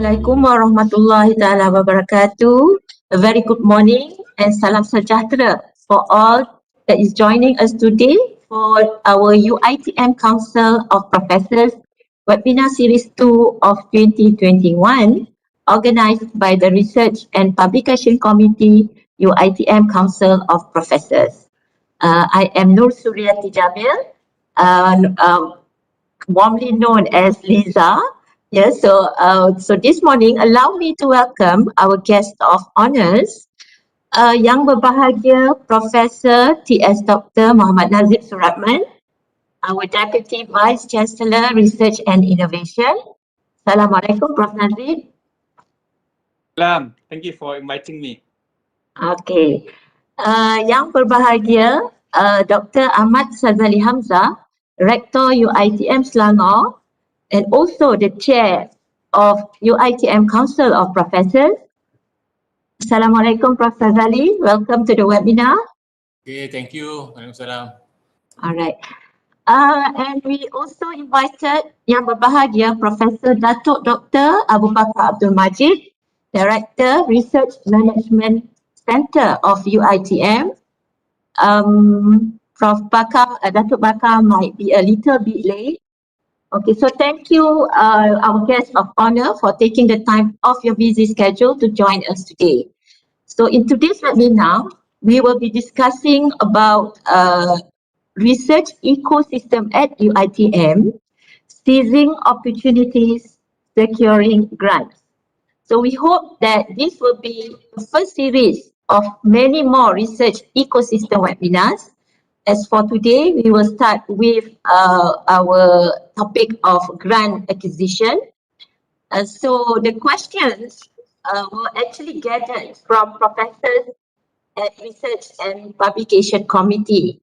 Assalamualaikum warahmatullahi taala wabarakatuh. A very good morning and salam sejahtera for all that is joining us today for our UiTM Council of Professors webinar series 2 of 2021 organized by the Research and Publication Committee UiTM Council of Professors. I am Nur Suryati Jamil, warmly known as Liza. Yes, so this morning, allow me to welcome our guest of honors, Yang Berbahagia Professor T.S. Dr. Muhammad Nazib Suratman, our Deputy Vice Chancellor Research and Innovation. Assalamualaikum, Prof. Nazib. Salam. Thank you for inviting me. Okay. Yang Berbahagia Dr. Ahmad Sazali Hamzah, Rector UiTM Selangor, and also the Chair of UiTM Council of Professors. Assalamualaikum, Prof. Sazali. Welcome to the webinar. Okay, thank you. Waalaikumsalam. All right. And we also invited Yang Berbahagia Professor Datuk Dr. Abu Bakar Abdul Majid, Director Research Management Center of UiTM. Prof. Bakar, Datuk Bakar might be a little bit late. Okay, so thank you, our guest of honor, for taking the time off your busy schedule to join us today. So in today's webinar, we will be discussing about research ecosystem at UiTM, seizing opportunities, securing grants. So we hope that this will be the first series of many more research ecosystem webinars. As for today, we will start with our topic of grant acquisition. So the questions were actually gathered from professors at Research and Publication Committee.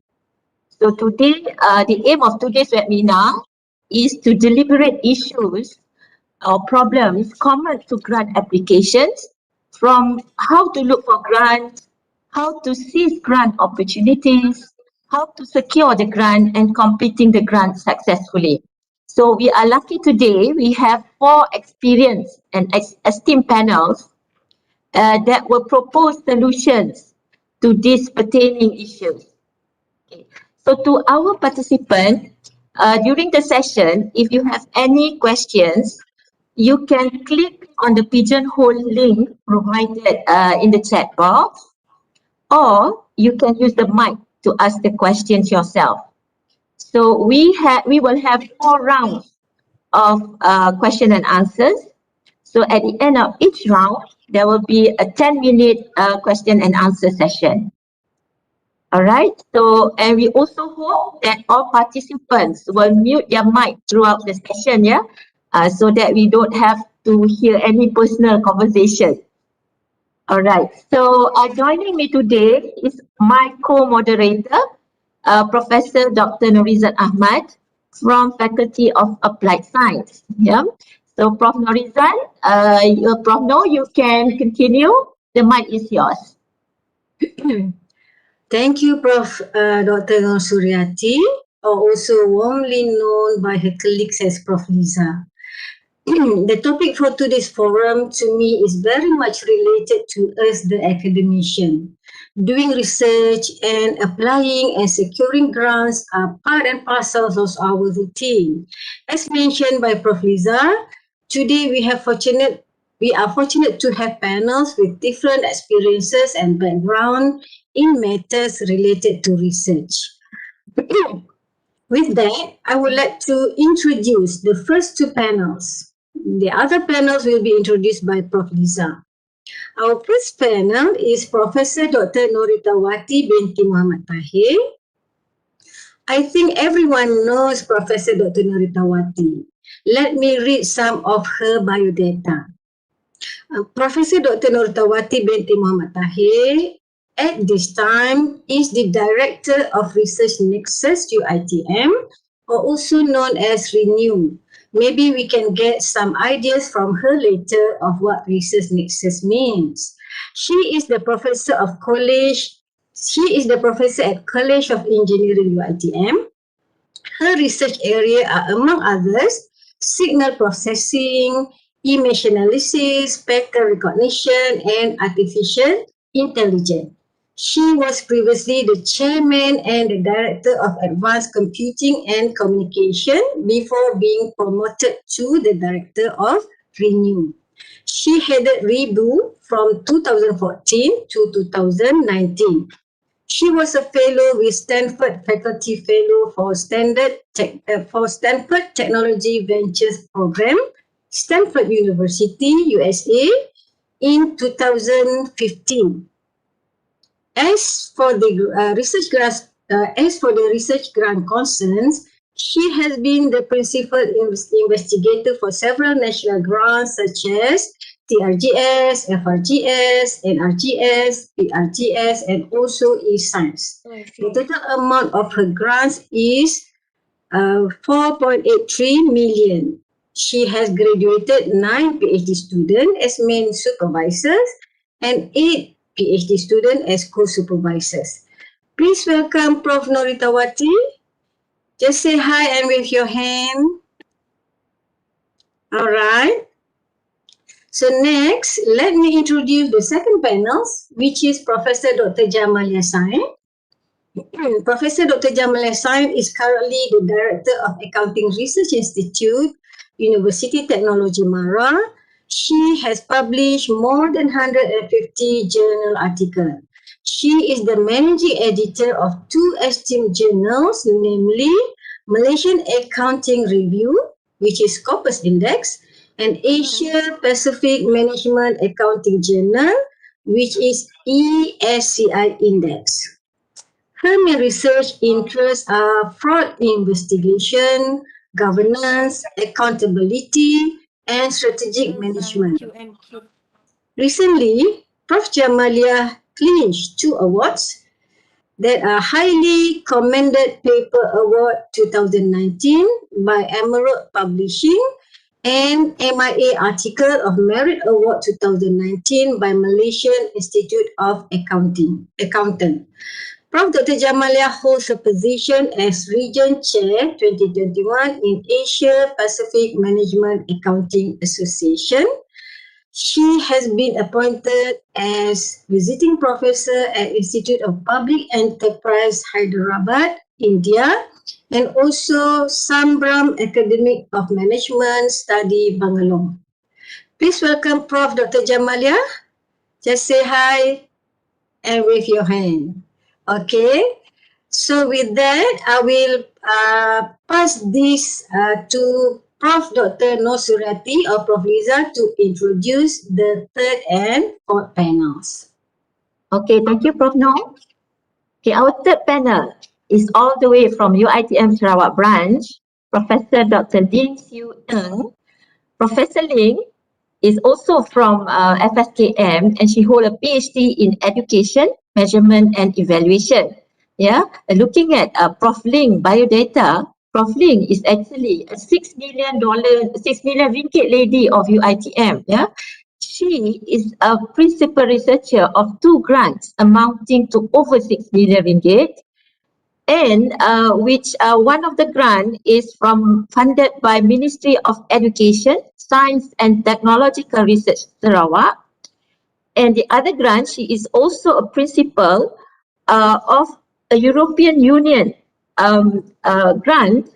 So today, the aim of today's webinar is to deliberate issues or problems common to grant applications, from how to look for grants, how to seize grant opportunities, how to secure the grant and completing the grant successfully. So we are lucky today, we have 4 experienced and esteemed panels that will propose solutions to these pertaining issues. Okay. So to our participants, during the session, if you have any questions, you can click on the pigeonhole link provided in the chat box, or you can use the mic to ask the questions yourself. So we will have 4 rounds of question and answers. So at the end of each round, there will be a 10-minute question and answer session. All right. So, and we also hope that all participants will mute their mic throughout the session, yeah, so that we don't have to hear any personal conversation. All right, so joining me today is my co-moderator, Professor Dr. Norizat Ahmad from Faculty of Applied Science. Yeah. So Prof. Norizat, Prof. No, you can continue. The mic is yours. Thank you, Prof. Dr. Nur Suryati, also warmly known by her colleagues as Prof. Liza. The topic for today's forum to me is very much related to us, the academician. Doing research and applying and securing grants are part and parcel of our routine. As mentioned by Prof. Liza, today we are fortunate to have panels with different experiences and background in matters related to research. With that, I would like to introduce the first two panels. The other panels will be introduced by Prof. Liza. Our first panel is Professor Dr. Noritawati binti Muhammad Tahir. I think everyone knows Professor Dr. Noritawati. Let me read some of her biodata. Professor Dr. Noritawati binti Muhammad Tahir at this time is the Director of Research Nexus UiTM, or also known as Renew. Maybe we can get some ideas from her later of what Research Nexus means. She is the professor at College of Engineering UiTM. Her research area are, among others, signal processing, image analysis, spectral recognition, and artificial intelligence. She was previously the chairman and the director of advanced computing and communication before being promoted to the director of Renew. She headed Rebu from 2014 to 2019. She was a fellow with Stanford Faculty Fellow for Stanford Technology Ventures Program, Stanford University, USA, in 2015. As for the research grant concerns, she has been the principal investigator for several national grants such as TRGS, FRGS, NRGS, PRGS, and also eScience. The total amount of her grants is 4.83 million. She has graduated 9 PhD students as main supervisors and 8 PhD students as co-supervisors. Please welcome Prof. Noritawati. Just say hi and wave your hand. All right. So next, let me introduce the second panel, which is Professor Dr. Jamal Yassain. Professor Dr. Jamal Yassain is currently the Director of Accounting Research Institute, University Technology Mara. She has published more than 150 journal articles. She is the managing editor of two esteemed journals, namely Malaysian Accounting Review, which is Corpus Index, and Asia Pacific Management Accounting Journal, which is ESCI Index. Her main research interests are fraud investigation, governance, accountability, and strategic management. Recently, Prof. Jamalia clinched 2 awards that are Highly Commended Paper Award 2019 by Emerald Publishing and MIA Article of Merit Award 2019 by Malaysian Institute of Accountant. Prof. Dr. Jamalia holds a position as Region Chair 2021 in Asia Pacific Management Accounting Association. She has been appointed as visiting professor at Institute of Public Enterprise, Hyderabad, India, and also Sambram Academic of Management Study, Bangalore. Please welcome Prof. Dr. Jamalia. Just say hi and wave your hand. Okay. So with that, I will pass this to Prof. Dr. Nosurati or Prof. Liza to introduce the third and fourth panels. Okay, thank you, Prof. No. Okay, our third panel is all the way from UiTM Sarawak branch, Professor Dr. Ling Siu Eng. Professor Ling is also from FSKM and she holds a PhD in Education, Measurement and Evaluation. Yeah, and looking at Prof. Ling biodata, Prof. Ling is actually a $6 million ringgit lady of UiTM. Yeah, she is a principal researcher of 2 grants amounting to over 6 million ringgit. And which one of the grant is funded by Ministry of Education, Science and Technological Research Sarawak. And the other grant, she is also a principal of a European Union grant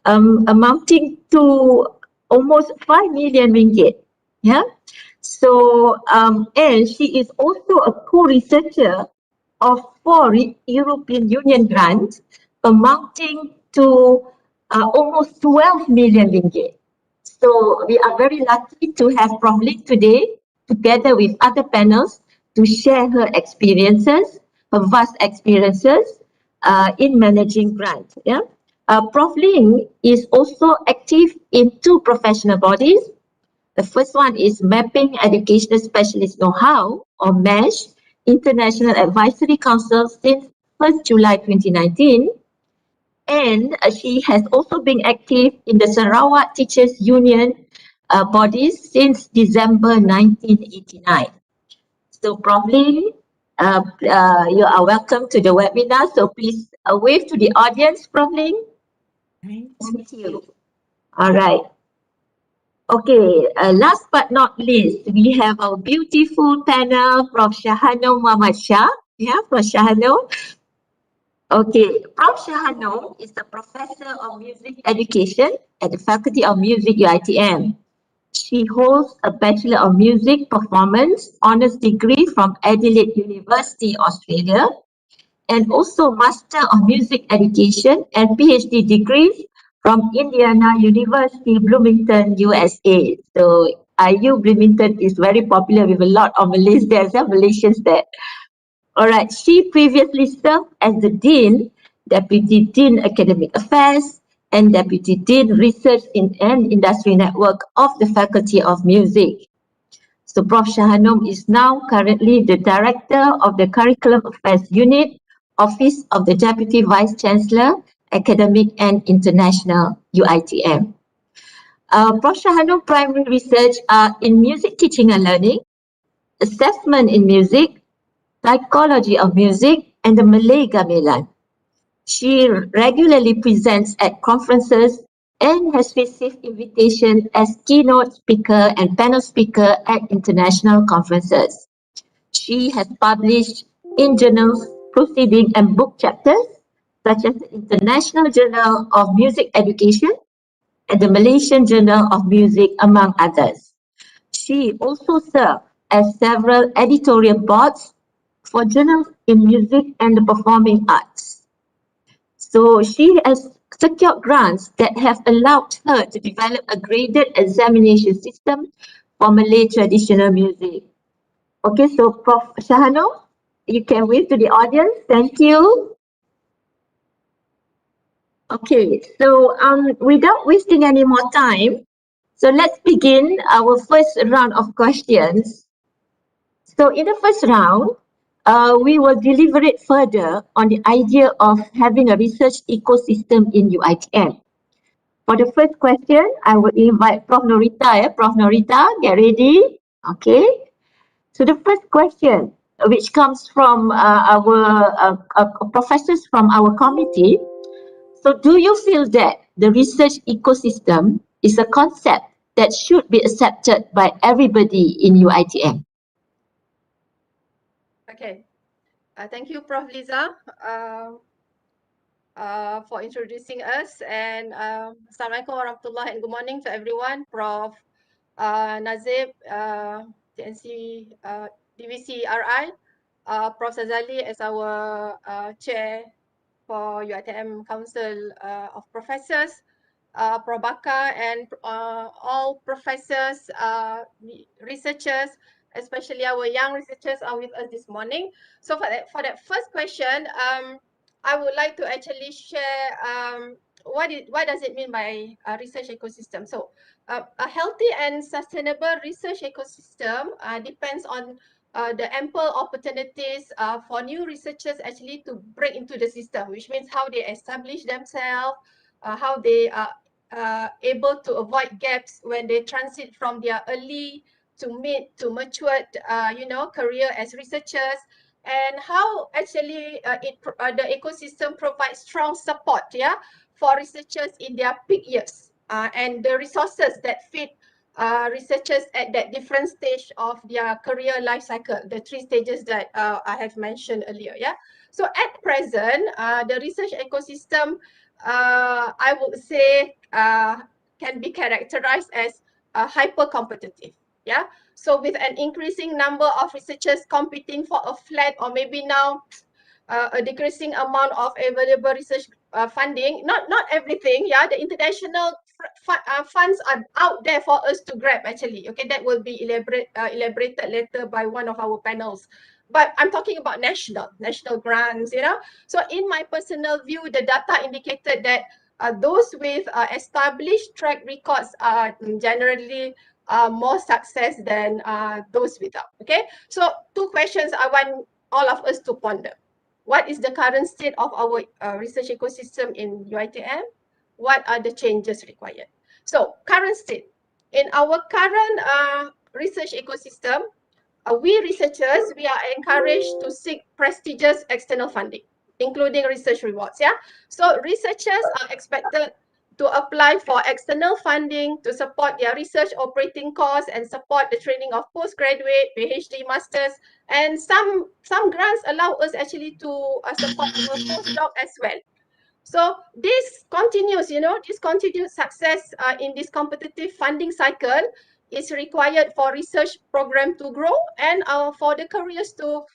amounting to almost 5 million ringgit. Yeah. So, and she is also a co-researcher of 4 European Union grants amounting to almost 12 million ringgit. So we are very lucky to have Prof. Lee today together with other panels to share her experiences, her vast experiences in managing grants. Yeah. Prof. Ling is also active in 2 professional bodies. The first one is Mapping Educational Specialist Know-how, or MASH, International Advisory Council since 1st July 2019. And she has also been active in the Sarawak Teachers Union bodies since December 1989. So Prof. Ling, you are welcome to the webinar. So please wave to the audience, Prof. Ling. Thank you. All right. Okay, last but not least, we have our beautiful panel, Prof. Shahano Muhammad Shah. Yeah, Prof. Shahano. Okay, Prof. Shahano is a professor of music education at the Faculty of Music, UiTM. She holds a Bachelor of Music Performance honours degree from Adelaide University, Australia, and also Master of Music Education and PhD degrees from Indiana University, Bloomington, USA. So IU Bloomington is very popular with a lot of Malays there, Malaysians there. All right, she previously served as the Dean, Deputy Dean Academic Affairs, and Deputy Dean Research and Industry Network of the Faculty of Music. So Prof. Shahanum is now currently the Director of the Curriculum Affairs Unit, Office of the Deputy Vice Chancellor, Academic and International, UiTM. Prof. Shahanum primary research are in music teaching and learning, assessment in music, psychology of music, and the Malay Gamelan. She regularly presents at conferences and has received invitations as keynote speaker and panel speaker at international conferences. She has published in journals, proceedings, and book chapters such as the International Journal of Music Education and the Malaysian Journal of Music, among others. She also served as several editorial boards for journals in music and the performing arts. So she has secured grants that have allowed her to develop a graded examination system for Malay traditional music. Okay, so Prof. Shahano, you can wave to the audience. Thank you. Okay, so without wasting any more time, so let's begin our first round of questions. So in the first round, we will deliberate further on the idea of having a research ecosystem in UiTM. For the first question, I will invite Prof. Norita. Prof. Norita, get ready. Okay. So the first question, which comes from our professors from our committee. So do you feel that the research ecosystem is a concept that should be accepted by everybody in UiTM? Okay. Thank you, Prof. Liza, for introducing us. And Assalamualaikum warahmatullahi and good morning to everyone. Prof. Nazib, TNC, DVC RI, Prof. Sazali as our chair for UiTM Council of Professors, Prof. Baka, and all professors, researchers, especially our young researchers are with us this morning. So for that first question, I would like to actually share what does it mean by research ecosystem. So a healthy and sustainable research ecosystem depends on the ample opportunities for new researchers actually to break into the system, which means how they establish themselves, how they are able to avoid gaps when they transit from their early to mid to matured, career as researchers, and how actually the ecosystem provides strong support, for researchers in their peak years, and the resources that fit researchers at that different stage of their career life cycle, the 3 stages that I have mentioned earlier. Yeah. So at present, the research ecosystem, I would say, can be characterized as hyper competitive. Yeah. So with an increasing number of researchers competing for a flat, or maybe now a decreasing amount of available research funding, not everything, yeah, the international funds are out there for us to grab actually. Okay, that will be elaborated later by one of our panels. But I'm talking about national grants, you know. So in my personal view, the data indicated that those with established track records are generally more success than those without. Okay, so 2 questions I want all of us to ponder. What is the current state of our research ecosystem in UiTM? What are the changes required? So current state. In our current research ecosystem, we researchers, we are encouraged to seek prestigious external funding, including research rewards. Yeah. So researchers are expected to apply for external funding to support their research operating costs and support the training of postgraduate, PhD, masters, and some grants allow us actually to support our postdoc as well. So this continues, you know, this continued success in this competitive funding cycle is required for research program to grow and for the careers to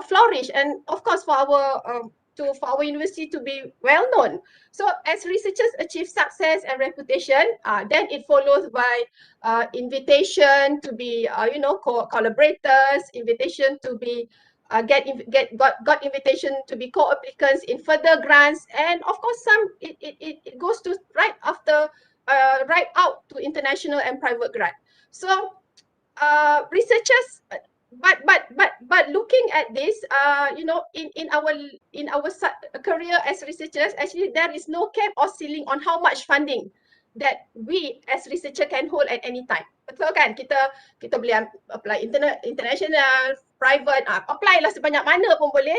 flourish, and of course for our university to be well known. So as researchers achieve success and reputation, then it follows by invitation to be, collaborators, invitation to be got invitation to be co-applicants in further grants, and of course it goes to right after right out to international and private grant. So researchers, but looking at this, in our career as researchers, actually there is no cap or ceiling on how much funding that we as researcher can hold at any time. Betul kan? Kita boleh apply international, private, apply lah sebanyak mana pun boleh.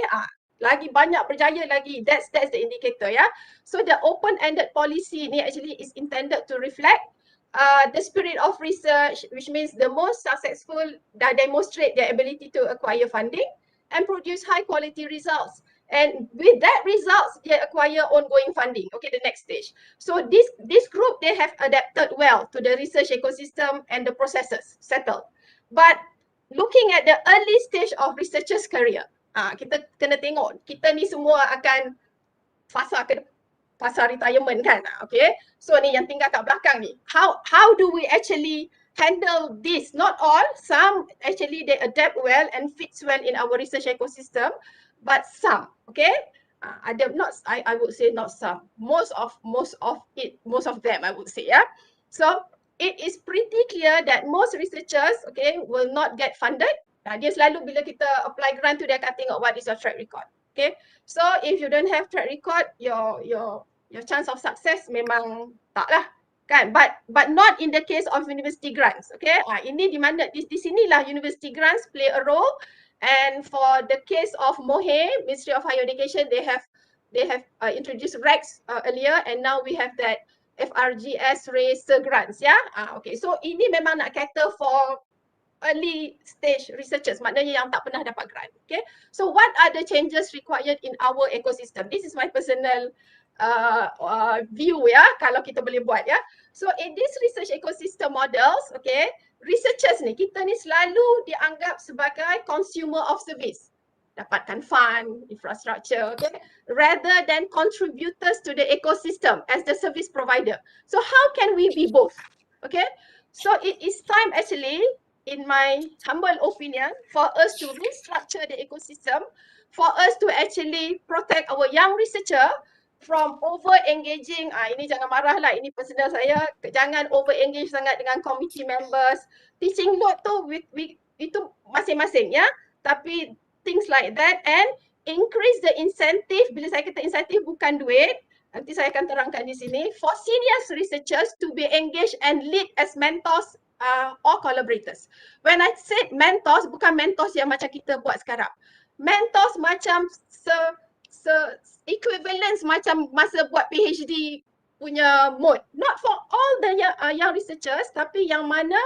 Lagi banyak berjaya lagi. That's the indicator, yeah. So the open-ended policy ni actually is intended to reflect the spirit of research, which means the most successful that demonstrate their ability to acquire funding and produce high quality results. And with that results, they acquire ongoing funding. Okay, the next stage. So this group, they have adapted well to the research ecosystem and the processes settled. But looking at the early stage of researcher's career, kita kena tengok, kita ni semua akan fasa retirement kan. Okay, so ni yang tinggal kat belakang ni. How do we actually handle this? Not all, some actually they adapt well and fits well in our research ecosystem, but some, okay, I would say not some, most of them I would say, yeah. So it is pretty clear that most researchers, okay, will not get funded. Dia selalu bila kita apply grant tu dia akan tengok what is your track record. Okay, so if you don't have track record, your chance of success memang tak lah kan. But not in the case of university grants. Okay, ini di mana di sinilah university grants play a role. And for the case of MOHE, Ministry of Higher Education, they have introduced REX earlier, and now we have that FRGS racer grants, yeah. Okay, so ini memang nak cater for early stage researchers, maknanya yang tak pernah dapat grant. Okay, so what are the changes required in our ecosystem? This is my personal view, ya, kalau kita boleh buat, ya. So in this research ecosystem models, okay, researchers ni, kita ni selalu dianggap sebagai consumer of service, dapatkan fund, infrastructure, okay, rather than contributors to the ecosystem as the service provider. So how can we be both? Okay, so it is time actually, in my humble opinion, for us to restructure the ecosystem, for us to actually protect our young researcher from over-engaging, ini jangan marah lah, ini personal saya, jangan over-engage sangat dengan committee members. Teaching load tu, itu masing-masing, ya. Tapi things like that, and increase the incentive, bila saya kata incentive bukan duit, nanti saya akan terangkan di sini, for senior researchers to be engaged and lead as mentors or collaborators. When I said mentors, bukan mentors yang macam kita buat sekarang. Mentors macam equivalence macam masa buat PhD punya mode. Not for all the young researchers, tapi yang mana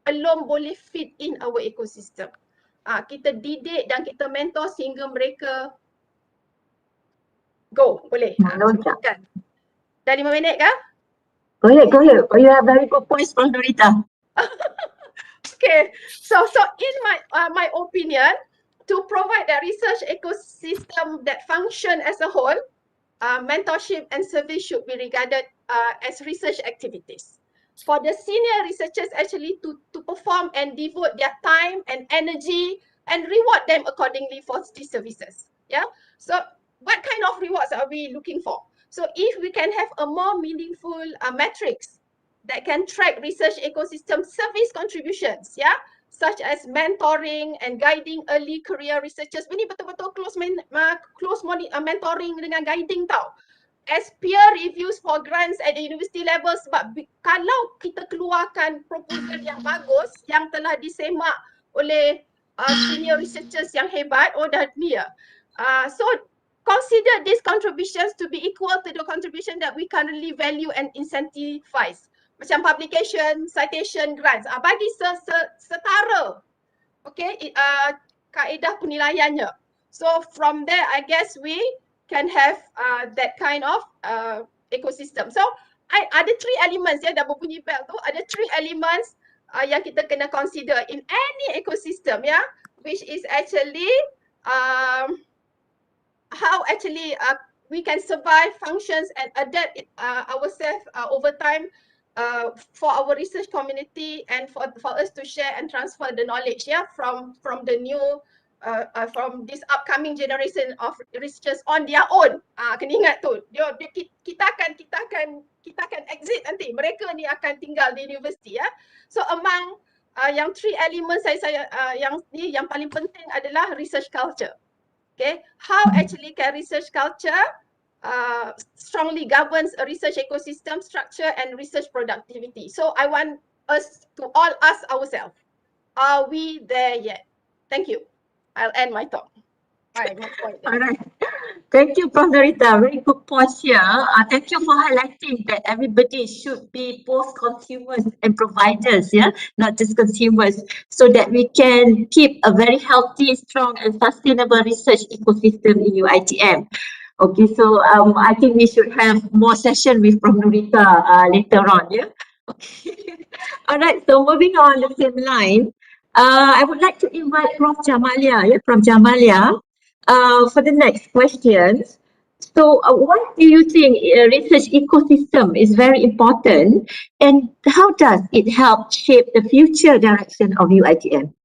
belum boleh fit in our ecosystem. Kita didik dan kita mentor sehingga mereka go, boleh. Melonjak. Sebutkan. Dah 5 minit kah? Go ahead. Oh, you have very good points from Norita. Okay, so in my opinion, to provide that research ecosystem that function as a whole, mentorship and service should be regarded as research activities. For the senior researchers actually to perform and devote their time and energy and reward them accordingly for these services. Yeah. So what kind of rewards are we looking for? So if we can have a more meaningful metrics that can track research ecosystem service contributions, yeah, such as mentoring and guiding early career researchers. Ini betul-betul close mentoring dengan guiding tau. As peer reviews for grants at the university level, sebab kalau kita keluarkan proposal yang bagus yang telah disemak oleh senior researchers yang hebat, dah ni ya. So consider these contributions to be equal to the contribution that we currently value and incentivize. Macam publication, citation, grants. Bagi setara. Okay, kaedah penilaiannya. So from there, I guess we can have that kind of ecosystem. So ada 3 elements ya, dah berbunyi bell tu, ada 3 elements yang kita kena consider in any ecosystem ya, which is actually how actually we can survive, functions and adapt ourselves over time for our research community and for us to share and transfer the knowledge from the new from this upcoming generation of researchers on their own. Kena ingat tu, kita akan exit nanti, mereka ni akan tinggal di universiti ya. So among yang 3 elements yang paling penting adalah research culture. Okay, how actually can research culture strongly governs a research ecosystem structure and research productivity. So I want us to all ask ourselves, are we there yet? Thank you. I'll end my talk. All right. Thank you, Prof. Norita. Very good points here. Thank you for highlighting that everybody should be both consumers and providers, not just consumers, so that we can keep a very healthy, strong and sustainable research ecosystem in UiTM. Okay, so I think we should have more session with Prof. Norita later on, Okay. All right, so moving on the same line, I would like to invite Prof. Jamalia, Prof. Jamalia, for the next questions. So why do you think research ecosystem is very important and how does it help shape the future direction of UiTM?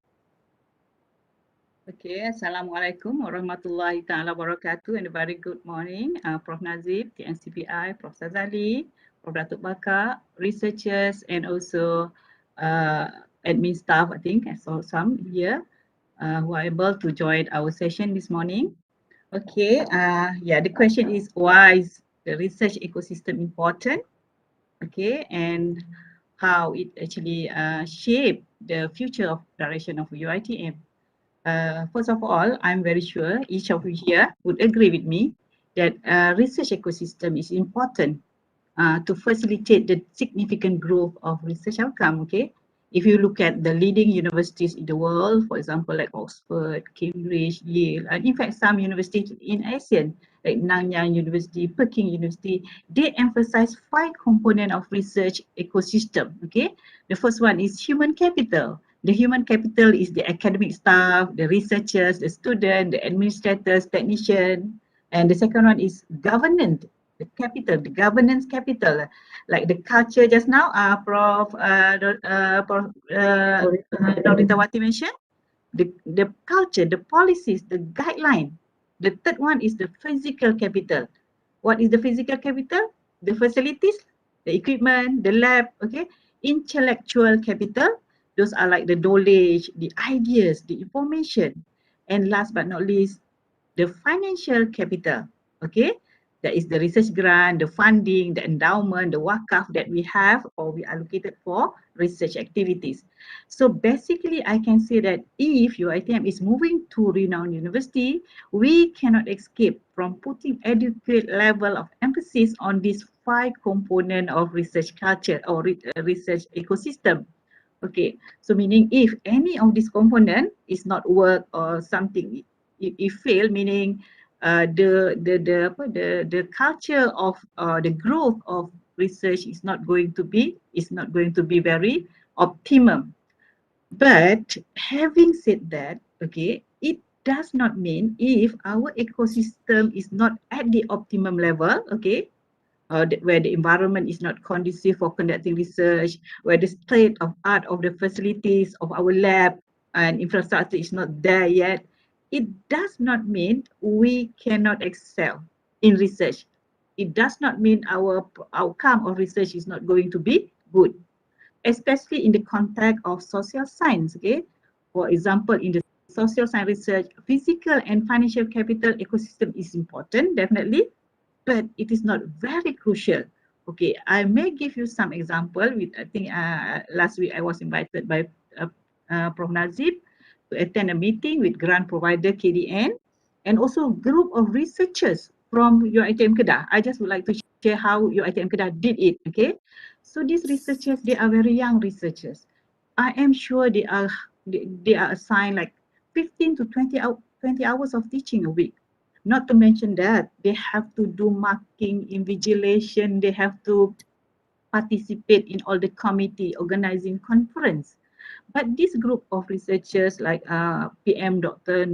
Okay, Assalamualaikum warahmatullahi ta'ala wabarakatuh and a very good morning, Prof. Nazib, TNCPI, Prof. Sazali, Prof. Datuk Bakar, researchers and also admin staff, I think I saw some here who are able to join our session this morning. Okay, the question is why is the research ecosystem important? Okay, and how it actually shape the future of direction of UiTM. First of all, I'm very sure each of you here would agree with me that research ecosystem is important to facilitate the significant growth of research outcome, okay? If you look at the leading universities in the world, for example, like Oxford, Cambridge, Yale, and in fact, some universities in ASEAN, like Nanyang University, Peking University, they emphasize 5 components of research ecosystem, okay? The first one is human capital. The human capital is the academic staff, the researchers, the students, the administrators, technicians. And the second one is governance, the capital, the governance capital. Like the culture just now, Prof. Noritawati mentioned, the culture, the policies, the guideline. The third one is the physical capital. What is the physical capital? The facilities, the equipment, the lab, okay? Intellectual capital. Those are like the knowledge, the ideas, the information. And last but not least, the financial capital, okay? That is the research grant, the funding, the endowment, the wakaf that we have or we allocated for research activities. So basically, I can say that if UiTM is moving to renowned university, we cannot escape from putting adequate level of emphasis on these 5 components of research culture or research ecosystem. Okay, so meaning if any of this component is not work or something, it fail, meaning the culture of the growth of research is not going to be very optimum. But having said that, okay, it does not mean if our ecosystem is not at the optimum level, okay, where the environment is not conducive for conducting research, where the state of art of the facilities of our lab and infrastructure is not there yet, it does not mean we cannot excel in research. It does not mean our outcome of research is not going to be good, especially in the context of social science. Okay, for example, in the social science research, physical and financial capital ecosystem is important, definitely, but it is not very crucial. Okay, I may give you some example. With I think last week I was invited by Prof. Nazib to attend a meeting with grant provider KDN and also group of researchers from UiTM Kedah. I just would like to share how UiTM Kedah did it. Okay, so these researchers, they are very young researchers. I am sure they are assigned like 15 to 20 hours of teaching a week. Not to mention that they have to do marking, invigilation, they have to participate in all the committee organizing conference. But this group of researchers like PM Dr.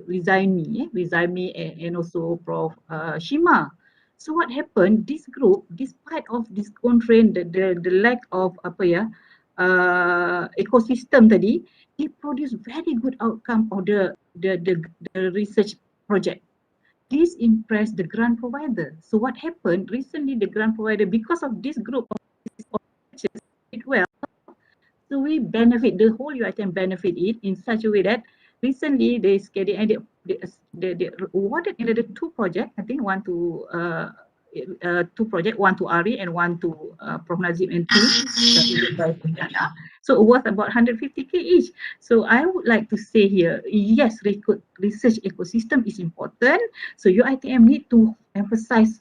Rizaimi and also Prof. Shima. So what happened, this group, despite of this constraint, the lack of ecosystem tadi, they produce very good outcome of the research project. This impressed the grant provider. So what happened recently, the grant provider, because of this group of researchers did well, so we benefit, the whole UiTM benefit it in such a way that recently they awarded another 2 projects, I think one to 2 projects, one to Ari and one to Prof. Nazib and team. So worth about 150k each. So I would like to say here, yes, research ecosystem is important. So UiTM need to emphasize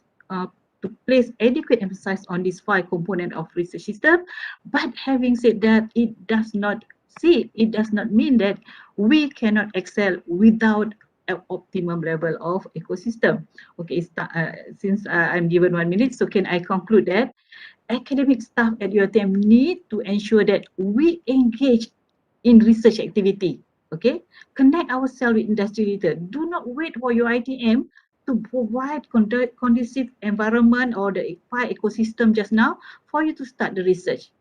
to place adequate emphasis on these 5 components of research system. But having said that, it does not mean that we cannot excel without an optimum level of ecosystem. Okay, since I'm given 1 minute, so can I conclude that academic staff at UiTM need to ensure that we engage in research activity. Okay, connect ourselves with industry leader. Do not wait for UiTM to provide conducive environment or the fire ecosystem just now for you to start the research.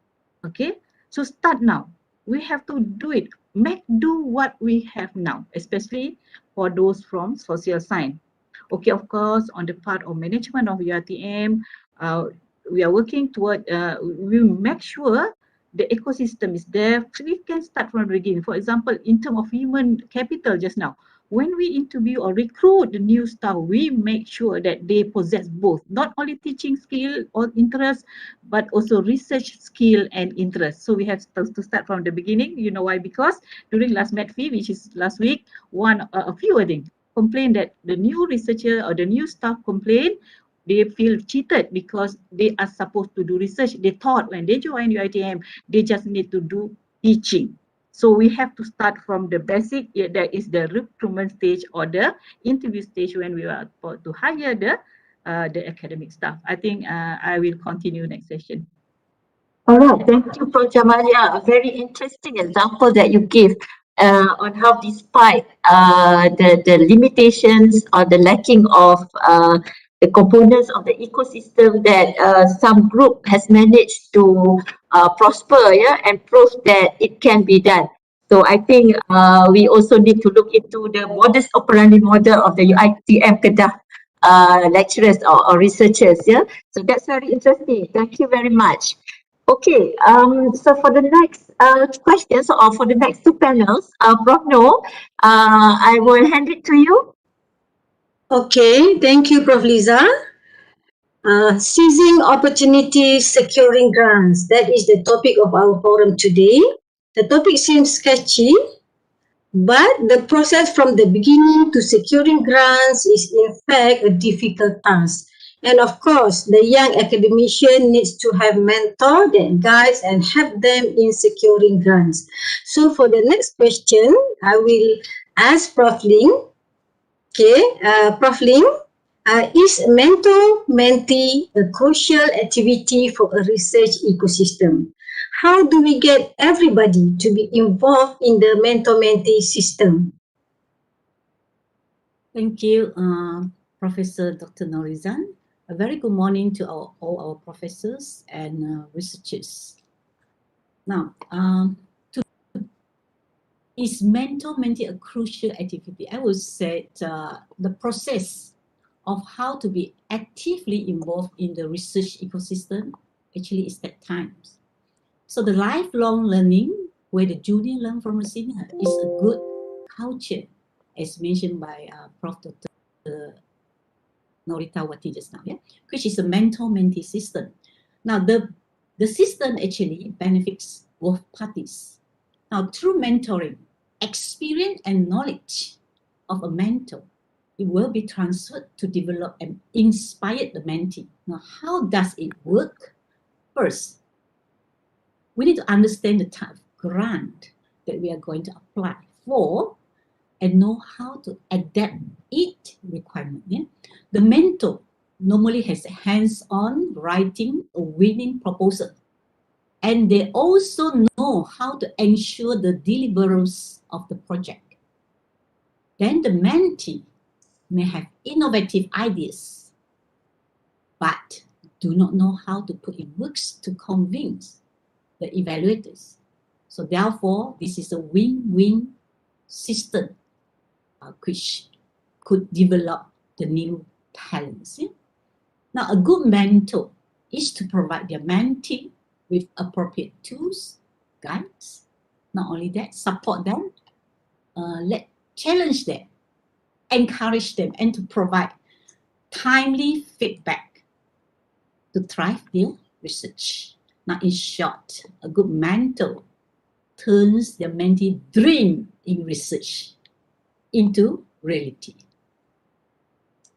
Okay, so start now. We have to do it. Do what we have now, especially for those from social science. Okay, of course, on the part of management of UiTM, we are working toward, we make sure the ecosystem is there. We can start from the beginning. For example, in terms of human capital just now, when we interview or recruit the new staff, we make sure that they possess both, not only teaching skill or interest, but also research skill and interest. So we have to start from the beginning. You know why? Because during last MedFi, which is last week, a few I think complained that the new researcher or the new staff complained they feel cheated because they are supposed to do research. They thought when they join UiTM, they just need to do teaching. So we have to start from the basic, that is the recruitment stage or the interview stage when we are about to hire the academic staff. I think I will continue next session. All right, thank you, Prof. Jamalia. A very interesting example that you give on how despite the limitations or the lacking of the components of the ecosystem that some group has managed to prosper, yeah, and prove that it can be done. So I think we also need to look into the modus operandi model of the UiTM Kedah lecturers or researchers, yeah. So that's very interesting. Thank you very much. Okay, so for the next questions or for the next 2 panels, Prof. Noor, I will hand it to you. Okay, thank you, Prof. Liza. Seizing opportunities, securing grants. That is the topic of our forum today. The topic seems sketchy, but the process from the beginning to securing grants is in fact a difficult task. And of course, the young academician needs to have mentor that guides and help them in securing grants. So for the next question, I will ask Prof. Ling. Okay, Prof. Ling, is mentor-mentee a crucial activity for a research ecosystem? How do we get everybody to be involved in the mentor-mentee system? Thank you, Professor Dr. Norizan. A very good morning to all our professors and researchers. Now, is mentor-mentee a crucial activity? I would say the process of how to be actively involved in the research ecosystem actually is that times. So the lifelong learning, where the junior learn from the senior, is a good culture, as mentioned by Prof. Dr. Noritawati just now, yeah, which is a mentor-mentee system. Now, the system actually benefits both parties. Now, through mentoring, experience and knowledge of a mentor, it will be transferred to develop and inspire the mentee. Now, how does it work? First, we need to understand the type of grant that we are going to apply for and know how to adapt each requirement. Yeah? The mentor normally has a hands-on writing a winning proposal, and they also know how to ensure the deliverables of the project. Then the mentee may have innovative ideas, but do not know how to put in works to convince the evaluators. So therefore, this is a win-win system which could develop the new talents. Yeah? Now, a good mentor is to provide their mentee with appropriate tools, guides. Not only that, support them, challenge them, encourage them, and to provide timely feedback to drive their research. Now, in short, a good mentor turns their mentee dream in research into reality.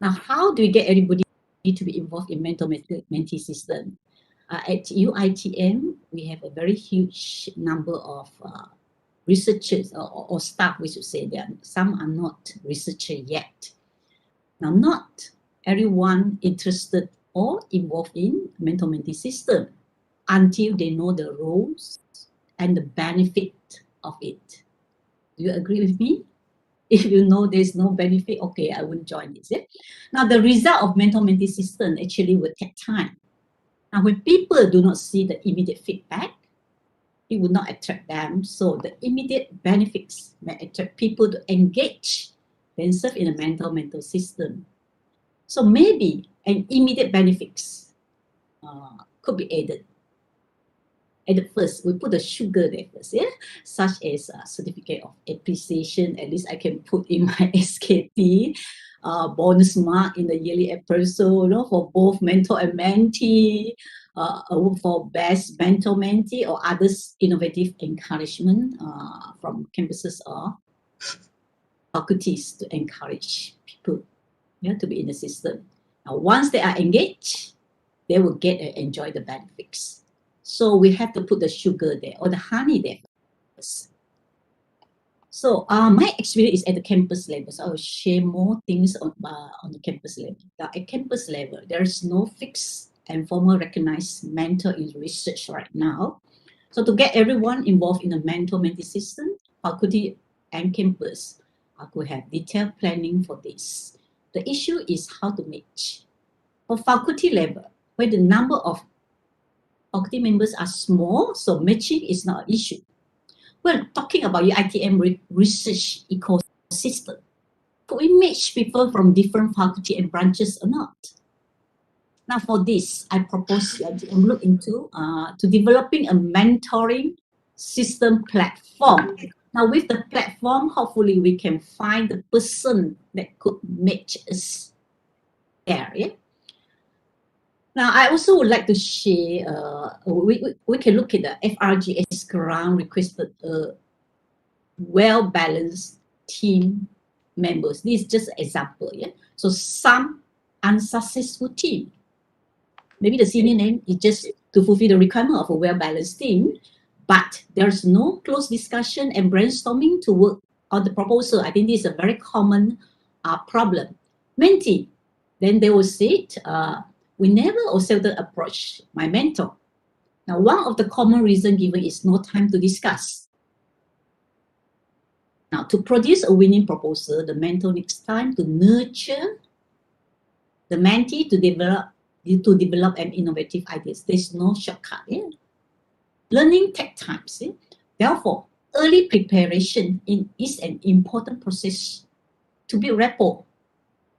Now, how do we get everybody to be involved in mentor-mentee system? At UiTM, we have a very huge number of researchers or staff, we should say. That some are not researchers yet. Now, not everyone interested or involved in mentor-mentee system until they know the roles and the benefit of it. Do you agree with me? If you know there's no benefit, okay, I won't join this. Yeah? Now, the result of mentor-mentee system actually will take time. Now, when people do not see the immediate feedback, it will not attract them. So the immediate benefits may attract people to engage themselves in a mentor-mentee system. So maybe an immediate benefits could be added. At first, we put the sugar there first, yeah? Such as a certificate of appreciation. At least I can put in my SKT, bonus mark in the yearly appraisal, for both mentor and mentee, for best mentor-mentee or others innovative encouragement from campuses or faculties to encourage people to be in the system. Now, once they are engaged, they will get and enjoy the benefits. So we have to put the sugar there or the honey there first. So my experience is at the campus level. So I will share more things on the campus level. Now, at campus level, there is no fixed and formal recognized mentor in research right now. So to get everyone involved in the mentor-mentee system, faculty and campus could have detailed planning for this. The issue is how to match. For faculty level, where the number of faculty members are small, so matching is not an issue. We're talking about UiTM research ecosystem. Could we match people from different faculty and branches or not? Now for this, I propose UiTM look into to developing a mentoring system platform. Now with the platform, hopefully we can find the person that could match us there. Yeah? Now, I also would like to share, we can look at the FRGS ground requested well-balanced team members. This is just an example, yeah? So some unsuccessful team, maybe the senior name is just to fulfill the requirement of a well-balanced team, but there's no close discussion and brainstorming to work on the proposal. I think this is a very common problem. Mentee, then they will say, we never or seldom approach my mentor. Now, one of the common reasons given is no time to discuss. Now, to produce a winning proposal, the mentor needs time to nurture the mentee to develop an innovative ideas. There's no shortcut. Yeah? Learning takes time. See? Therefore, early preparation is an important process to build rapport.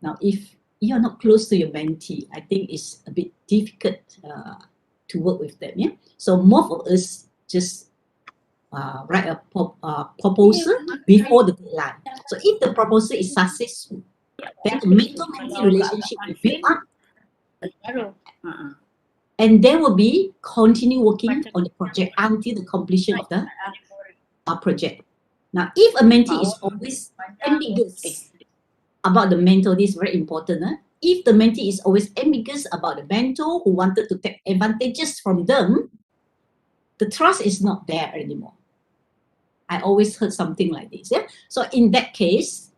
Now, if you're not close to your mentee, I think it's a bit difficult to work with them. Yeah. So most of us just write a proposal before the deadline. So if the proposal is successful, then the mentor-mentee relationship will build up, and they will be continue working on the project until the completion of the project. Now, if a mentee is always ambiguous about the mentor, this is very important. If the mentee is always ambiguous about the mentor who wanted to take advantages from them, the trust is not there anymore. I always heard something like this. Yeah? So in that case,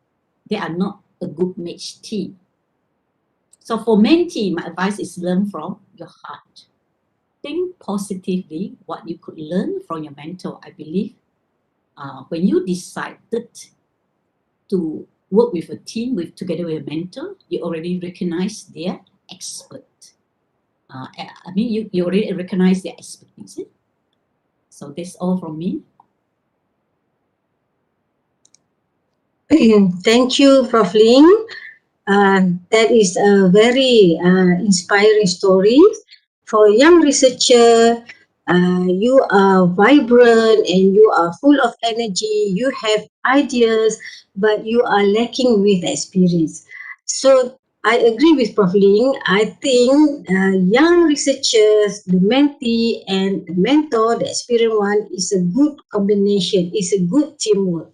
they are not a good match team. So for mentee, my advice is learn from your heart. Think positively what you could learn from your mentor. I believe when you decided to work with a team together with a mentor, you already recognize their expert. You already recognize their expertise. So that's all from me. Thank you, Prof. Ling. That is a very inspiring story. For a young researcher, you are vibrant and you are full of energy. You have ideas, but you are lacking with experience. So I agree with Prof. Ling. I think young researchers, the mentee and the mentor, the experienced one, is a good combination, is a good teamwork.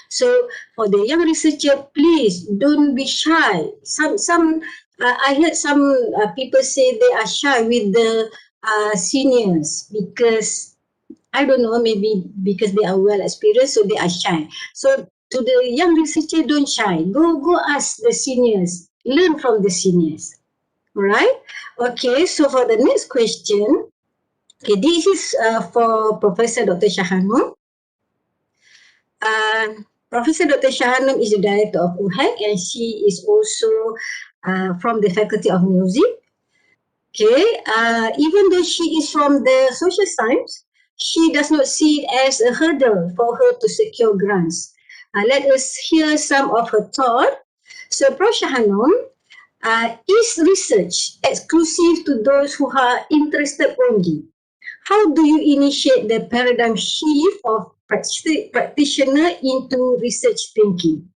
So for the young researcher, please don't be shy. I heard some people say they are shy with the seniors because I don't know, maybe because they are well experienced, so they are shy. So to the young researcher, don't shy. Go ask the seniors. Learn from the seniors. All right? Okay. So for the next question, okay, this is for Professor Dr. Shahanum. Professor Dr. Shahanum is the director of UHEC and she is also from the Faculty of Music. Okay, even though she is from the social science, she does not see it as a hurdle for her to secure grants. Let us hear some of her thought. So, Prof. Shahanum, is research exclusive to those who are interested only? How do you initiate the paradigm shift of practitioner into research thinking?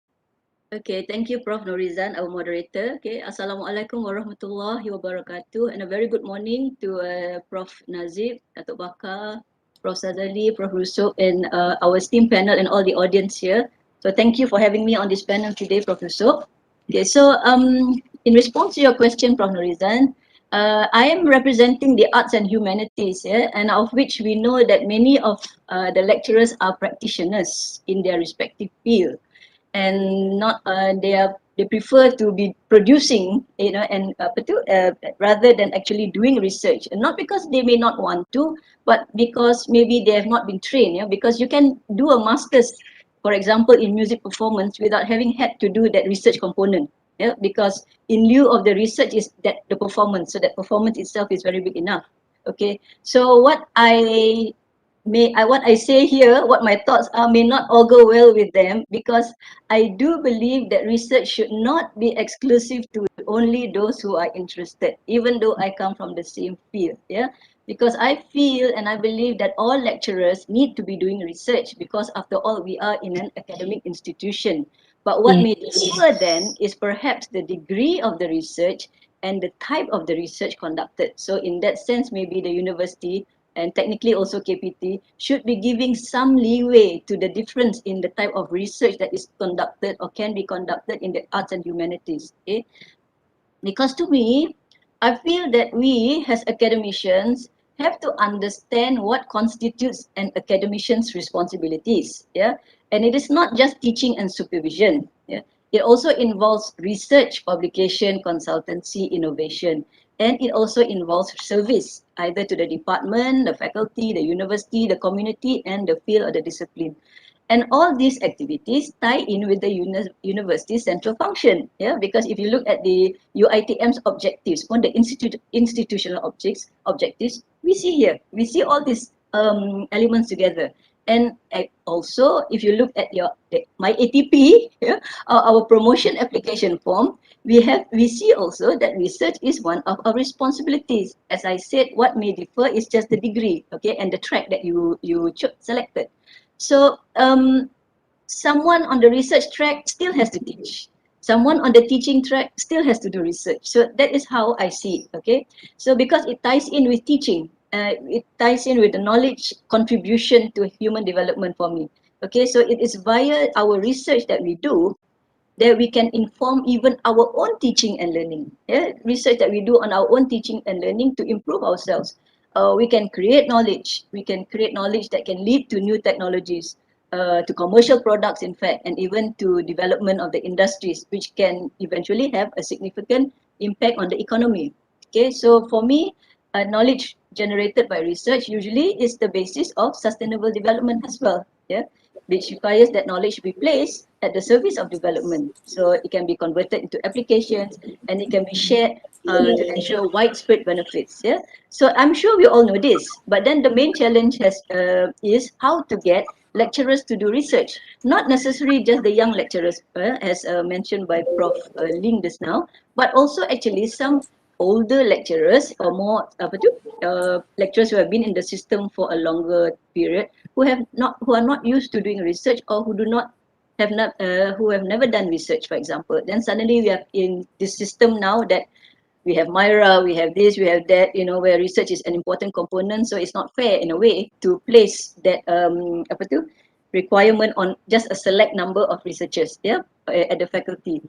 Okay, thank you, Prof. Norizan, our moderator. Okay, Assalamualaikum warahmatullahi wabarakatuh, and a very good morning to Prof. Nazib, Datuk Bakar, Prof. Sazali, Prof. Rusuk, and our esteemed panel and all the audience here. So thank you for having me on this panel today, Prof. Rusuk. Okay, so in response to your question, Prof. Norizan, I am representing the arts and humanities, and of which we know that many of the lecturers are practitioners in their respective field, and not they prefer to be producing, and rather than actually doing research, and not because they may not want to, but because maybe they have not been trained. Because you can do a master's, for example, in music performance without having had to do that research component. Because in lieu of the research is that the performance, so that performance itself is very big enough. Okay, so what I say here, what my thoughts are, may not all go well with them, because I do believe that research should not be exclusive to only those who are interested, even though I come from the same field. Because I feel and I believe that all lecturers need to be doing research, because after all, we are in an academic institution. But what may differ then is perhaps the degree of the research and the type of the research conducted. So in that sense, maybe the university and technically also KPT should be giving some leeway to the difference in the type of research that is conducted or can be conducted in the arts and humanities. Okay, because to me, I feel that we as academicians have to understand what constitutes an academician's responsibilities. Yeah, and it is not just teaching and supervision. Yeah, it also involves research, publication, consultancy, innovation, and it also involves service either to the department, the faculty, the university, the community, and the field or the discipline. And all these activities tie in with the university's central function. Yeah, because if you look at the UiTM's objectives, on the institutional objectives, we see all these elements together. And also, if you look at my ATP, yeah, our promotion application form, we see also that research is one of our responsibilities. As I said, what may differ is just the degree, okay, and the track that you selected. So someone on the research track still has to teach. Someone on the teaching track still has to do research. So that is how I see it. Okay. So because it ties in with teaching, it ties in with the knowledge contribution to human development for me. Okay. So it is via our research that we do that we can inform even our own teaching and learning. Yeah, research that we do on our own teaching and learning to improve ourselves. We can create knowledge. We can create knowledge that can lead to new technologies, to commercial products, in fact, and even to development of the industries, which can eventually have a significant impact on the economy. Okay, so for me, knowledge generated by research usually is the basis of sustainable development as well. Yeah, which requires that knowledge be placed at the service of development. So it can be converted into applications and it can be shared to ensure widespread benefits. Yeah. So I'm sure we all know this, but then the main challenge is how to get lecturers to do research. Not necessarily just the young lecturers, as mentioned by Prof. Ling just now, but also actually some older lecturers or more lecturers who have been in the system for a longer period, who are not used to doing research or who have never done research, for example. Then suddenly we are in this system now that we have Myra, we have this, we have that, where research is an important component. So it's not fair in a way to place that requirement on just a select number of researchers, yeah, at the faculty.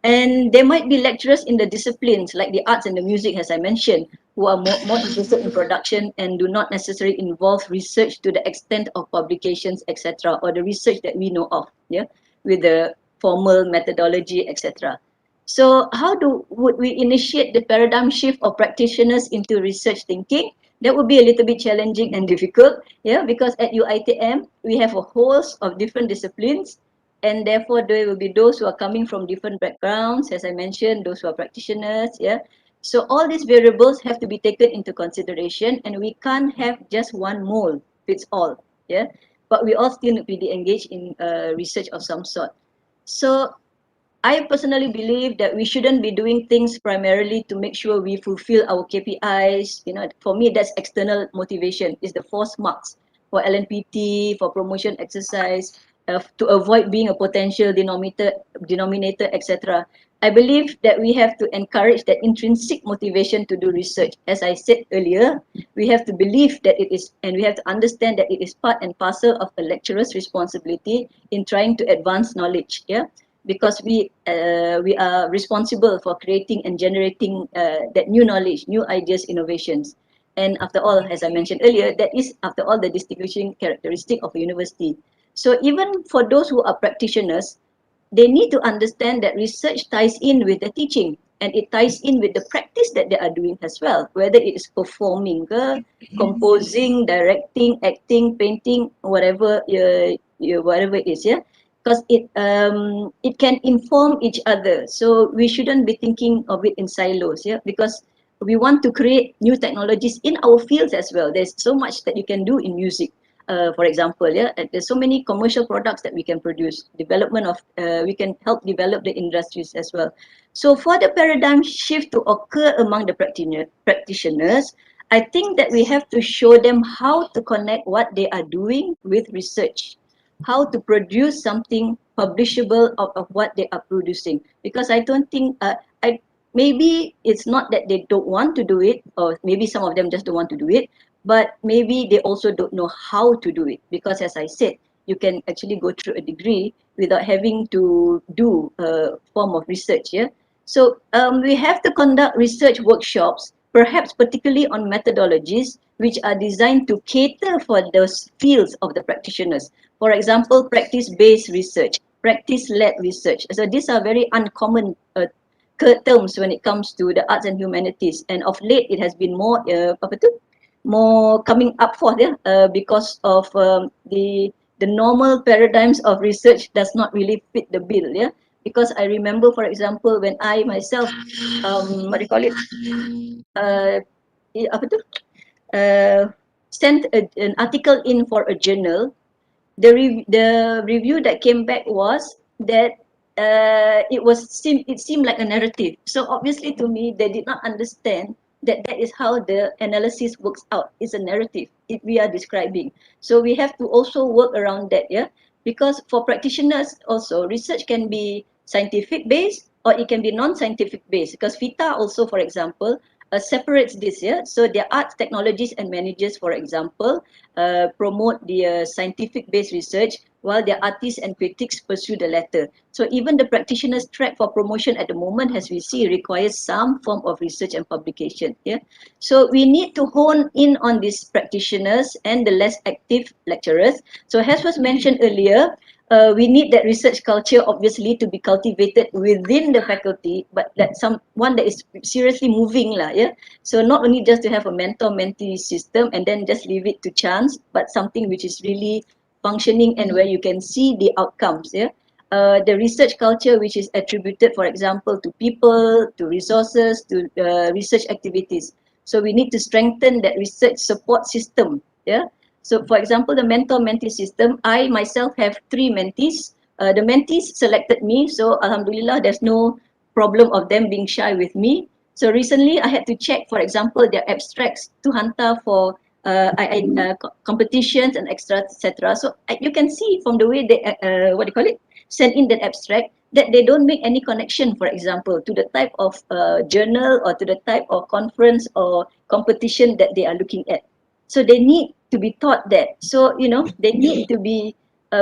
And there might be lecturers in the disciplines like the arts and the music, as I mentioned, who are more interested in production and do not necessarily involve research to the extent of publications, etc., or the research that we know of, yeah, with the formal methodology, etc. So how would we initiate the paradigm shift of practitioners into research thinking? That would be a little bit challenging and difficult, yeah, because at UiTM, we have a host of different disciplines, and therefore there will be those who are coming from different backgrounds, as I mentioned, those who are practitioners, yeah. So all these variables have to be taken into consideration, and we can't have just one mold fits all, yeah. But we all still need to be engaged in research of some sort. So I personally believe that we shouldn't be doing things primarily to make sure we fulfill our KPIs. For me, that's external motivation. It's the force marks for LNPT, for promotion exercise, to avoid being a potential denominator, etc. I believe that we have to encourage that intrinsic motivation to do research. As I said earlier, we have to believe that it is, and we have to understand that it is part and parcel of a lecturer's responsibility in trying to advance knowledge. Yeah, because we are responsible for creating and generating that new knowledge, new ideas, innovations. And after all, as I mentioned earlier, that is after all the distinguishing characteristic of a university. So even for those who are practitioners, they need to understand that research ties in with the teaching and it ties in with the practice that they are doing as well, whether it is performing, composing, directing, acting, painting, whatever whatever it is, yeah, because it can inform each other. So we shouldn't be thinking of it in silos, yeah, because we want to create new technologies in our fields as well. There's so much that you can do in music, for example, yeah. There's so many commercial products that we can produce. Development of we can help develop the industries as well. So for the paradigm shift to occur among the practitioners, I think that we have to show them how to connect what they are doing with research, how to produce something publishable out of what they are producing. Because I don't think maybe it's not that they don't want to do it, or maybe some of them just don't want to do it, but maybe they also don't know how to do it, because as I said, you can actually go through a degree without having to do a form of research. Yeah, so we have to conduct research workshops, perhaps particularly on methodologies which are designed to cater for those fields of the practitioners. For example, practice-based research, practice-led research. So these are very uncommon terms when it comes to the arts and humanities. And of late, it has been more more coming up for them because of the normal paradigms of research does not really fit the bill. Yeah, because I remember, for example, when I myself what do you call it apa tu sent an article in for a journal. The review that came back was that it seemed like a narrative. So obviously, to me, they did not understand that that is how the analysis works out. It's a narrative if we are describing. So we have to also work around that, yeah. Because for practitioners also, research can be scientific based or it can be non-scientific based. Because FITA also, for example, separates this, yeah. So their arts, technologies, and managers, for example, promote the scientific-based research, while their artists and critics pursue the latter. So even the practitioners track for promotion at the moment, as we see, requires some form of research and publication. Yeah. So we need to hone in on these practitioners and the less active lecturers. So as was mentioned earlier, we need that research culture obviously to be cultivated within the faculty, but that someone that is seriously moving lah, yeah. So not only just to have a mentor-mentee system and then just leave it to chance, but something which is really functioning and where you can see the outcomes, yeah. The research culture which is attributed, for example, to people, to resources, to research activities. So we need to strengthen that research support system, yeah. So for example, the mentor-mentee system, I myself have 3 mentees. The mentees selected me, so Alhamdulillah, there's no problem of them being shy with me. So recently, I had to check, for example, their abstracts to hantar for competitions and etc. So you can see from the way they, what do you call it, send in that abstract, that they don't make any connection, for example, to the type of journal or to the type of conference or competition that they are looking at. So they need to be taught that. So, they need to be,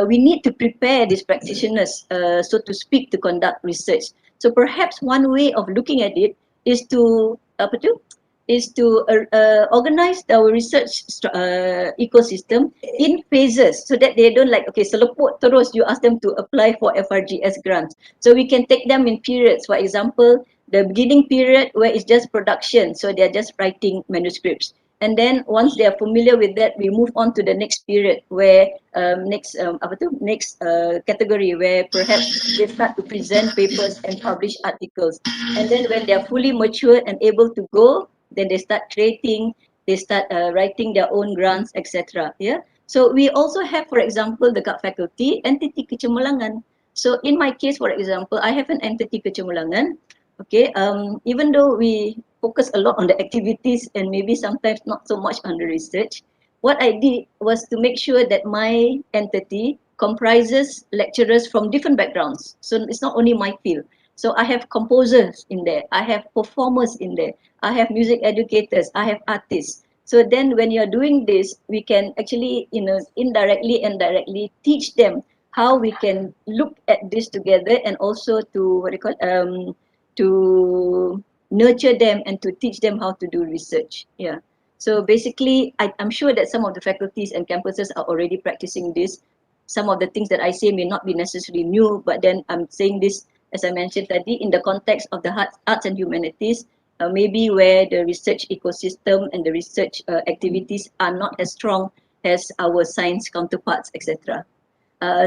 we need to prepare these practitioners, so to speak, to conduct research. So perhaps one way of looking at it is to, organize our research ecosystem in phases, so that they don't like, okay, seleput terus you ask them to apply for FRGS grants. So we can take them in periods. For example, the beginning period where it's just production, so they're just writing manuscripts. And then once they are familiar with that, we move on to the next period where next category where perhaps they start to present papers and publish articles. And then when they are fully mature and able to go, then they start creating, they start writing their own grants, etc. Yeah. So we also have, for example, the faculty entity kecemerlangan. So in my case, for example, I have an entity kecemerlangan. Okay. Even though we focus a lot on the activities and maybe sometimes not so much on the research, what I did was to make sure that my entity comprises lecturers from different backgrounds. So it's not only my field. So I have composers in there, I have performers in there, I have music educators, I have artists. So then when you're doing this, we can actually, indirectly and directly teach them how we can look at this together, and also to, to nurture them and to teach them how to do research. Yeah. So basically, I'm sure that some of the faculties and campuses are already practicing this. Some of the things that I say may not be necessarily new, but then I'm saying this, as I mentioned tadi, in the context of the arts and humanities, maybe where the research ecosystem and the research activities are not as strong as our science counterparts, etc.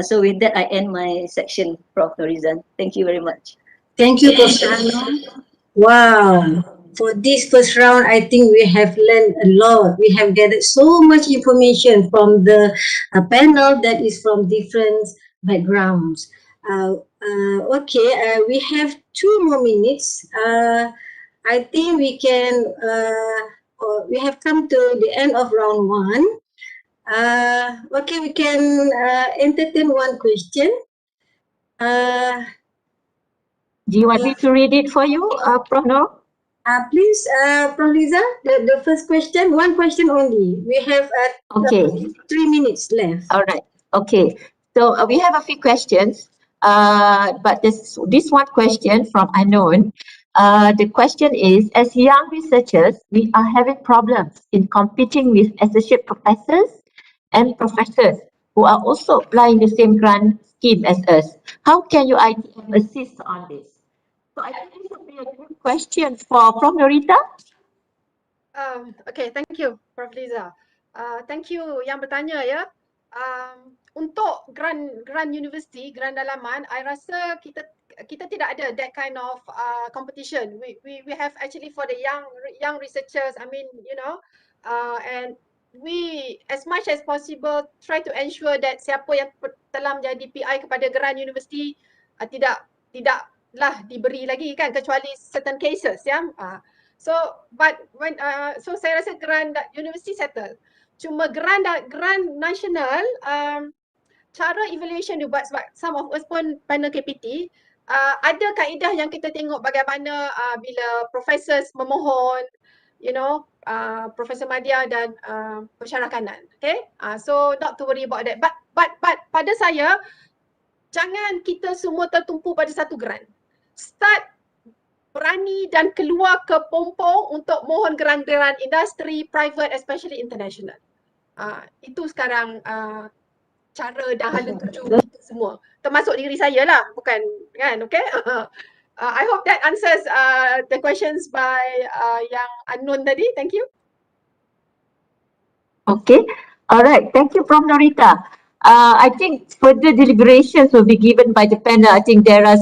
So with that, I end my section, Prof. Norizan. Thank you very much. Thank you, Prof. Shano. Wow. For this first round, I think we have learned a lot. We have gathered so much information from the panel that is from different backgrounds. We have 2 more minutes. I think we can, we have come to the end of round 1. We can entertain one question. Do you want me to read it for you, Prof. Nur? Please, Prof. Liza, the first question, one question only. We have Okay. 3 minutes left. All right. Okay. So we have a few questions, but this one question from unknown. The question is: as young researchers, we are having problems in competing with associate professors and professors who are also applying the same grant scheme as us. How can UiTM assist on this? So I think this would be a good question for Prof. Norita. Okay, thank you, Prof. Liza. Thank you yang bertanya ya. Untuk grant university, grant dalaman, I rasa kita tidak ada that kind of competition. We have actually for the young researchers. I mean, and we as much as possible try to ensure that siapa yang telah menjadi PI kepada grant university tidaklah diberi lagi kan, kecuali certain cases ya. So but when so saya rasa grant university settle. Cuma grant nasional, cara evaluation dibuat sebab some of us pun panel KPT, ada kaedah yang kita tengok bagaimana bila professors memohon, Profesor Madia dan pensyarah kanan. Okay, so not to worry about that. But pada saya, jangan kita semua tertumpu pada satu grant. Start berani dan keluar ke pompong untuk mohon grant-grant industri, private, especially international. Itu sekarang cara dan hala tuju kita semua. Termasuk diri saya lah, bukan kan, okay? I hope that answers the questions by yang unknown tadi. Thank you. Okay. All right. Thank you, Prof. Norita. I think further deliberations will be given by the panel. I think there are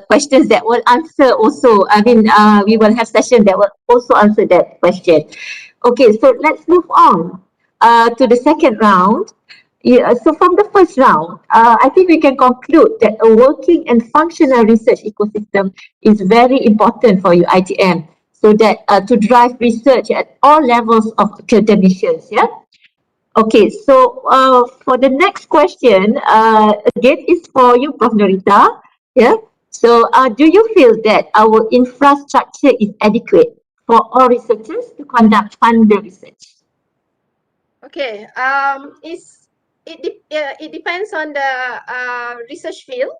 questions that will answer also. I mean, we will have sessions that will also answer that question. Okay, so let's move on to the second round. Yeah, so from the first round, I think we can conclude that a working and functional research ecosystem is very important for UiTM, so that to drive research at all levels of academicians. Yeah. Okay, so for the next question, again, is for you, Prof. Norita. Yeah. So, do you feel that our infrastructure is adequate for all researchers to conduct funded research? Okay, it depends on the research field.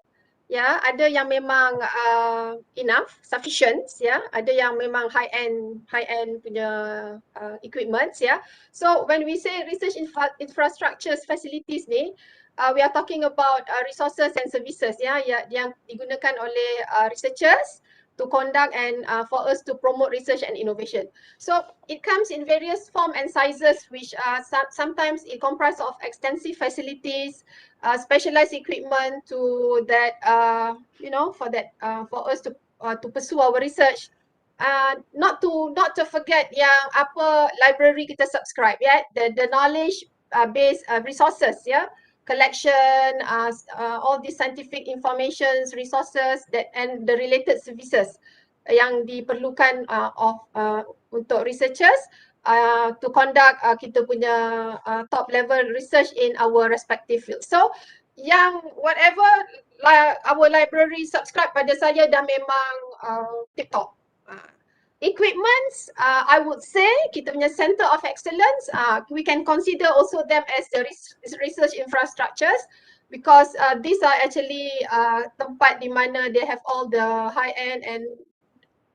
Ya, ada yang memang enough, sufficient, ya. Ada yang memang high end punya equipments, ya. So when we say research infrastructures facilities ni, we are talking about resources and services, ya, yang digunakan oleh researchers to conduct and for us to promote research and innovation. So it comes in various form and sizes, which sometimes it comprises of extensive facilities, specialized equipment to that, for us to pursue our research. Not to forget yang apa library kita subscribe, yeah, the knowledge based resources, yeah, collection, all these scientific informations, resources that and the related services yang diperlukan untuk researchers to conduct kita punya top level research in our respective field. So yang whatever our library subscribe pada saya dah memang tip-top. Equipments, I would say kita punya center of excellence, we can consider also them as the research infrastructures, because these are actually tempat di mana they have all the high end and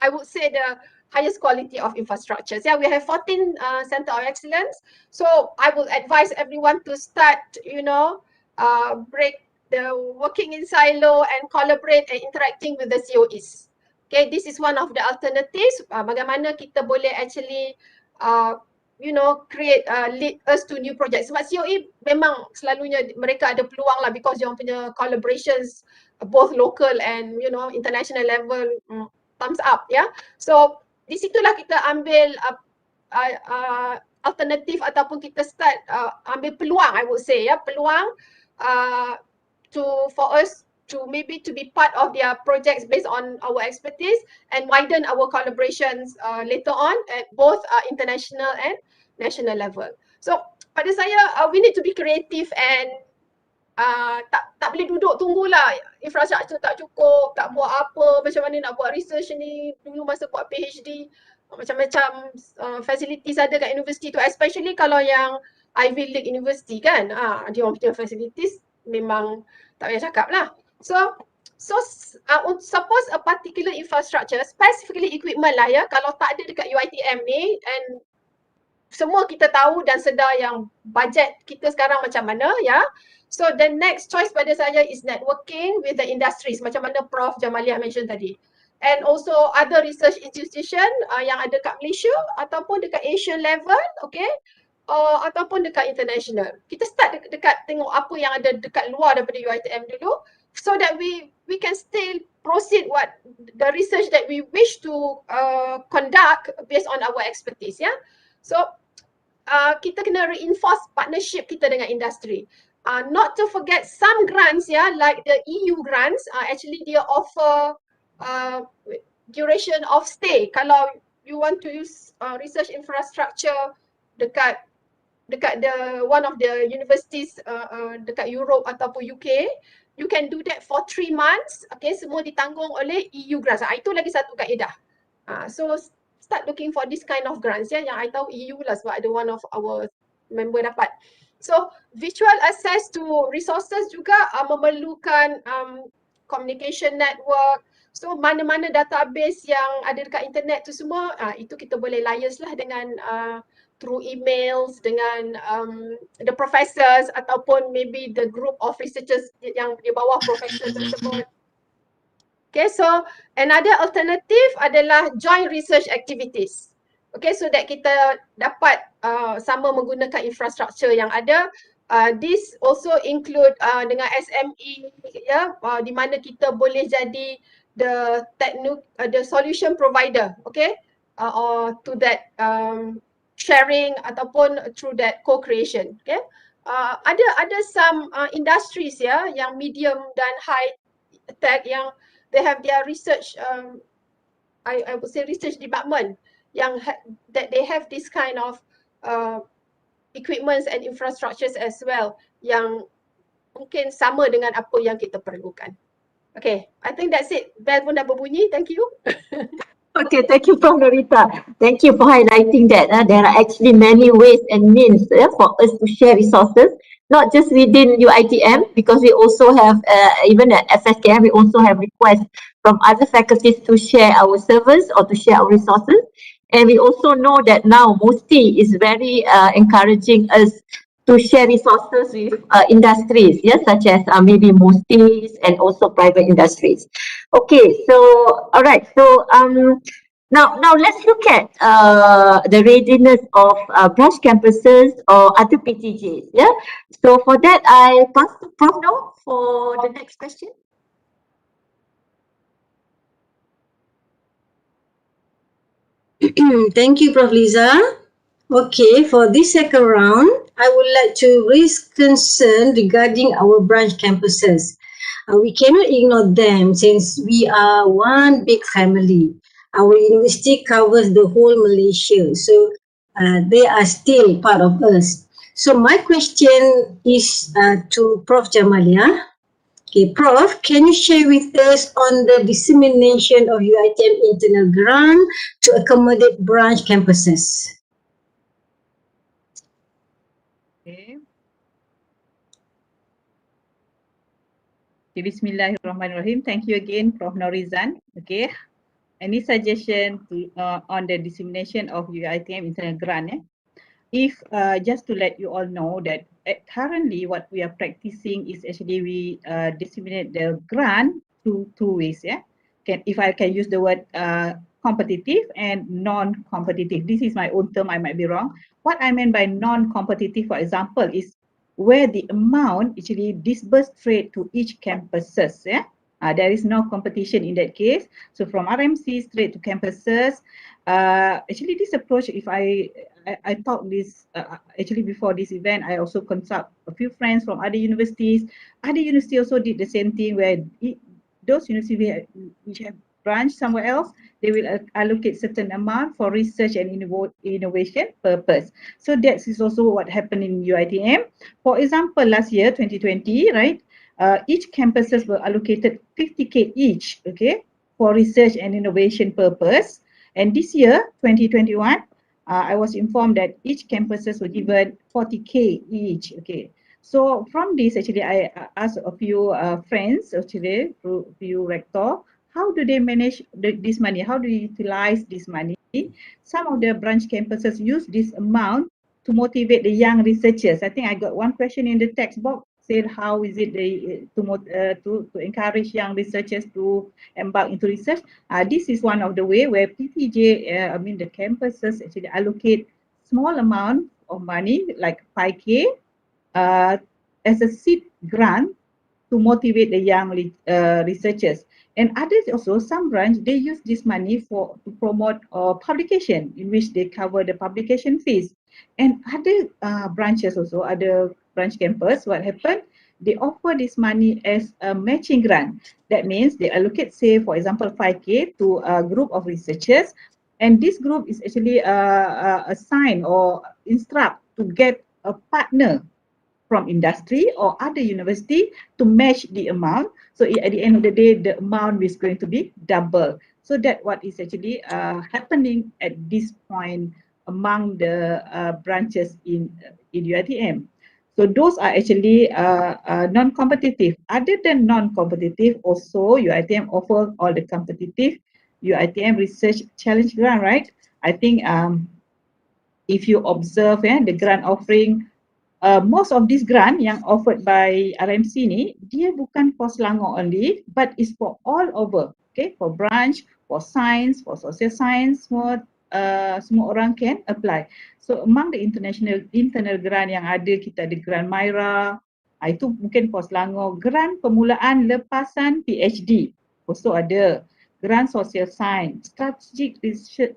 I would say the highest quality of infrastructures. Yeah, we have 14 center of excellence. So I would advise everyone to start, break the working in silo and collaborate and interacting with the COEs. Okay, this is one of the alternatives. Bagaimana kita boleh actually, create, lead us to new projects. Sebab COE memang selalunya mereka ada peluang lah because dia punya collaborations both local and international level thumbs up, ya. So di situlah kita ambil alternatif ataupun kita start ambil peluang, I would say, ya, peluang for us to maybe to be part of their projects based on our expertise and widen our collaborations later on at both international and national level. So pada saya, we need to be creative and tak boleh duduk tunggulah, infrastruktur tak cukup, tak buat apa, macam mana nak buat research ni. Dulu masa buat PhD, macam-macam facilities ada kat universiti tu, especially kalau yang Ivy League University kan, dia orang punya facilities memang tak payah cakap lah. So suppose a particular infrastructure, specifically equipment lah ya, kalau tak ada dekat UiTM ni, and semua kita tahu dan sedar yang bajet kita sekarang macam mana ya. So the next choice pada saya is networking with the industries, macam mana Prof Jamaliah mention tadi. And also other research institution yang ada kat Malaysia ataupun dekat Asian level, okay, ataupun dekat international. Kita start dekat tengok apa yang ada dekat luar daripada UiTM dulu, so that we can still proceed what the research that we wish to conduct based on our expertise ya. So kita kena reinforce partnership kita dengan industri. Not to forget some grants ya, like the EU grants, actually dia offer duration of stay. Kalau you want to use research infrastructure dekat the one of the universities dekat Europe ataupun UK, you can do that for 3 months. Okay, semua ditanggung oleh EU grants. Itu lagi satu kaedah. So start looking for this kind of grants ya, yang I tahu EU lah sebab ada one of our member dapat. So visual access to resources juga memerlukan communication network. So mana-mana database yang ada dekat internet tu semua, itu kita boleh liaise lah dengan through emails dengan the professors ataupun maybe the group of researchers yang di bawah professor tersebut. Okay, so another alternative adalah joint research activities. Okay, so that kita dapat sama menggunakan infrastruktur yang ada. This also include dengan SME ya, di mana kita boleh jadi the solution provider, okay, or to that sharing ataupun through that co-creation. Okay, ada some industries ya, yang medium dan high tech yang they have their research I would say research department yang that they have this kind of equipments and infrastructures as well yang mungkin sama dengan apa yang kita perlukan. Okay, I think that's it. Bell pun dah berbunyi. Thank you. Okay, thank you, Prof. Norita. Thank you for highlighting that there are actually many ways and means for us to share resources, not just within UiTM, because we also have, even at FSKM, we also have requests from other faculties to share our servers or to share our resources. And we also know that now MOSTI is very encouraging us to share resources with industries, yes, such as maybe MOSTIs and also private industries. Okay, so all right, so now let's look at the readiness of branch campuses or other PTJs. Yeah, so for that I pass to Prof. now for the next question. Thank you, Prof. Liza. Okay, for this second round, I would like to raise concern regarding our branch campuses. We cannot ignore them since we are one big family. Our university covers the whole Malaysia, so they are still part of us. So my question is to Prof. Jamaliah. Okay, Prof, can you share with us on the dissemination of UiTM internal grant to accommodate branch campuses? Okay. Bismillahirrahmanirrahim. Thank you again, Prof. Norizan. Okay. Any suggestion to, on the dissemination of UiTM internal grant? If just to let you all know that currently what we are practicing is actually we disseminate the grant through two ways. Yeah. If I can use the word competitive and non-competitive. This is my own term. I might be wrong. What I mean by non-competitive, for example, is where the amount actually disbursed straight to each campuses. Yeah. There is no competition in that case. So from RMC straight to campuses. Actually, this approach, if I thought this actually before this event, I also consult a few friends from other universities. Other universities also did the same thing, where those universities which have branch somewhere else, they will allocate certain amount for research and innovation purpose. So that is also what happened in UiTM. For example, last year, 2020, right? Each campuses were allocated 50K each, okay, for research and innovation purpose. And this year, 2021, I was informed that each campuses were given 40K each, okay. So from this, actually, I asked a few friends, actually, a few rector, how do they manage this money? How do you utilize this money? Some of the branch campuses use this amount to motivate the young researchers. I think I got one question in the text box said how is it they to encourage young researchers to embark into research. This is one of the way where PTJ, I mean the campuses actually allocate small amount of money like 5K as a seed grant to motivate the young researchers. And others also, some branch, they use this money to promote publication in which they cover the publication fees. And other branches also, other branch campus, what happened? They offer this money as a matching grant. That means they allocate, say, for example, 5K to a group of researchers. And this group is actually assigned or instruct to get a partner from industry or other university to match the amount. So at the end of the day, the amount is going to be double. So that what is actually happening at this point among the branches in UiTM. So those are actually non-competitive. Other than non-competitive, also UiTM offer all the competitive UiTM Research Challenge Grant, right? I think if you observe the grant offering, most of this grant yang offered by RMC ni, dia bukan for Selangor only, but is for all over, okay, for branch, for science, for social science, semua orang can apply. So among the internal grant yang ada, kita ada grant Myra, itu mungkin for Selangor. Grant permulaan lepasan PhD also ada. Grant social science, strategic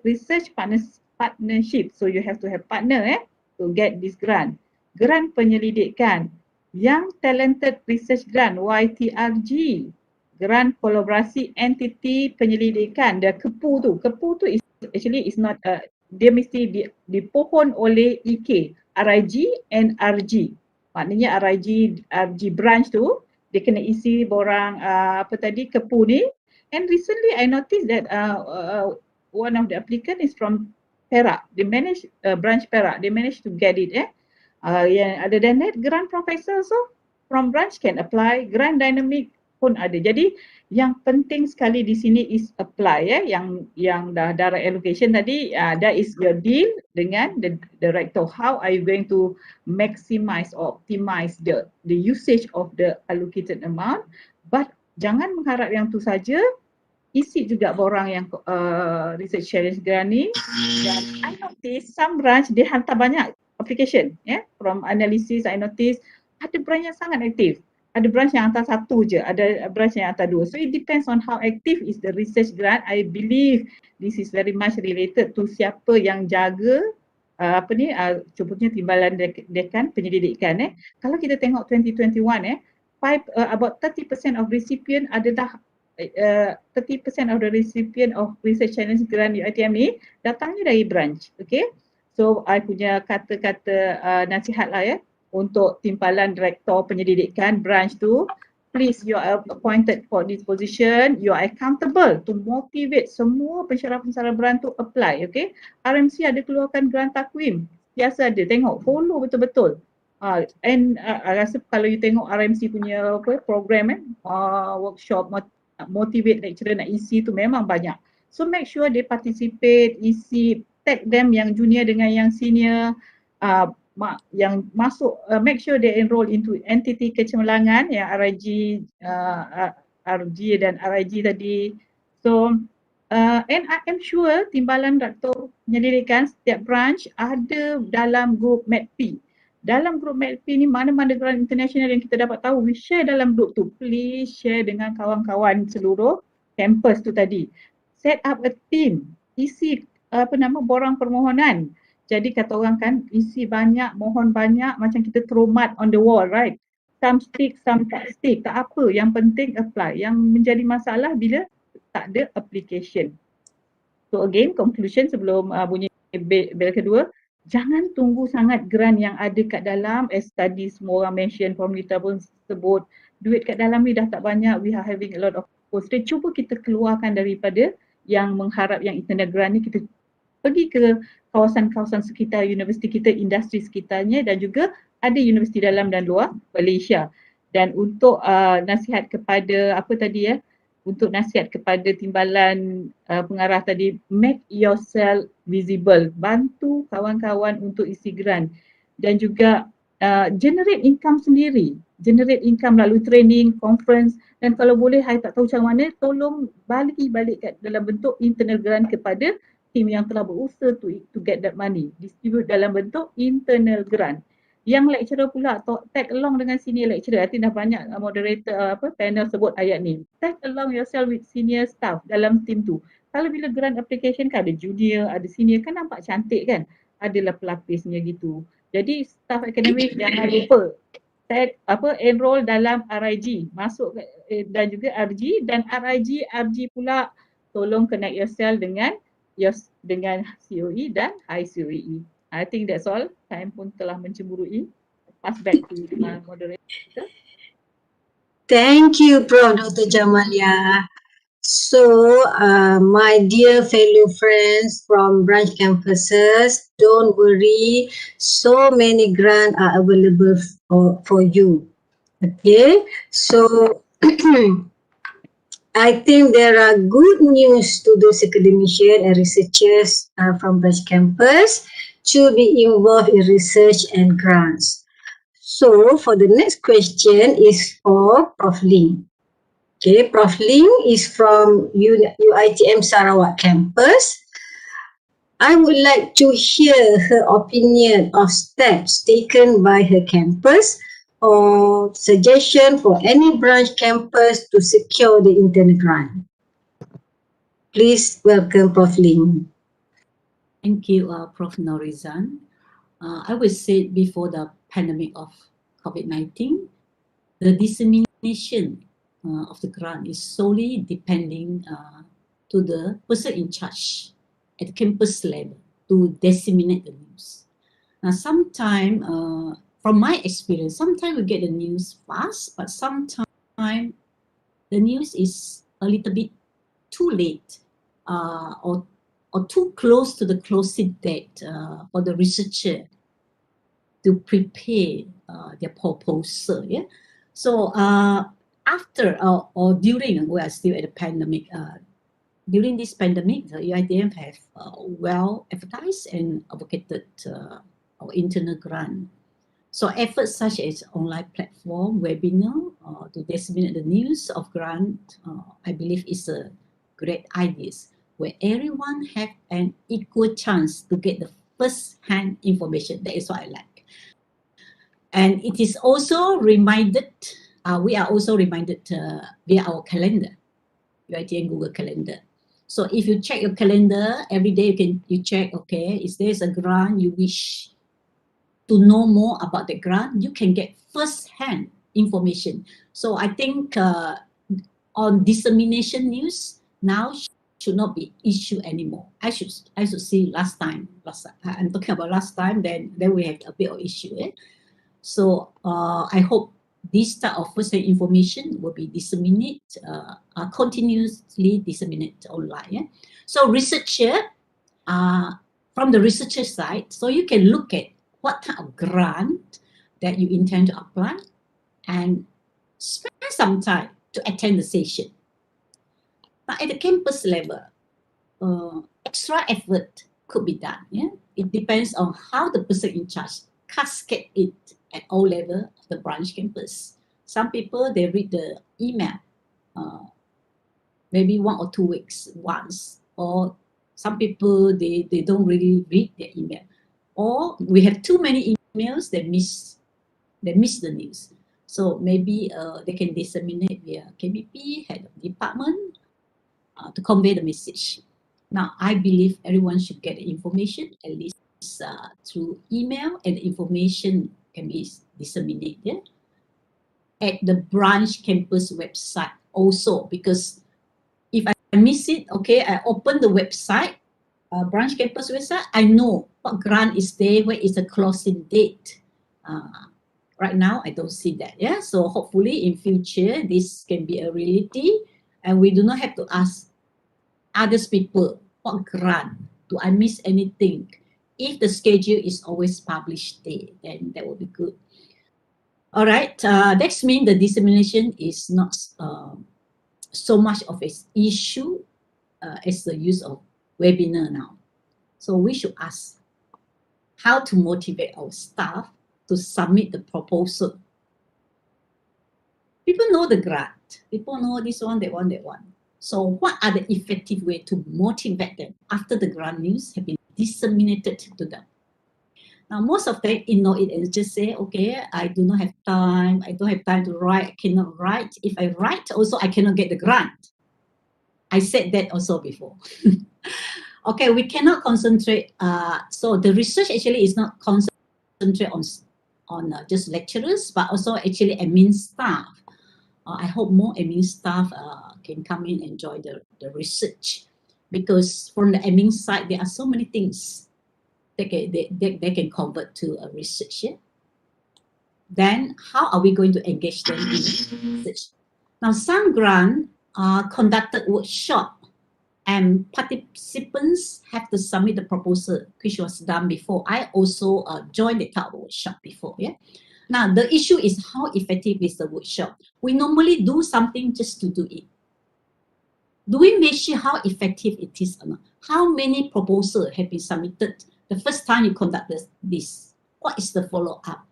research partnership. So you have to have partner to get this grant. Grant penyelidikan, Young Talented Research Grant YTRG, grant kolaborasi entiti penyelidikan. The KEPU tu is actually is not dia mesti dipohon oleh EK, RIG and RG. Maknanya RIG branch tu dia kena isi borang KEPU ni. And recently I noticed that one of the applicant is from Perak. They managed branch Perak. They managed to get it. Other than that, grant professor so from branch can apply, grant dynamic pun ada. Jadi yang penting sekali di sini is apply yang dah direct allocation tadi, that is your deal dengan the director. How are you going to maximize or optimize the usage of the allocated amount? But jangan mengharap yang tu saja, isi juga borang yang research challenge grant ni. Dan I notice some branch dia hantar banyak application from analysis. I notice ada branch yang sangat aktif, ada branch yang hantar satu je, ada branch yang hantar dua. So it depends on how active is the research grant. I believe this is very much related to siapa yang jaga contohnya timbalan dekan penyelidikan. Kalau kita tengok 2021 about 30% of recipient adalah 30% of the recipient of research challenge grant UiTM ni datangnya dari branch. Okay, so I punya kata-kata nasihat lah untuk timpalan direktor penyelidikan branch tu, please, you are appointed for this position, you are accountable to motivate semua pensyarah-pensyarah grant tu apply. Okay, RMC ada keluarkan grant takwim, biasa ada, tengok, follow betul-betul. And I rasa kalau you tengok RMC punya program workshop motivate lecturer nak isi tu memang banyak. So make sure they participate, isi, tag them yang junior dengan yang senior, yang masuk, make sure they enroll into entity kecemerlangan yang RIG dan RIG tadi. So and I am sure timbalan Dr. penyelidikan setiap branch ada dalam group MedP. Dalam group MedP ni mana-mana grant international yang kita dapat tahu, we share dalam group tu. Please share dengan kawan-kawan seluruh campus tu tadi. Set up a team, isi borang permohonan. Jadi kata orang kan, isi banyak, mohon banyak, macam kita throw mud on the wall, right? Some stick, some tak stick, tak apa. Yang penting apply. Yang menjadi masalah bila tak ada application. So again, conclusion sebelum bunyi bel kedua, jangan tunggu sangat grant yang ada kat dalam. As tadi semua orang mention, Pemerintah pun sebut, duit kat dalam ni dah tak banyak, we are having a lot of constraint. Cuba kita keluarkan daripada yang mengharap yang internal grant ni, kita pergi ke kawasan-kawasan sekitar universiti kita, industri sekitarnya, dan juga ada universiti dalam dan luar Malaysia. Dan untuk nasihat kepada apa tadi untuk nasihat kepada timbalan pengarah tadi, make yourself visible, bantu kawan-kawan untuk isi grant, dan juga generate income sendiri, generate income melalui training, conference, dan kalau boleh saya tak tahu macam mana, tolong balik dalam bentuk internal grant kepada tim yang telah berusaha to get that money, distribute dalam bentuk internal grant. Yang lecturer pula tag along dengan senior lecturer. I think dah banyak moderator panel sebut ayat ni. Tag along yourself with senior staff dalam team tu. Kalau bila grant application kan ada junior, ada senior, kan nampak cantik kan? Adalah pelapisnya gitu. Jadi staff akademik jangan lupa tag enroll dalam RIG, masuk dan juga RG, dan RG pula tolong connect yourself dengan COE dan high COE. I think that's all. Time pun telah mencemburui. Pass back to moderator. Thank you, Prof. Dr. Jamalia. So, my dear fellow friends from branch campuses, don't worry, so many grants are available for you. Okay, so I think there are good news to those academicians and researchers from branch campus to be involved in research and grants. So, for the next question is for Prof. Ling. Okay, Prof. Ling is from UiTM Sarawak campus. I would like to hear her opinion of steps taken by her campus or suggestion for any branch campus to secure the internal grant. Please welcome Prof. Ling. Thank you, Prof. Norizan. I would say before the pandemic of COVID-19, the dissemination of the grant is solely depending to the person in charge at the campus level to disseminate the news. Now, sometimes, from my experience, sometimes we get the news fast, but sometimes the news is a little bit too late or too close to the closing date for the researcher to prepare their proposal. Yeah. So after or during, we are still at the pandemic. During this pandemic, the UiTM have well advertised and advocated our internal grant. So efforts such as online platform, webinar to disseminate the news of grant, I believe is a great idea where everyone have an equal chance to get the first-hand information. That is what I like. And it is also reminded, we are also reminded via our calendar, UiTM Google Calendar. So if you check your calendar every day, you check, okay, is there a grant you wish to know more about the grant, you can get first-hand information. So I think on dissemination news now should not be issue anymore. I should see last time. I'm talking about last time. Then we have a bit of issue. So I hope this type of first-hand information will be disseminated, continuously disseminated online. So researcher, from the researcher side, so you can look at what type of grant that you intend to apply and spend some time to attend the session. Now at the campus level, extra effort could be done. It depends on how the person in charge cascade it at all levels of the branch campus. Some people, they read the email maybe 1 or 2 weeks once, or some people, they don't really read their email. Or we have too many emails that miss the news. So maybe they can disseminate via KBP, head of department, to convey the message. Now, I believe everyone should get the information at least through email, and the information can be disseminated at the branch campus website also, because if I miss it, okay, I open the website, branch campus website, I know what grant is there, where is the closing date. Right now, I don't see that. Yeah, so hopefully in future, this can be a reality, and we do not have to ask others people what grant. Do I miss anything? If the schedule is always published there, then that would be good. All right, that means the dissemination is not so much of an issue as the use of webinar now. So we should ask how to motivate our staff to submit the proposal. People know the grant. People know this one, that one, that one. So what are the effective way to motivate them after the grant news have been disseminated to them? Now, most of them ignore it and just say, okay, I do not have time. I don't have time to write. I cannot write. If I write, also, I cannot get the grant. I said that also before. Okay, we cannot concentrate. So the research actually is not concentrate on just lecturers, but also actually admin staff. I hope more admin staff can come in and join the research, because from the admin side, there are so many things they can convert to a research. Yeah? Then how are we going to engage them in research? Now, some grant conducted workshop, and participants have to submit the proposal, which was done before. I also joined the type of workshop before. Yeah. Now, the issue is how effective is the workshop? We normally do something just to do it. Do we measure how effective it is or not? How many proposals have been submitted the first time you conduct this? What is the follow-up?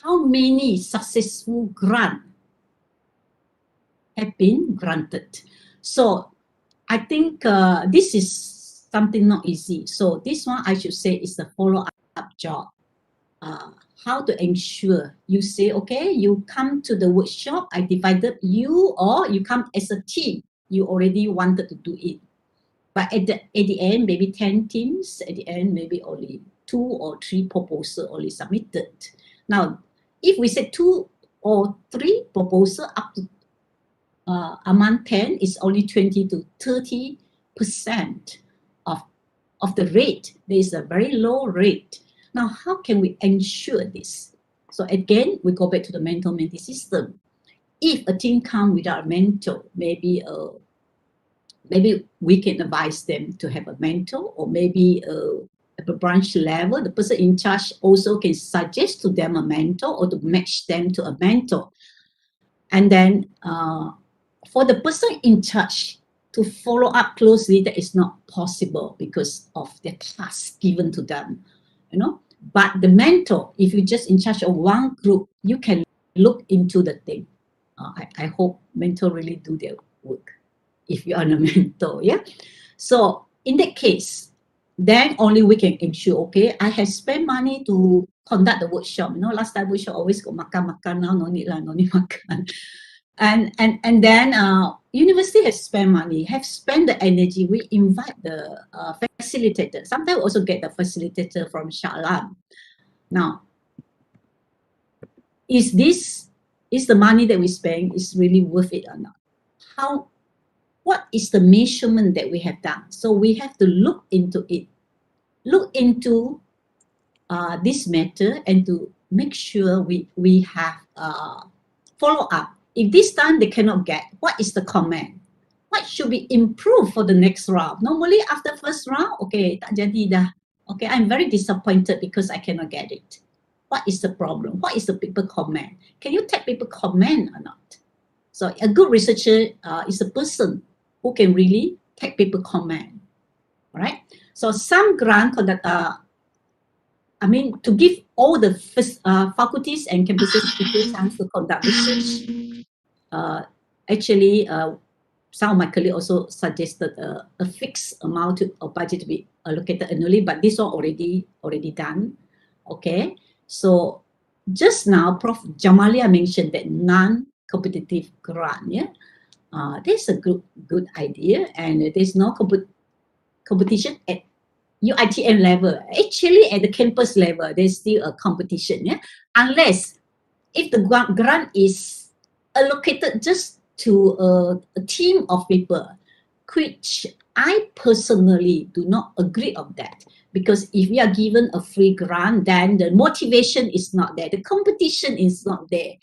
How many successful grants have been granted? So I think this is something not easy. So this one I should say is the follow-up job. How to ensure you say, okay, you come to the workshop, I divided you, or you come as a team, you already wanted to do it. But at the end, maybe 10 teams, at the end, maybe only 2 or 3 proposals only submitted. Now, if we say 2 or 3 proposals up to among 10 is only 20 to 30% of the rate. There is a very low rate. Now, how can we ensure this? So again, we go back to the mentor-mentee system. If a team comes without a mentor, maybe we can advise them to have a mentor, or maybe at the branch level, the person in charge also can suggest to them a mentor or to match them to a mentor. And then for the person in charge to follow up closely, that is not possible because of the task given to them, you know. But the mentor, if you're just in charge of one group, you can look into the thing. I hope mentor really do their work if you are a mentor, yeah. So in that case, then only we can ensure, okay, I have spent money to conduct the workshop. You know, last time workshop always go makan, now no need makan. And then university has spent money, have spent the energy. We invite the facilitator. Sometimes we also get the facilitator from Shah Alam. Now, is the money that we spend is really worth it or not? What is the measurement that we have done? So we have to look into it, look into this matter, and to make sure we have follow up. If this time they cannot get, what is the comment? What should be improved for the next round? Normally after first round, okay, tak jadi dah. Okay, I'm very disappointed because I cannot get it. What is the problem? What is the people comment? Can you take people comment or not? So a good researcher is a person who can really take people comment. All right. So some grant conduct, to give all the faculties and campuses equal chance to conduct research. Actually, some of my colleagues also suggested a fixed amount of budget to be allocated annually, but this one already done. Okay, so just now, Prof. Jamalia mentioned that non-competitive grant. Yeah, that's a good idea, and there's no competition at UiTM level. Actually, at the campus level, there's still a competition. Yeah, unless if the grant is allocated just to a team of people, which I personally do not agree on that. Because if we are given a free grant, then the motivation is not there. The competition is not there.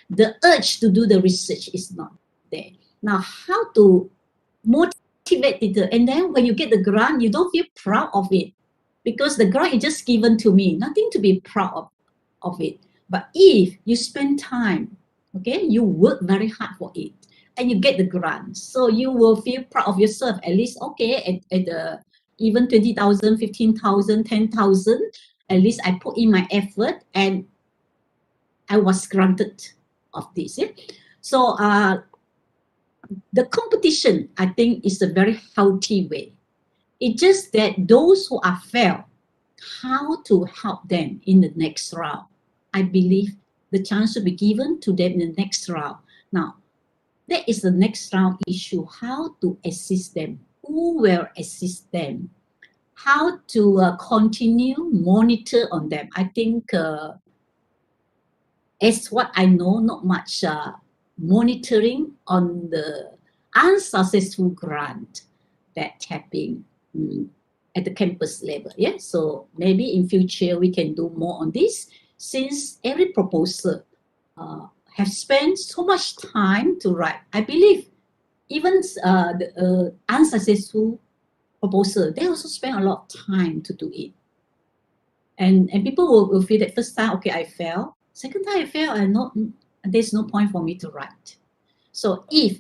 The urge to do the research is not there. Now, how to motivate people? And then when you get the grant, you don't feel proud of it. Because the grant is just given to me, nothing to be proud of it. But if you spend time, okay, you work very hard for it, and you get the grant, so you will feel proud of yourself. At least, okay, at the even 20,000, 15,000, 10,000, at least I put in my effort and I was granted of this. Yeah? So the competition, I think, is a very healthy way. It's just that those who are failed, how to help them in the next round. I believe the chance should be given to them in the next round. Now, that is the next round issue, how to assist them, who will assist them, how to continue monitor on them. I think as what I know, not much monitoring on the unsuccessful grant that have been at the campus level. Yeah, so maybe in future we can do more on this, since every proposer have spent so much time to write. I believe even the unsuccessful proposer, they also spend a lot of time to do it. And people will feel that first time, okay, I fail. Second time I fail, there's no point for me to write. So if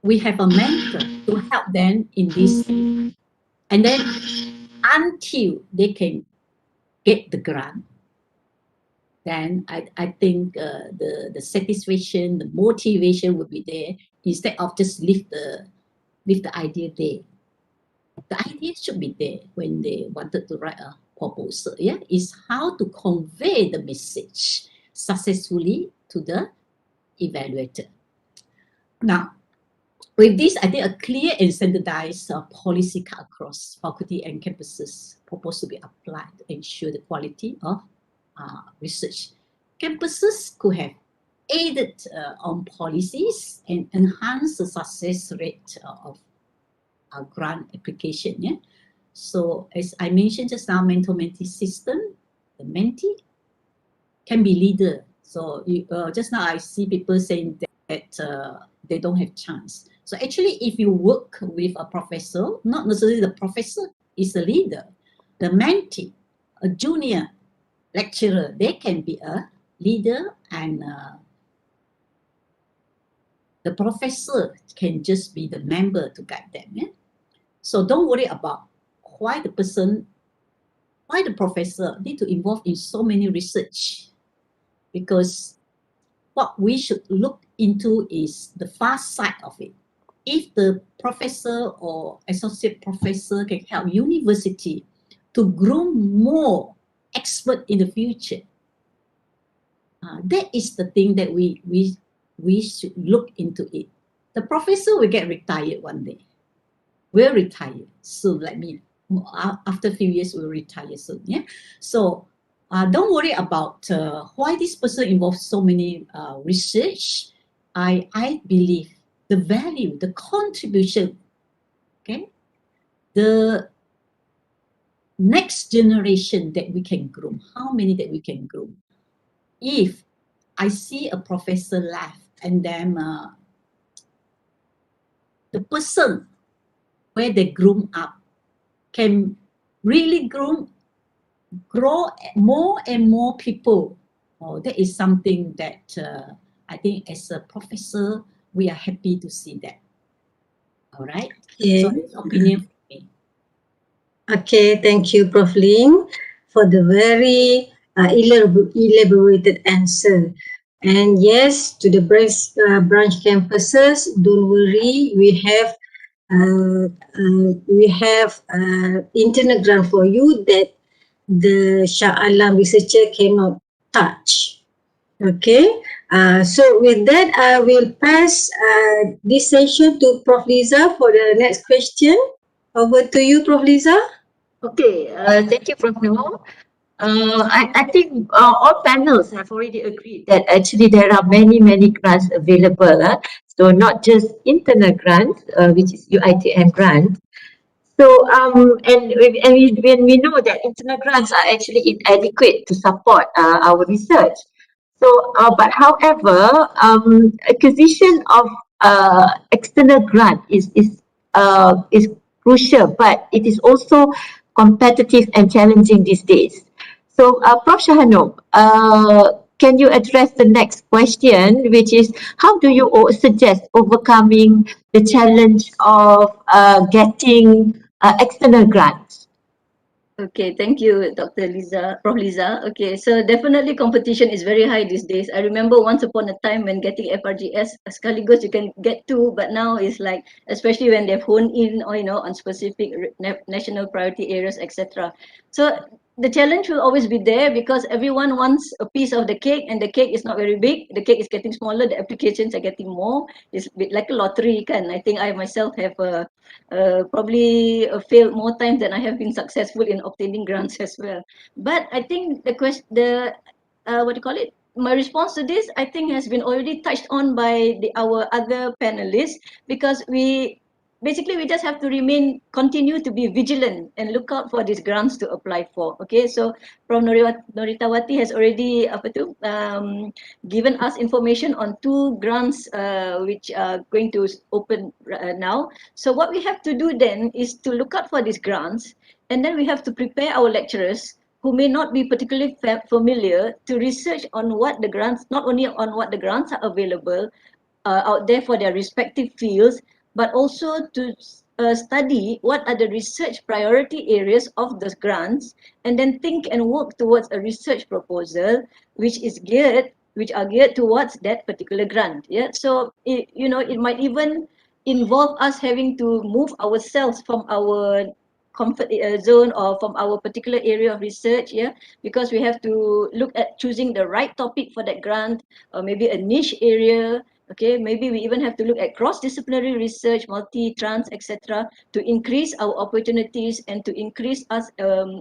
we have a mentor to help them in this, and then until they can get the grant, then I think the satisfaction, the motivation will be there, instead of just leave the idea there. The idea should be there when they wanted to write a proposal. Yeah, is how to convey the message successfully to the evaluator. Now, with this, I think a clear and standardized policy cut across faculty and campuses proposed to be applied to ensure the quality of research. Campuses could have aided on policies and enhanced the success rate of grant application. Yeah. So as I mentioned just now, mentor-mentee system, the mentee can be leader. So just now I see people saying that they don't have chance. So actually, if you work with a professor, not necessarily the professor is a leader. The mentee, a junior lecturer, they can be a leader, and the professor can just be the member to guide them. Yeah? So don't worry about why the professor need to involve in so many research, because what we should look into is the far side of it. If the professor or associate professor can help university to groom more expert in the future, that is the thing that we should look into it. The professor will get retired one day. Will retire soon, like me. After a few years, will retire soon. Yeah. So don't worry about why this person involves so many research. I believe the value, the contribution, okay, the next generation that we can groom, how many that we can groom. If I see a professor left, and then the person where they groom up can really grow more and more people. That is something that I think as a professor, we are happy to see that. All right. Okay. So that's opinion for me. Okay, thank you, Prof. Ling, for the very elaborated answer. And yes, to the branch campuses, don't worry, we have internet grant for you that the Shah Alam researcher cannot touch. Okay, so with that, I will pass this session to Prof. Liza for the next question. Over to you, Prof. Liza. Okay, thank you, Prof. Noor. I think all panels have already agreed that actually there are many grants available. So not just internal grants, which is UiTM grant. So when we know that internal grants are actually inadequate to support our research. So, but however, acquisition of external grant is crucial, but it is also competitive and challenging these days. So, Prof. Shahanum, can you address the next question, which is how do you suggest overcoming the challenge of getting external grants? Okay, thank you, Dr. Liza, Prof. Liza. Okay, so definitely competition is very high these days. I remember once upon a time when getting FRGS, sekaligus you can get two, but now it's like, especially when they've honed in, or on specific national priority areas, etc. So the challenge will always be there because everyone wants a piece of the cake, and the cake is not very big. The cake is getting smaller. The applications are getting more. It's a bit like a lottery, kan? I think I myself have probably failed more times than I have been successful in obtaining grants as well. But I think the question, what do you call it? My response to this, I think, has been already touched on by our other panelists, because we just have to continue to be vigilant and look out for these grants to apply for. Okay, so Prof. Noritawati has already given us information on two grants which are going to open now. So what we have to do then is to look out for these grants, and then we have to prepare our lecturers who may not be particularly familiar to research on what the grants, not only on what the grants are available out there for their respective fields, but also to study what are the research priority areas of those grants, and then think and work towards a research proposal which are geared towards that particular grant. Yeah, so it might even involve us having to move ourselves from our comfort zone or from our particular area of research, yeah, because we have to look at choosing the right topic for that grant, or maybe a niche area. Okay, maybe we even have to look at cross-disciplinary research, multi-trans, etc., to increase our opportunities and to increase us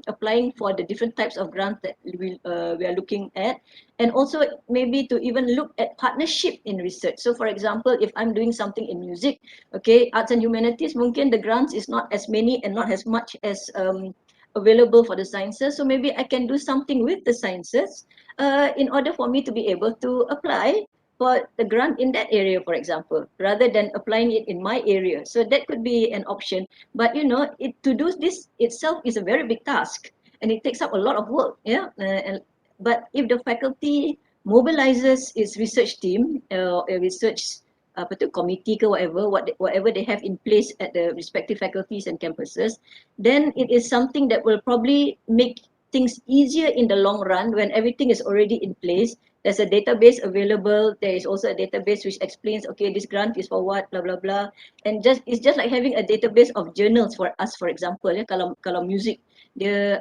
applying for the different types of grants that we are looking at. And also maybe to even look at partnership in research. So for example, if I'm doing something in music, okay, arts and humanities, mungkin the grants is not as many and not as much as available for the sciences. So maybe I can do something with the sciences in order for me to be able to apply for the grant in that area, for example, rather than applying it in my area. So that could be an option. But to do this itself is a very big task, and it takes up a lot of work. Yeah, but if the faculty mobilizes its research team, a research committee ke whatever they have in place at the respective faculties and campuses, then it is something that will probably make things easier in the long run when everything is already in place. There's a database available. There is also a database which explains, okay, this grant is for what, blah blah blah, and it's just like having a database of journals for us, for example. Ya, kalau music, dia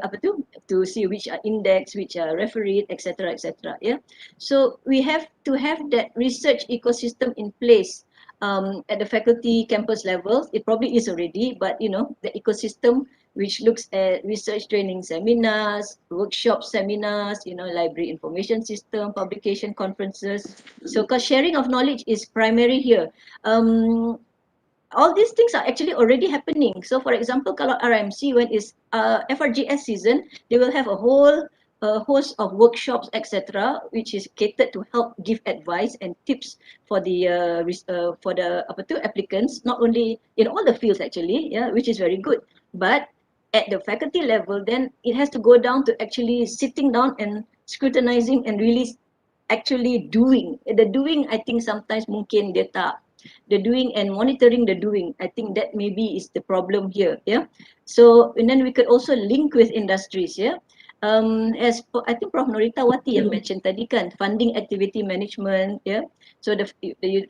to see which are indexed, which are refereed, etc., etc. Yeah, so we have to have that research ecosystem in place at the faculty campus level. It probably is already, but the ecosystem which looks at research training seminars, workshop seminars, library information system, publication conferences. So, because sharing of knowledge is primary here. All these things are actually already happening. So, for example, kalau RMC, when it's FRGS season, they will have a whole host of workshops, etc., which is catered to help give advice and tips for the applicants, not only in all the fields actually, yeah, which is very good, but at the faculty level, then it has to go down to actually sitting down and scrutinizing and really actually doing. The doing, I think sometimes mungkin dia tak, the doing and monitoring the doing, I think that maybe is the problem here. Yeah. So, and then we could also link with industries. Yeah. As I think Prof. Noritawati yang mentioned tadi kan, funding activity management. Yeah. So the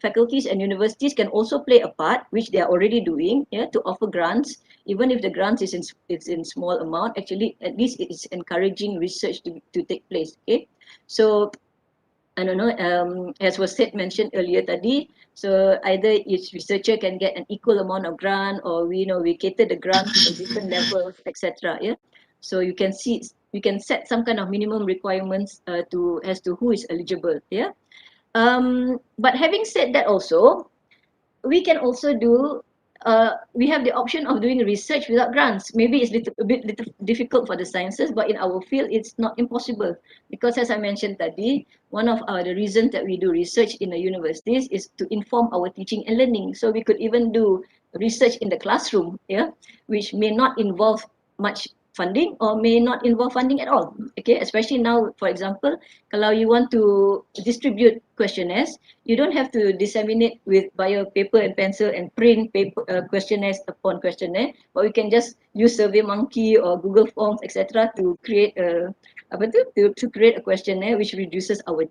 faculties and universities can also play a part, which they are already doing. Yeah, to offer grants, even if the grants is in small amount. Actually, at least it is encouraging research to take place. Okay. So I don't know, as was mentioned earlier tadi, so either each researcher can get an equal amount of grant, or we cater the grant to different levels, etc. Yeah, so you can set some kind of minimum requirements as to who is eligible. Yeah, but having said that also, we can also do, we have the option of doing research without grants. Maybe it's a bit difficult for the sciences, but in our field, it's not impossible. Because as I mentioned tadi, one of the reasons that we do research in the universities is to inform our teaching and learning. So we could even do research in the classroom, yeah, which may not involve much funding or may not involve funding at all. Okay, especially now, for example, kalau you want to distribute questionnaires, you don't have to disseminate with via paper and pencil and print paper questionnaires upon questionnaire, but we can just use SurveyMonkey or Google Forms, etc., to create a to create a questionnaire which reduces our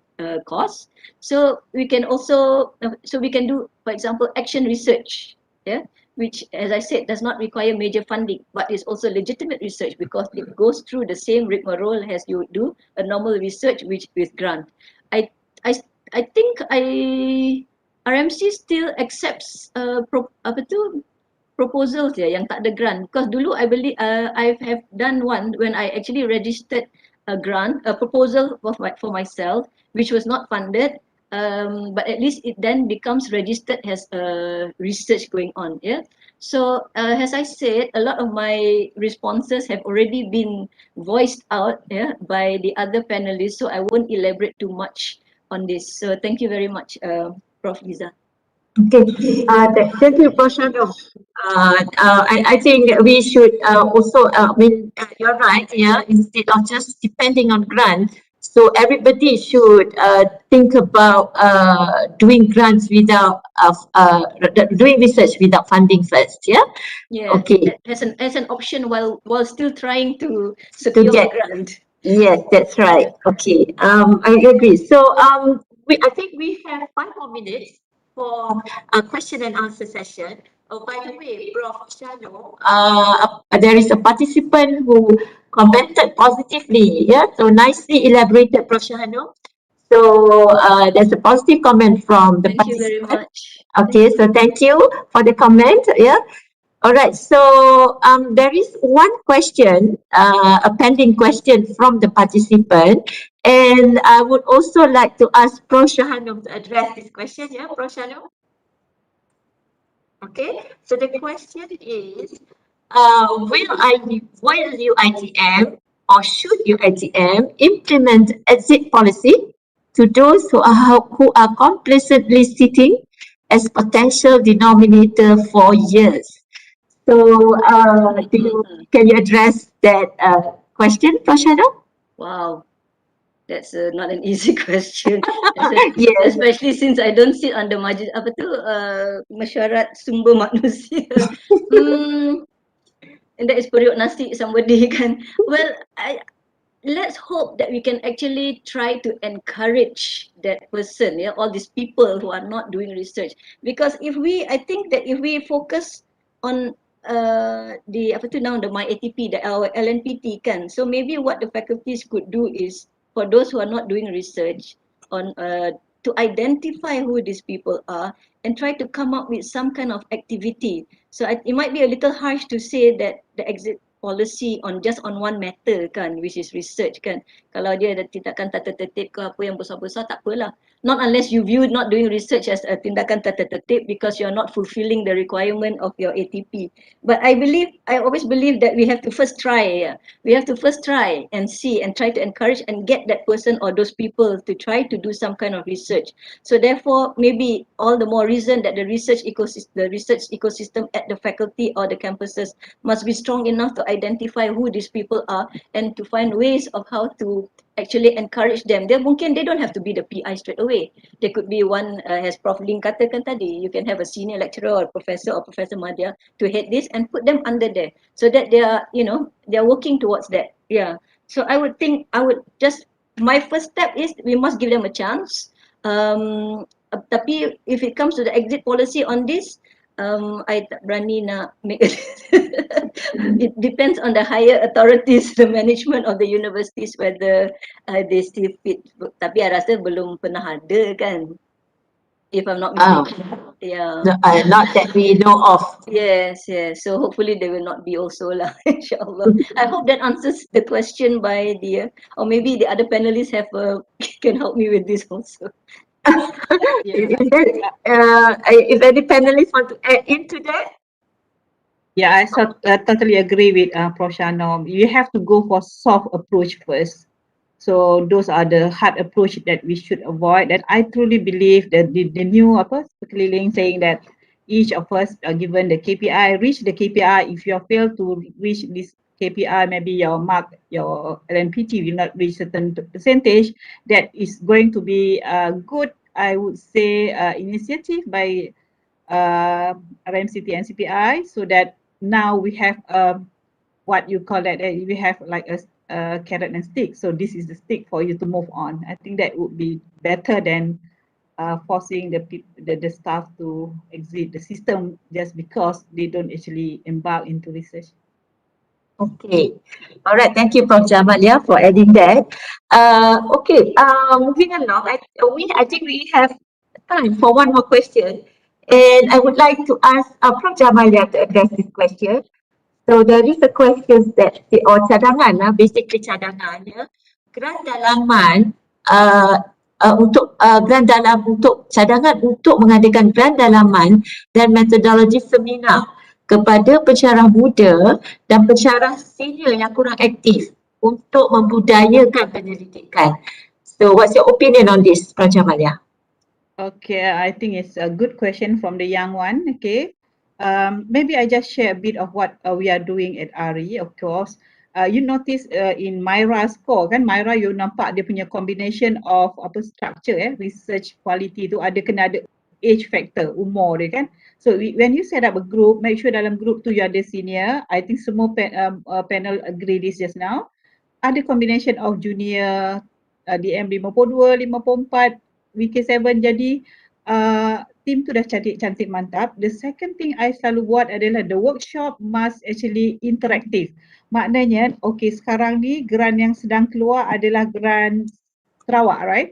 cost. So we can also so we can do, for example, action research, yeah, which, as I said, does not require major funding, but is also legitimate research because it goes through the same rigmarole as you do a normal research which with grant. I I I think RMC still accepts proposals ya yang tak ada grant, because dulu I believe I have done one when I actually registered a proposal for myself which was not funded, but at least it then becomes registered as research going on, yeah. So as I said, a lot of my responses have already been voiced out, yeah, by the other panelists, so I won't elaborate too much on this. So thank you very much, Prof. Liza. Okay, thank you, Prashano. I think we should also, you're right, yeah, instead of just depending on grant, so everybody should think about doing grants without, doing research without funding first, yeah? Yeah, Okay. as an option while still trying to secure get- a grant. Yes, that's right. Okay, I agree. So, I think we have 5 more minutes for a question and answer session. Oh, by the way, Prof. Shano, there is a participant who commented positively. Yeah, so nicely elaborated, Prof. Shano. So, there's a positive comment from the Thank you very participant. much. Okay, so thank you for the comment. Yeah. All right, so there is one question, a pending question from the participant, and I would also like to ask Pro Shahanum to address this question. Yeah, Pro Shahanum? Okay, so the question is, will UiTM or should UiTM implement exit policy to those who are complacently sitting as potential denominator for years? So, can you address that question, Prashano? Wow, that's not an easy question. Yes. Especially since I don't sit under mesyuarat sumber manusia. And that is periuk nasi somebody kan. Well, let's hope that we can actually try to encourage that person, yeah, all these people who are not doing research. Because I think that if we focus on the my ATP, our LNPT kan, so maybe what the faculties could do is for those who are not doing research on to identify who these people are and try to come up with some kind of activity. So it might be a little harsh to say that the exit policy on just on one matter kan, which is research kan. Kalau dia ada tindakan tata tertib ke apa yang besar-besar, tak apalah. Not unless you view not doing research as a tindakan tata tertib because you're not fulfilling the requirement of your ATP. But I always believe that we have to first try. Yeah. We have to first try and see and try to encourage and get that person or those people to try to do some kind of research. So therefore, maybe all the more reason that the research ecosystem at the faculty or the campuses must be strong enough to identify who these people are and to find ways of how to actually encourage them. They don't have to be the PI straight away. They could be one, as Prof. Ling katakan tadi, you can have a senior lecturer or Professor Madya to head this and put them under there so that they are working towards that. Yeah. So I would think my first step is we must give them a chance. Tapi if it comes to the exit policy on this, I tak berani nak make it depends on the higher authorities, the management of the universities, whether they still fit. Tapi I rasa belum pernah ada kan, if I'm not mistaken. Yeah. Not that we know of. Yes. So hopefully they will not be also lah, inshallah. I hope that answers the question by or maybe the other panelists have can help me with this also. Yeah. If any panelists want to add into that? Yeah, I totally agree with Prof. Shanom. You have to go for soft approach first. So those are the hard approach that we should avoid. And I truly believe that the new keliling saying that each of us are given the KPI, reach the KPI. If you fail to reach this KPI, maybe your mark, your LNPT will not reach certain percentage. That is going to be a good, I would say, initiative by RMCT and CPI, so that now we have what you call that, we have like a carrot and stick. So this is the stick for you to move on. I think that would be better than forcing the staff to exit the system just because they don't actually embark into research. Okay. All right. Thank you, Prof. Jamalia, for adding that. Okay. Moving along, I think we have time for one more question. And I would like to ask Prof. Jamalia to address this question. So there is a question that, or cadangan lah, basically cadangan ya. Grant dalaman grant dalam untuk cadangan untuk mengadakan grant dalaman dan metodologi seminar kepada pensyarah muda dan pensyarah senior yang kurang aktif untuk membudayakan penyelidikan. So what's your opinion on this, Prof. Jamalia? Okay, I think it's a good question from the young one. Okay, maybe I just share a bit of what we are doing at RE. Of course, you notice in Myra score kan, Myra you nampak dia punya combination of structure research quality tu kena ada age factor, umur dia kan. So when you set up a group, make sure dalam group tu you ada senior. I think semua panel agree this just now. Ada combination of junior, DM 52, 54, WK7, jadi team tu dah cantik mantap. The second thing I selalu buat adalah the workshop must actually interactive. Maknanya, okay, sekarang ni grant yang sedang keluar adalah grant Sarawak, right?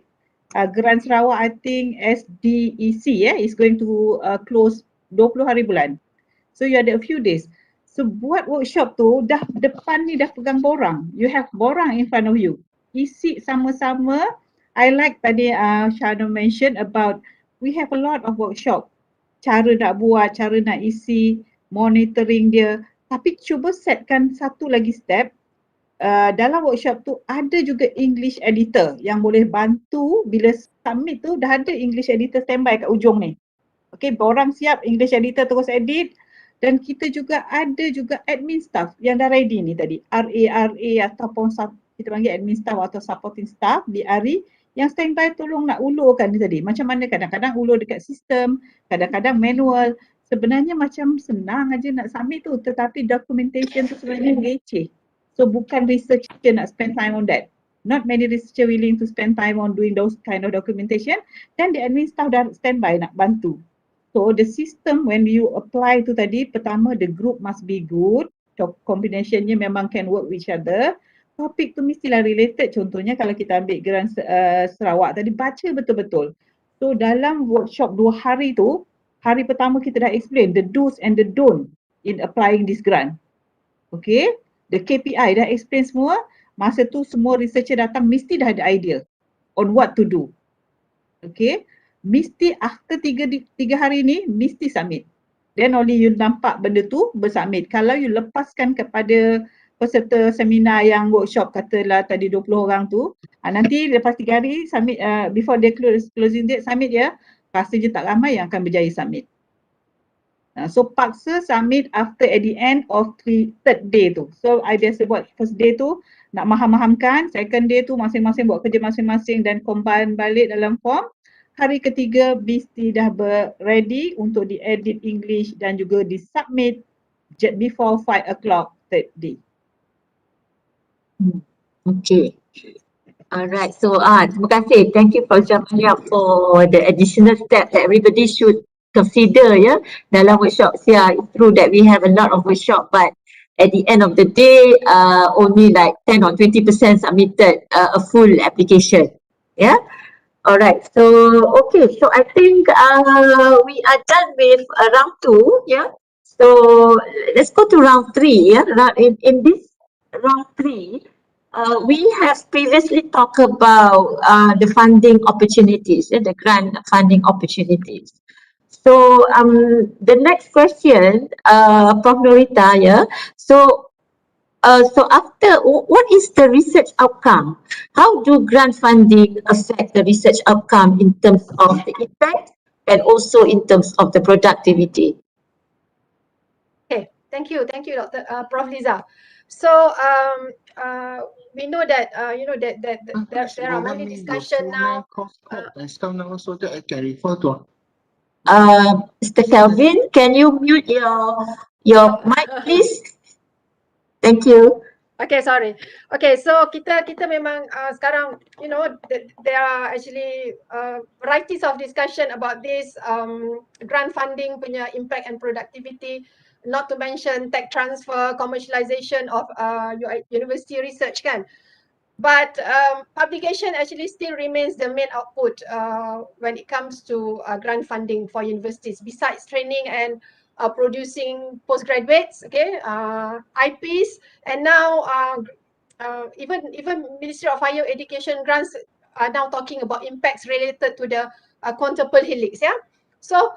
Grant Sarawak, I think SDEC is going to close 20 hari bulan. So you ada a few days. So buat workshop tu, dah depan ni dah pegang borang. You have borang in front of you. Isi sama-sama. I like tadi Shadow mention about we have a lot of workshop. Cara nak buat, cara nak isi, monitoring dia. Tapi cuba setkan satu lagi step. Dalam workshop tu ada juga English editor yang boleh bantu bila submit tu dah ada English editor standby kat ujung ni. Okay, borang siap, English editor terus edit. Dan kita juga ada juga admin staff yang dah ready ni tadi. RA ataupun kita panggil admin staff atau supporting staff di RE yang standby tolong nak ulurkan ni tadi. Macam mana kadang-kadang ulur dekat sistem, kadang-kadang manual. Sebenarnya macam senang aja nak submit tu, tetapi documentation tu sebenarnya leceh. So bukan researcher nak spend time on that. Not many researcher willing to spend time on doing those kind of documentation. Dan the admin staff dah standby nak bantu. So the system when you apply tu tadi, pertama the group must be good. Combinationnya memang can work with each other. Topik tu mestilah related. Contohnya kalau kita ambil grant Sarawak tadi, baca betul-betul. So dalam workshop 2 hari tu, hari pertama kita dah explain the do's and the don't in applying this grant. Okay, the KPI dah explain semua. Masa tu semua researcher datang mesti dah ada idea on what to do. Okay, mesti after 3 hari ni mesti submit. Then only you nampak benda tu bersubmit. Kalau you lepaskan kepada peserta seminar yang workshop katalah tadi 20 orang tu, nanti lepas 3 hari submit, before they closing date submit ya, rasa je tak ramai yang akan berjaya submit. So paksa submit after at the end of third day tu. So I biasa buat first day tu nak maham-mahamkan, second day tu masing-masing buat kerja masing-masing dan combine balik dalam form. Hari ketiga mesti dah ready untuk diedit English dan juga disubmit before 5 o'clock third day. Okay. Alright, so terima kasih. Thank you Prof. Jamalia for the additional step that everybody should consider dalam workshop. Yeah, it's true that we have a lot of workshop, but at the end of the day, only like 10 or 20% submitted a full application. Yeah. Alright, so okay, so I think we are done with round 2. Yeah. So let's go to round 3. Yeah. In this round 3, We have previously talked about the funding opportunities, the grant funding opportunities. So the next question, Prof. Norita, yeah. So after, what is the research outcome? How do grant funding affect the research outcome in terms of the impact and also in terms of the productivity? Okay, thank you, Dr. Prof. Liza. So we know that there are many discussion now. And stuff now so that I can refer to. Mr. Kelvin, can you mute your mic, please? Thank you. Okay, sorry. Okay, so kita memang sekarang there are actually varieties of discussion about this grant funding punya impact and productivity, not to mention tech transfer, commercialization of university research kan. But publication actually still remains the main output when it comes to grant funding for universities. Besides training and producing postgraduates, okay, IPs, and now even Ministry of Higher Education grants are now talking about impacts related to the quintuple helix. Yeah, so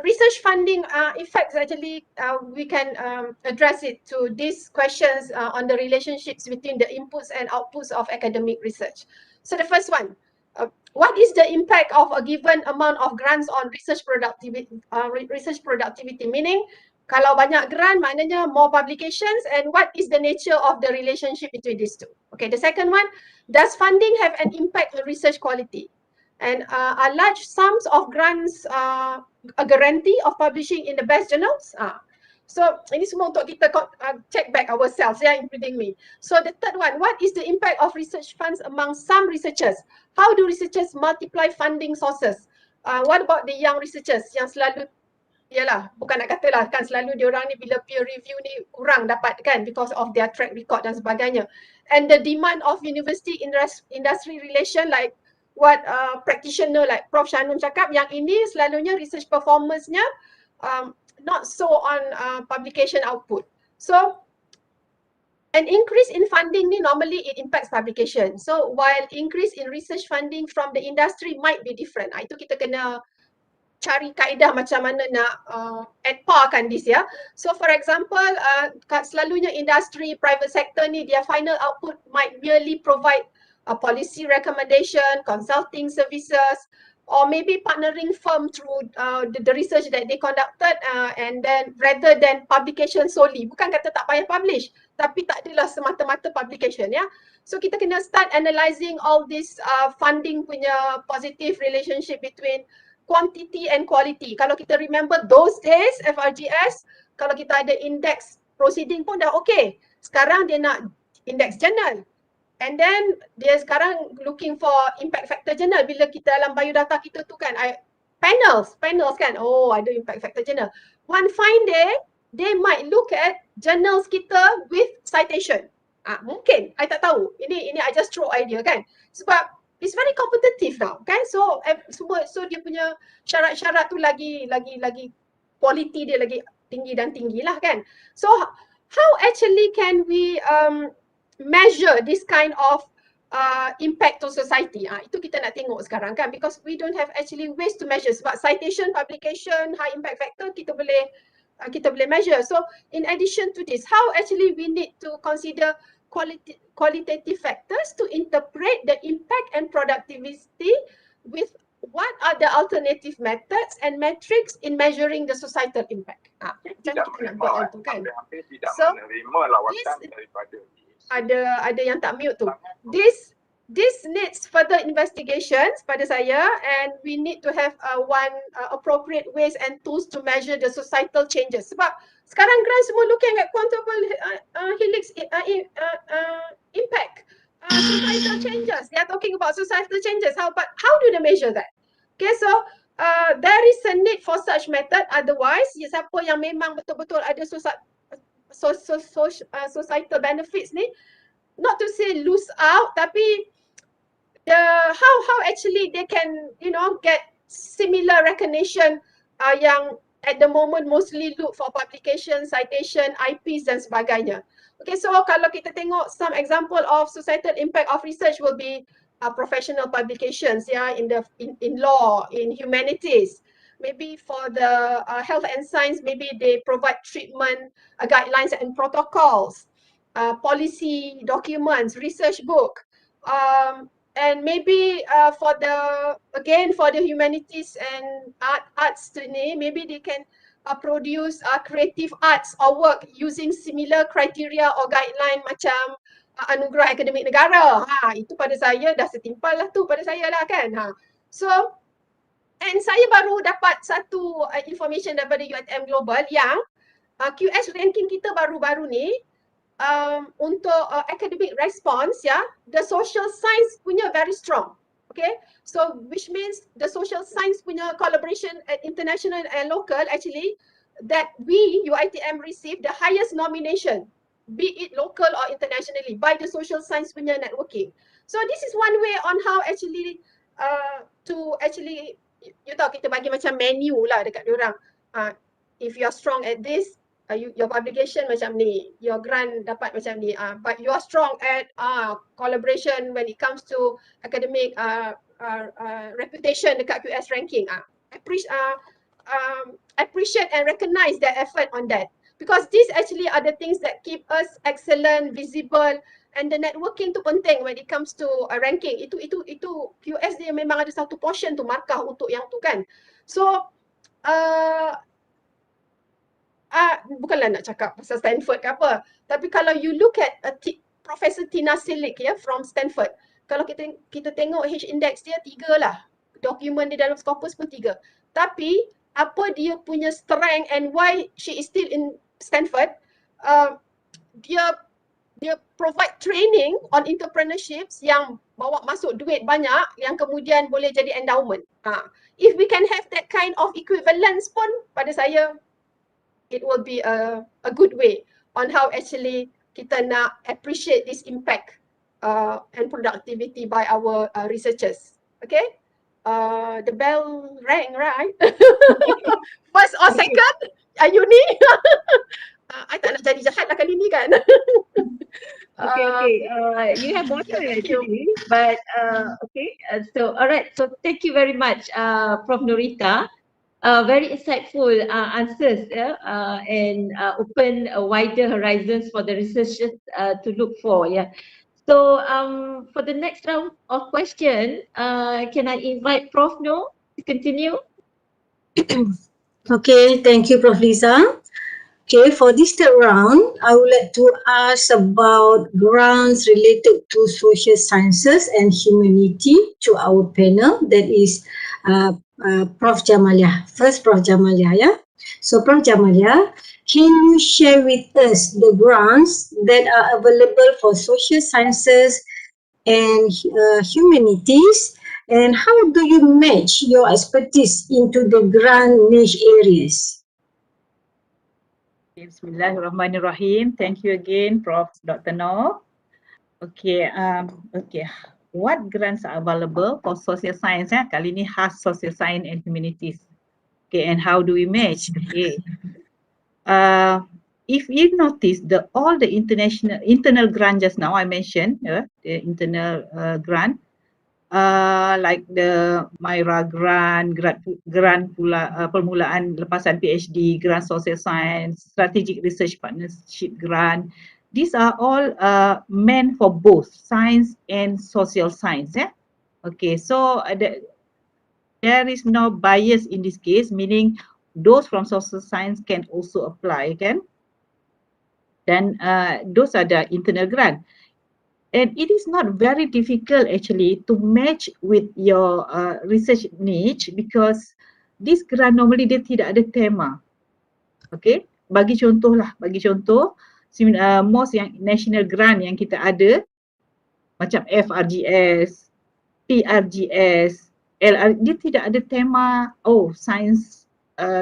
research funding effects actually we can address it to these questions on the relationships between the inputs and outputs of academic research. So the first one, what is the impact of a given amount of grants on research productivity? Meaning, kalau banyak grant maknanya more publications, and what is the nature of the relationship between these two? Okay, the second one, does funding have an impact on research quality? And are large sums of grants a guarantee of publishing in the best journals? So ini semua untuk kita check back ourselves, yeah, including me. So the third one, what is the impact of research funds among some researchers? How do researchers multiply funding sources? What about the young researchers yang selalu, yalah, bukan nak kata lah kan, selalu diorang ni bila peer review ni kurang dapat kan because of their track record dan sebagainya. And the demand of university industry relation, like what practitioner like Prof. Shanum cakap, yang ini selalunya research performance-nya not so on publication output. So an increase in funding ni normally it impacts publication. So while increase in research funding from the industry might be different. Itu kita kena cari kaedah macam mana nak at par kan this ya. So for example, selalunya industri, private sector ni their final output might merely provide a policy recommendation, consulting services, or maybe partnering firm through the research that they conducted, and then rather than publication solely. Bukan kata tak payah publish, tapi tak adalah semata-mata publication ya. So kita kena start analysing all this funding punya positive relationship between quantity and quality. Kalau kita remember those days FRGS, kalau kita ada index proceeding pun dah okay. Sekarang dia nak index journal. And then dia sekarang looking for impact factor journal. Bila kita dalam biodata kita tu kan, panels kan, oh ada impact factor journal. One fine day, they might look at journals kita with citation. Mungkin, I tak tahu. Ini I just throw idea kan. Sebab it's very competitive now, kan? So so dia punya syarat-syarat tu lagi quality dia lagi tinggi dan tinggi lah kan. So how actually can we measure this kind of impact to society? Itu kita nak tengok sekarang kan, because we don't have actually ways to measure. Sebab citation, publication, high impact factor kita boleh measure. So in addition to this, how actually we need to consider qualitative factors to interpret the impact and productivity with what are the alternative methods and metrics in measuring the societal impact. Macam kita nak buat itu kan. So ada yang tak mute tu. This needs further investigations pada saya, and we need to have appropriate ways and tools to measure the societal changes. Sebab sekarang grant semua looking at quintuple helix impact, societal changes. They are talking about societal changes. How do they measure that? Okay, so there is a need for such method. Otherwise, siapa yang memang betul-betul ada societal benefits ni, not to say lose out, tapi how actually they can get similar recognition yang at the moment mostly look for publication, citation, IPs dan sebagainya. Okay, so kalau kita tengok some example of societal impact of research will be professional publications, in law, in humanities. Maybe for the health and science, maybe they provide treatment guidelines and protocols, policy documents, research book, and maybe for the humanities and arts ni, maybe they can produce creative arts or work using similar criteria or guideline macam anugerah akademik negara. Itu pada saya dah setimpal lah tu pada saya lah kan. So, and saya baru dapat satu information daripada UiTM Global yang QS ranking kita baru-baru ni untuk academic response, the social science punya very strong. Okay, so which means the social science punya collaboration at international and local actually that we UiTM receive the highest nomination, be it local or internationally, by the social science punya networking. So this is one way on how actually to actually, you tahu kita bagi macam menu lah dekat diorang. If you are strong at this, your publication macam ni, your grant dapat macam ni, but you are strong at collaboration when it comes to academic reputation dekat QS ranking. Appreciate and recognize their effort on that, because these actually are the things that keep us excellent, visible, and the networking tu penting when it comes to ranking. Itu QS dia memang ada satu portion tu markah untuk yang tu kan. So bukanlah nak cakap pasal Stanford ke apa, tapi kalau you look at Professor Tina Silic from Stanford, kalau kita tengok H-index dia 3 lah, dokumen di dalam Scopus pun 3, tapi apa dia punya strength and why she is still in Stanford, dia provide training on entrepreneurships yang bawa masuk duit banyak yang kemudian boleh jadi endowment. If we can have that kind of equivalence pun, pada saya it will be a good way on how actually kita nak appreciate this impact and productivity by our researchers. Okay, the bell rang, right? First or second, Ayuni? I tak nak jadi jahat lah kali ni kan. Okay. You have water actually, but okay. So alright. So thank you very much, Prof. Nurita. Very insightful answers, and open wider horizons for the researchers to look for. So for the next round of question, can I invite Prof. No to continue? Okay, thank you, Prof. Lisa. Okay, for this third round, I would like to ask about grants related to social sciences and humanity to our panel, that is Prof. Jamalia. First, Prof. Jamalia, So, Prof. Jamalia, can you share with us the grants that are available for social sciences and humanities, and how do you match your expertise into the grant niche areas? Bismillahirrahmanirrahim. Thank you again, Prof. Dr. Noor. Okay, what grants are available for social science? Kali ni khas social science and humanities. Okay, and how do we match? Okay. If you notice all the internal grant just now I mentioned, the internal grant, like the Myra grant permulaan lepasan PhD, grant social science, strategic research partnership grant. These are all meant for both science and social science. Okay, so there is no bias in this case, meaning those from social science can also apply, kan? Then those are the internal grant. And it is not very difficult actually to match with your research niche, because this grant normally dia tidak ada tema. Okay, bagi contoh, most yang national grant yang kita ada macam FRGS, PRGS, LR, dia tidak ada tema, science,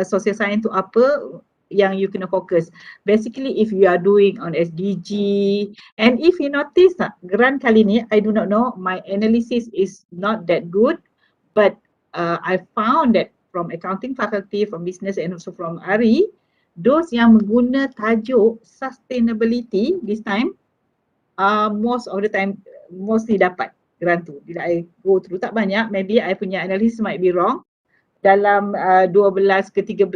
social science tu apa yang you kena fokus. Basically, if you are doing on SDG, and if you notice grant kali ni, I do not know, my analysis is not that good, but I found that from accounting faculty, from business and also from ARI, those yang mengguna tajuk sustainability this time, most of the time mostly dapat grant tu. Bila I go through, tak banyak, maybe I punya analysis might be wrong. Dalam 12 ke 13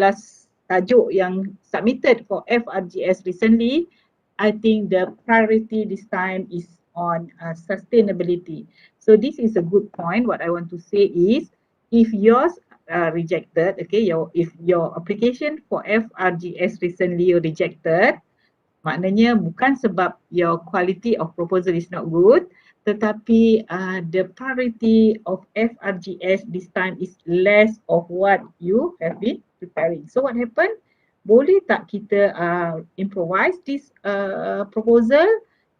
tajuk yang submitted for FRGS recently, I think the priority this time is on sustainability. So this is a good point. What I want to say is, if yours rejected, okay, if your application for FRGS recently rejected, maknanya bukan sebab your quality of proposal is not good, tetapi the priority of FRGS this time is less of what you have been preparing. So what happened? Boleh tak kita improvise this proposal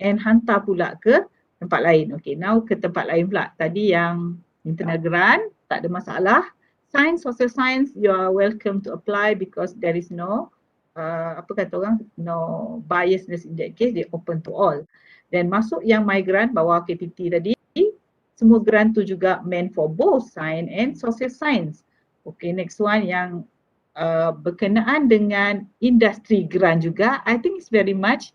and hantar pula ke tempat lain? Okay, now ke tempat lain pula. Tadi yang internal grant, tak ada masalah. Science, social science, you are welcome to apply because there is no apa kata orang, no biasness in that case, they open to all. Dan masuk yang migrant bawah KPT tadi, semua grant tu juga meant for both science and social science. Okay, next one yang berkenaan dengan industry grant juga, I think it's very much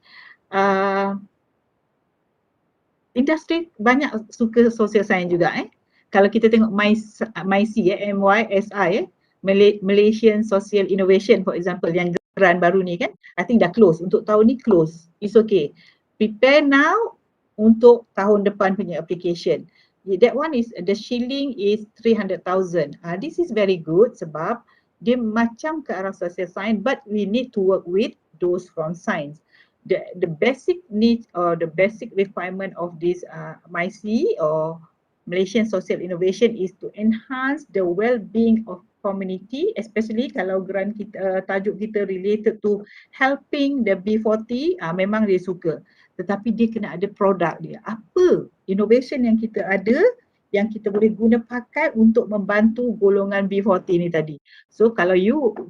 industri banyak suka social science juga Kalau kita tengok MySI MYSI Malaysian Social Innovation for example, yang grant baru ni kan, I think dah close, untuk tahun ni close, it's okay. Prepare now untuk tahun depan punya application. That one is, the shilling is 300,000. This is very good sebab dia macam ke arah social science, but we need to work with those from science. The basic need or the basic requirement of this MySI or Malaysian Social Innovation is to enhance the well-being of community, especially kalau grant kita, tajuk kita related to helping the B40, memang dia suka. Tetapi dia kena ada produk dia. Apa innovation yang kita ada yang kita boleh guna pakai untuk membantu golongan B40 ni tadi. So kalau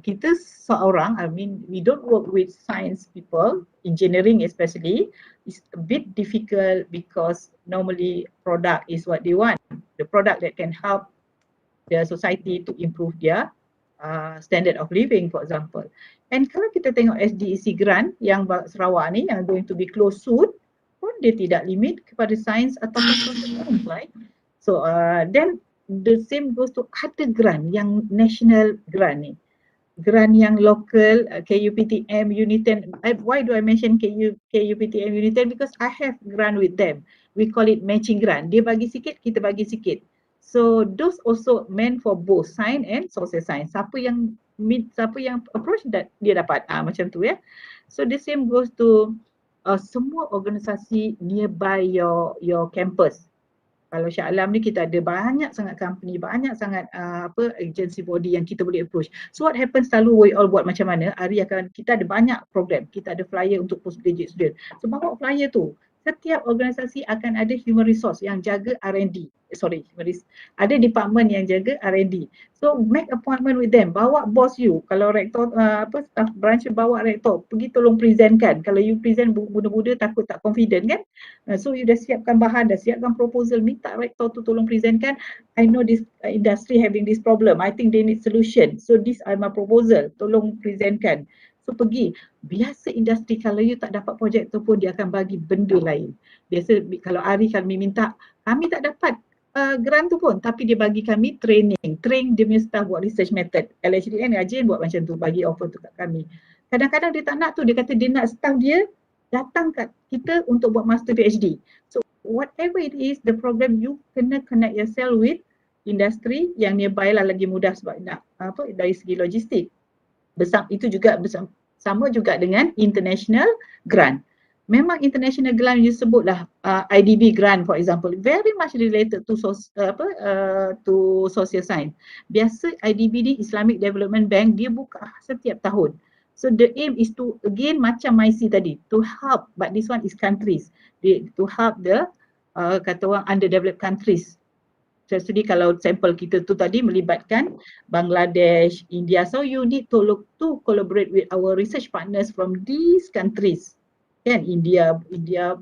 kita seorang, I mean we don't work with science people, engineering especially, it's a bit difficult because normally product is what they want. The product that can help the society to improve their standard of living for example. And kalau kita tengok SDEC grant yang Sarawak ni yang going to be closed soon, pun dia tidak limit kepada sains ataupun social science, right? So then the same goes to other grant yang national grant ni. Grant yang local, KUPTM, UiTM. Why do I mention KUPTM, UiTM? Because I have grant with them. We call it matching grant. Dia bagi sikit, kita bagi sikit. So those also meant for both science and social science. Siapa yang approach that dia dapat. Macam tu ya. So the same goes to semua organisasi nearby your campus. Kalau Shah Alam ni kita ada banyak sangat company, banyak sangat agency body yang kita boleh approach. So what happens selalu we all buat macam mana? Kita ada banyak program, kita ada flyer untuk postgraduate student. So bawa flyer tu, setiap organisasi akan ada human resource yang jaga R&D. Ada department yang jaga R&D. So make appointment with them, bawa boss you. Kalau rektor, staff branch bawa rektor, pergi tolong presentkan. Kalau you present muda-muda takut tak confident kan? So you dah siapkan bahan, dah siapkan proposal, minta rektor tu tolong presentkan. I know this industry having this problem, I think they need solution. So this are my proposal, tolong presentkan. So pergi, biasa industri kalau you tak dapat projek tu pun dia akan bagi benda lain. Biasa kalau Ari kami minta, kami tak dapat grant tu pun, tapi dia bagi kami train dia punya staff buat research method. LHDN rajin buat macam tu, bagi offer tu kat kami. Kadang-kadang dia tak nak tu, dia kata dia nak staff dia datang kat kita untuk buat master PhD. So whatever it is, the program you kena connect yourself with industri yang nearby lah, lagi mudah sebab nak dari segi logistik. Itu juga sama juga dengan international grant. Memang international grant you sebutlah IDB grant for example, very much related to social science. Biasa IDB ni Islamic Development Bank, dia buka setiap tahun. So the aim is to again macam MySI tadi, to help, but this one is countries, to help the kata orang underdeveloped countries. Jadi kalau sampel kita tu tadi melibatkan Bangladesh, India, so you need to collaborate with our research partners from these countries. Kan, India,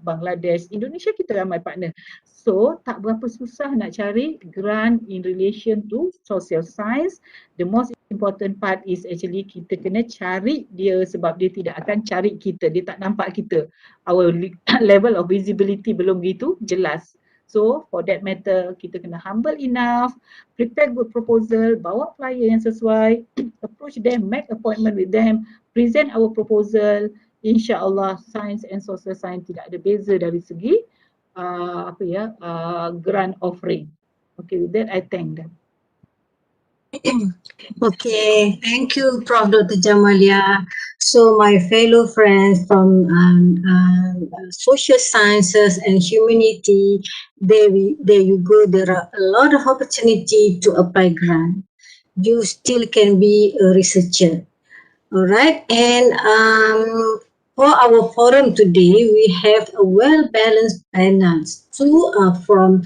Bangladesh, Indonesia kita ramai partner. So tak berapa susah nak cari grant in relation to social science. The most important part is actually kita kena cari dia, sebab dia tidak akan cari kita, dia tak nampak kita. Our level of visibility belum gitu jelas. So for that matter, kita kena humble enough, prepare good proposal, bawa flyer yang sesuai, approach them, make appointment with them, present our proposal. InsyaAllah science and social science tidak ada beza dari segi grant offering. Okay, with that I thank them. Okay, thank you, Prof. Dr. Jamalia. So, my fellow friends from social sciences and humanity, there you go. There are a lot of opportunity to apply grant. You still can be a researcher. All right, and for our forum today, we have a well-balanced panel. Two are from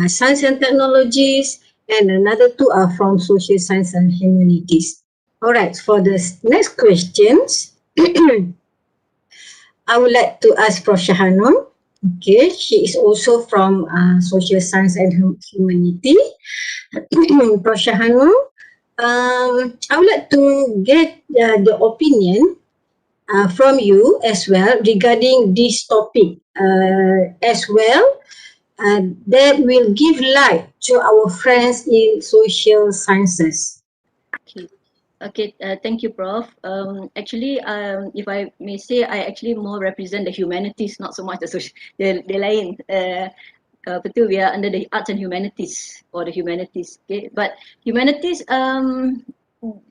science and technologies, and another two are from social science and humanities. All right, for the next questions, I would like to ask Prof. Shahanun. Okay, she is also from social science and humanity. Prof. Shahanun, I would like to get the opinion from you as well regarding this topic as well, that will give light to our friends in social sciences. Okay, thank you, Prof. Actually, if I may say, I actually more represent the humanities, not so much the social, the lain. Betul, we are under the arts and humanities or the humanities. Okay, but humanities,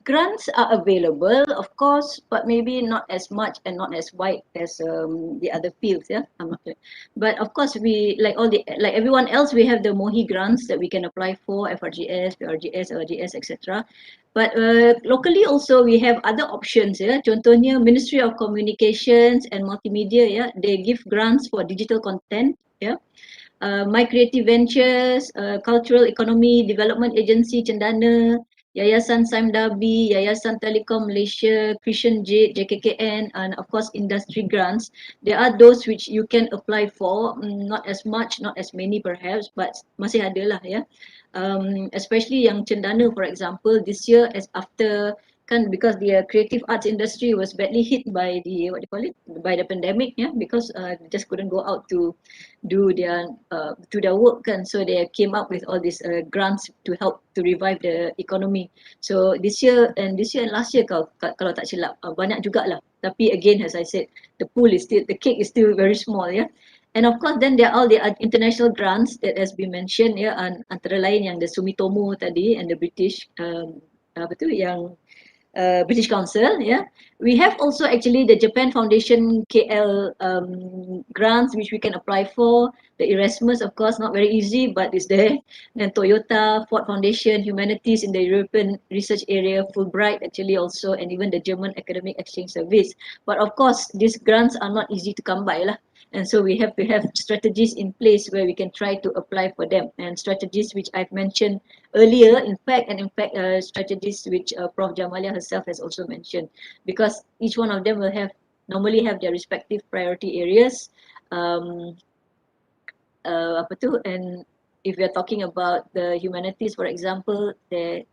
grants are available, of course, but maybe not as much and not as wide as the other fields. Yeah, I'm not sure. But of course, we like everyone else, we have the MOHI grants that we can apply for, FRGS, PRGS, LRGS, etc. But locally also we have other options. Yeah, contohnya Ministry of Communications and Multimedia. Yeah, they give grants for digital content. Yeah. My Creative Ventures, Cultural Economy Development Agency Cendana, Yayasan Saimdabi, Yayasan Telekom Malaysia, Christian Jade, JKKN, and of course industry grants. There are those which you can apply for, not as much, not as many perhaps, but masih ada lah ya. Especially yang Cendana, for example, this year as after because the creative arts industry was badly hit by the by the pandemic, yeah, because they just couldn't go out to do their work kan, so they came up with all these grants to help to revive the economy. So this year and last year kalau tak silap banyak jugalah, tapi again as I said, the cake is still very small, yeah. And of course then there are all the international grants that has been mentioned, yeah, antara lain yang the Sumitomo tadi and the British yang British Council, yeah. We have also actually the Japan Foundation KL grants which we can apply for. The Erasmus, of course, not very easy, but it's there. Then Toyota, Ford Foundation, Humanities in the European Research Area, Fulbright actually also, and even the German Academic Exchange Service. But of course, these grants are not easy to come by lah. And so we have to have strategies in place where we can try to apply for them, and strategies which I've mentioned earlier, in fact, strategies which Prof. Jamalia herself has also mentioned, because each one of them will normally have their respective priority areas. And if we are talking about the humanities, for example, that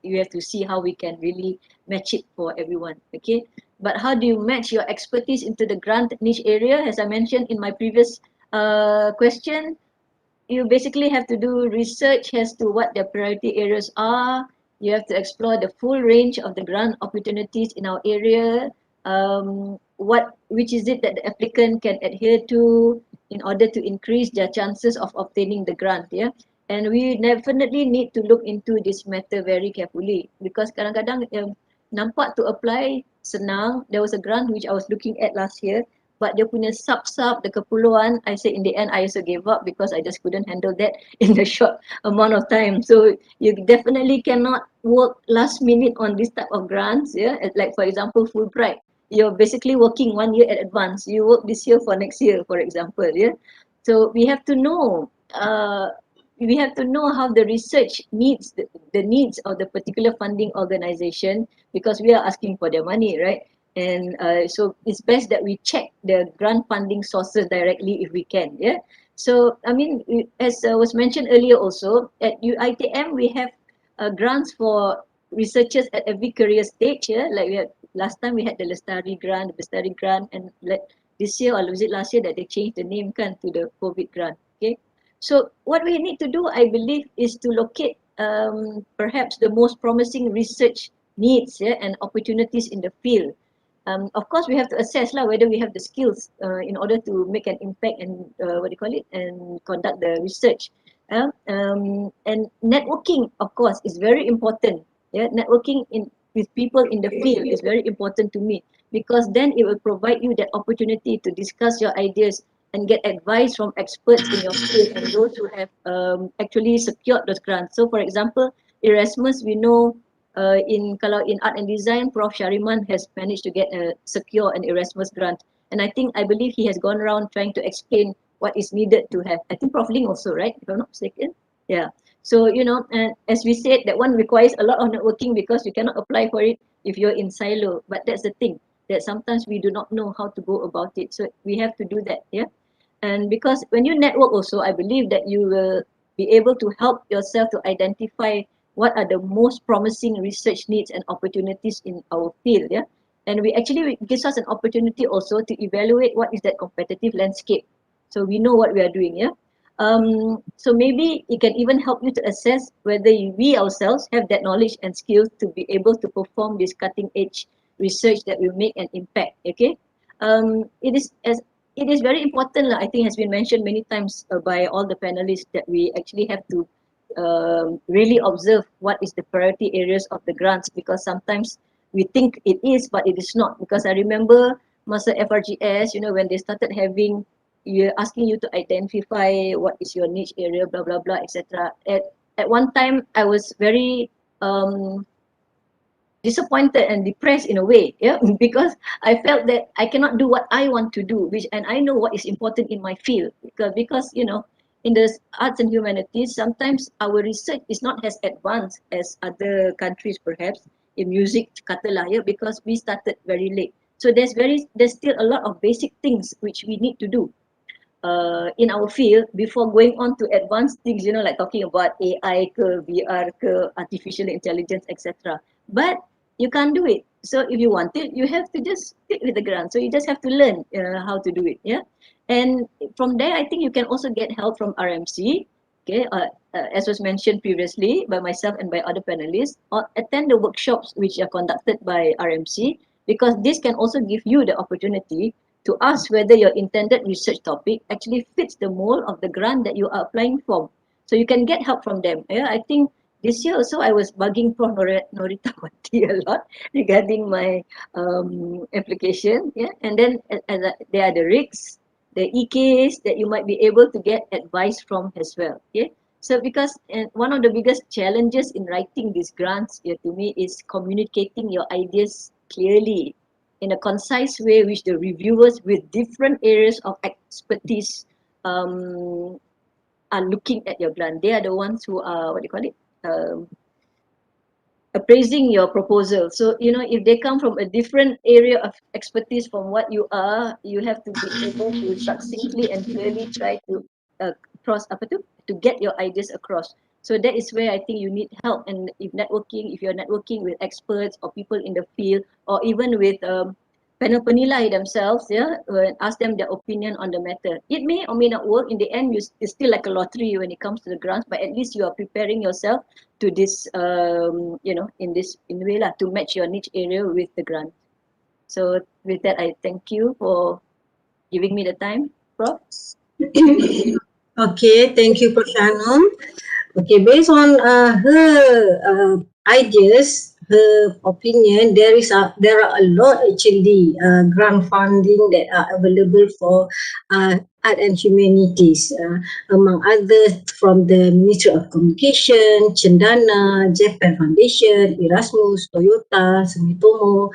you have to see how we can really match it for everyone. Okay, but how do you match your expertise into the grant niche area? As I mentioned in my previous question, you basically have to do research as to what their priority areas are. You have to explore the full range of the grant opportunities in our area. Which is it that the applicant can adhere to in order to increase their chances of obtaining the grant, yeah. And we definitely need to look into this matter very carefully, because kadang-kadang nampak to apply senang. There was a grant which I was looking at last year, but dia punya sub the kepulauan, I said in the end I also gave up because I just couldn't handle that in the short amount of time. So you definitely cannot work last minute on this type of grants, yeah. Like for example Fulbright, you're basically working 1 year in advance. You work this year for next year, for example, yeah. So we have to know how the research meets the needs of the particular funding organization, because we are asking for their money, right? And so it's best that we check the grant funding sources directly if we can, yeah. So, I mean, as was mentioned earlier also, at UiTM, we have grants for researchers at every career stage. Yeah? Like last time we had the Lestari grant, the Bestari grant, and this year, or was it last year, that they changed the name to the COVID grant. Okay. So what we need to do, I believe, is to locate perhaps the most promising research needs, yeah, and opportunities in the field. Of course, we have to assess whether we have the skills in order to make an impact and and conduct the research. And networking, of course, is very important. Yeah, networking with people in the field is very important to me, because then it will provide you that opportunity to discuss your ideas and get advice from experts in your field and those who have actually secured those grants. So, for example, Erasmus, we know kalau in art and design, Prof. Shariman has managed to get secure an Erasmus grant, and I believe he has gone around trying to explain what is needed to have. I think Prof. Ling also, right? If I'm not mistaken. Yeah. So and as we said, that one requires a lot of networking, because you cannot apply for it if you're in silo. But that's the thing, that sometimes we do not know how to go about it. So we have to do that. Yeah. And because when you network also, I believe that you will be able to help yourself to identify what are the most promising research needs and opportunities in our field. Yeah. And it gives us an opportunity also to evaluate what is that competitive landscape, so we know what we are doing. Yeah. So maybe it can even help you to assess whether we ourselves have that knowledge and skills to be able to perform this cutting edge research that will make an impact. Okay. It is very important, I think has been mentioned many times by all the panelists, that we actually have to really observe what is the priority areas of the grants, because sometimes we think it is, but it is not. Because I remember masa FRGS, when they started having, asking you to identify what is your niche area, blah blah blah, etc. At one time, I was very disappointed and depressed in a way, yeah, because I felt that I cannot do what I want to do, and I know what is important in my field, because in the arts and humanities, sometimes our research is not as advanced as other countries, perhaps in music, katalah, yeah, because we started very late. So there's still a lot of basic things which we need to do in our field before going on to advanced things, like talking about AI ke, VR ke, artificial intelligence, etc. But you can't do it. So if you want it, you have to just stick with the grant. So you just have to learn how to do it. Yeah. And from there, I think you can also get help from RMC. Okay. As was mentioned previously by myself and by other panelists, or attend the workshops which are conducted by RMC, because this can also give you the opportunity to ask whether your intended research topic actually fits the mold of the grant that you are applying for. So you can get help from them. Yeah, I think this year also I was bugging Prof. Norita Wati a lot regarding my application. Yeah, and then there are the RICs, the EKs that you might be able to get advice from as well. Yeah. So because one of the biggest challenges in writing these grants, to me, is communicating your ideas clearly in a concise way, which the reviewers with different areas of expertise are looking at your grant. They are the ones who are, appraising your proposal. So, if they come from a different area of expertise from what you are, you have to be able to succinctly and clearly try to to get your ideas across. So that is where I think you need help. And if you're networking with experts or people in the field, or even with panel penilai themselves, ask them their opinion on the matter. It may or may not work. In the end, it's still like a lottery when it comes to the grants, but at least you are preparing yourself to this, in the way to match your niche area with the grant. So with that, I thank you for giving me the time, Prof. Okay, thank you, Prof. Shanum. Okay, based on her ideas, her opinion, there are a lot actually grant funding that are available for art and humanities, among others from the Ministry of Communication, Cendana, Japan Foundation, Erasmus, Toyota, Sumitomo,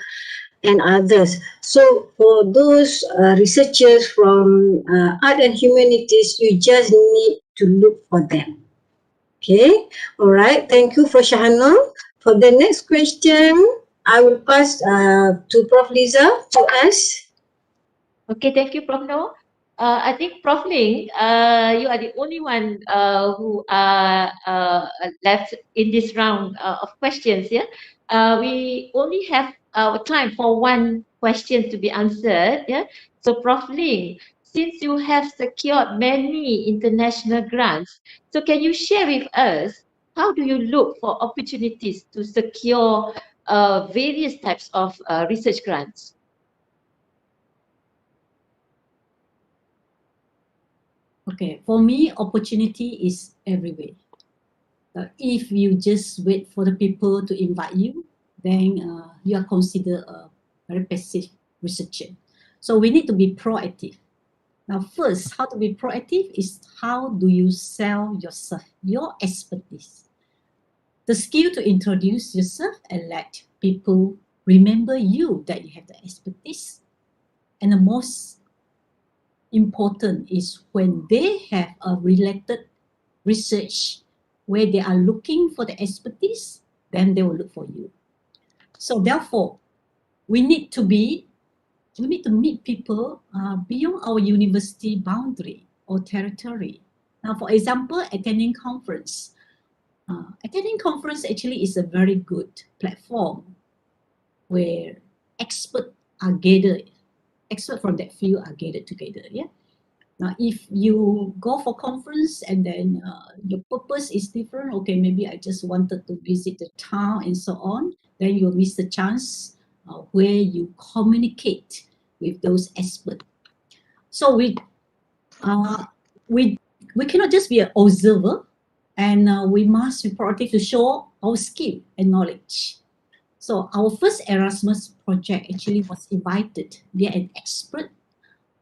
and others. So for those researchers from art and humanities, you just need to look for them. Okay, all right. Thank you for Shahanam. For the next question, I will pass to Prof. Liza to ask. Okay, thank you, Prof. Noor. I think Prof. Ling, you are the only one who are left in this round of questions. Yeah, we only have time for one question to be answered. Yeah, so Prof. Ling, since you have secured many international grants, so can you share with us how do you look for opportunities to secure various types of research grants? Okay, for me, opportunity is everywhere. If you just wait for the people to invite you, then you are considered a very passive researcher. So we need to be proactive. Now, first, how to be proactive is how do you sell yourself, your expertise. The skill to introduce yourself and let people remember you that you have the expertise. And the most important is when they have a related research where they are looking for the expertise, then they will look for you. So therefore, we need to meet people beyond our university boundary or territory. Now, for example, attending conference. Attending conference actually is a very good platform where experts are gathered, experts from that field are gathered together. Yeah. Now, if you go for conference and then your purpose is different, okay, maybe I just wanted to visit the town and so on, then you'll miss the chance where you communicate with those experts. So we cannot just be an observer, and we must be proactive to show our skill and knowledge. So our first Erasmus project actually was invited via an expert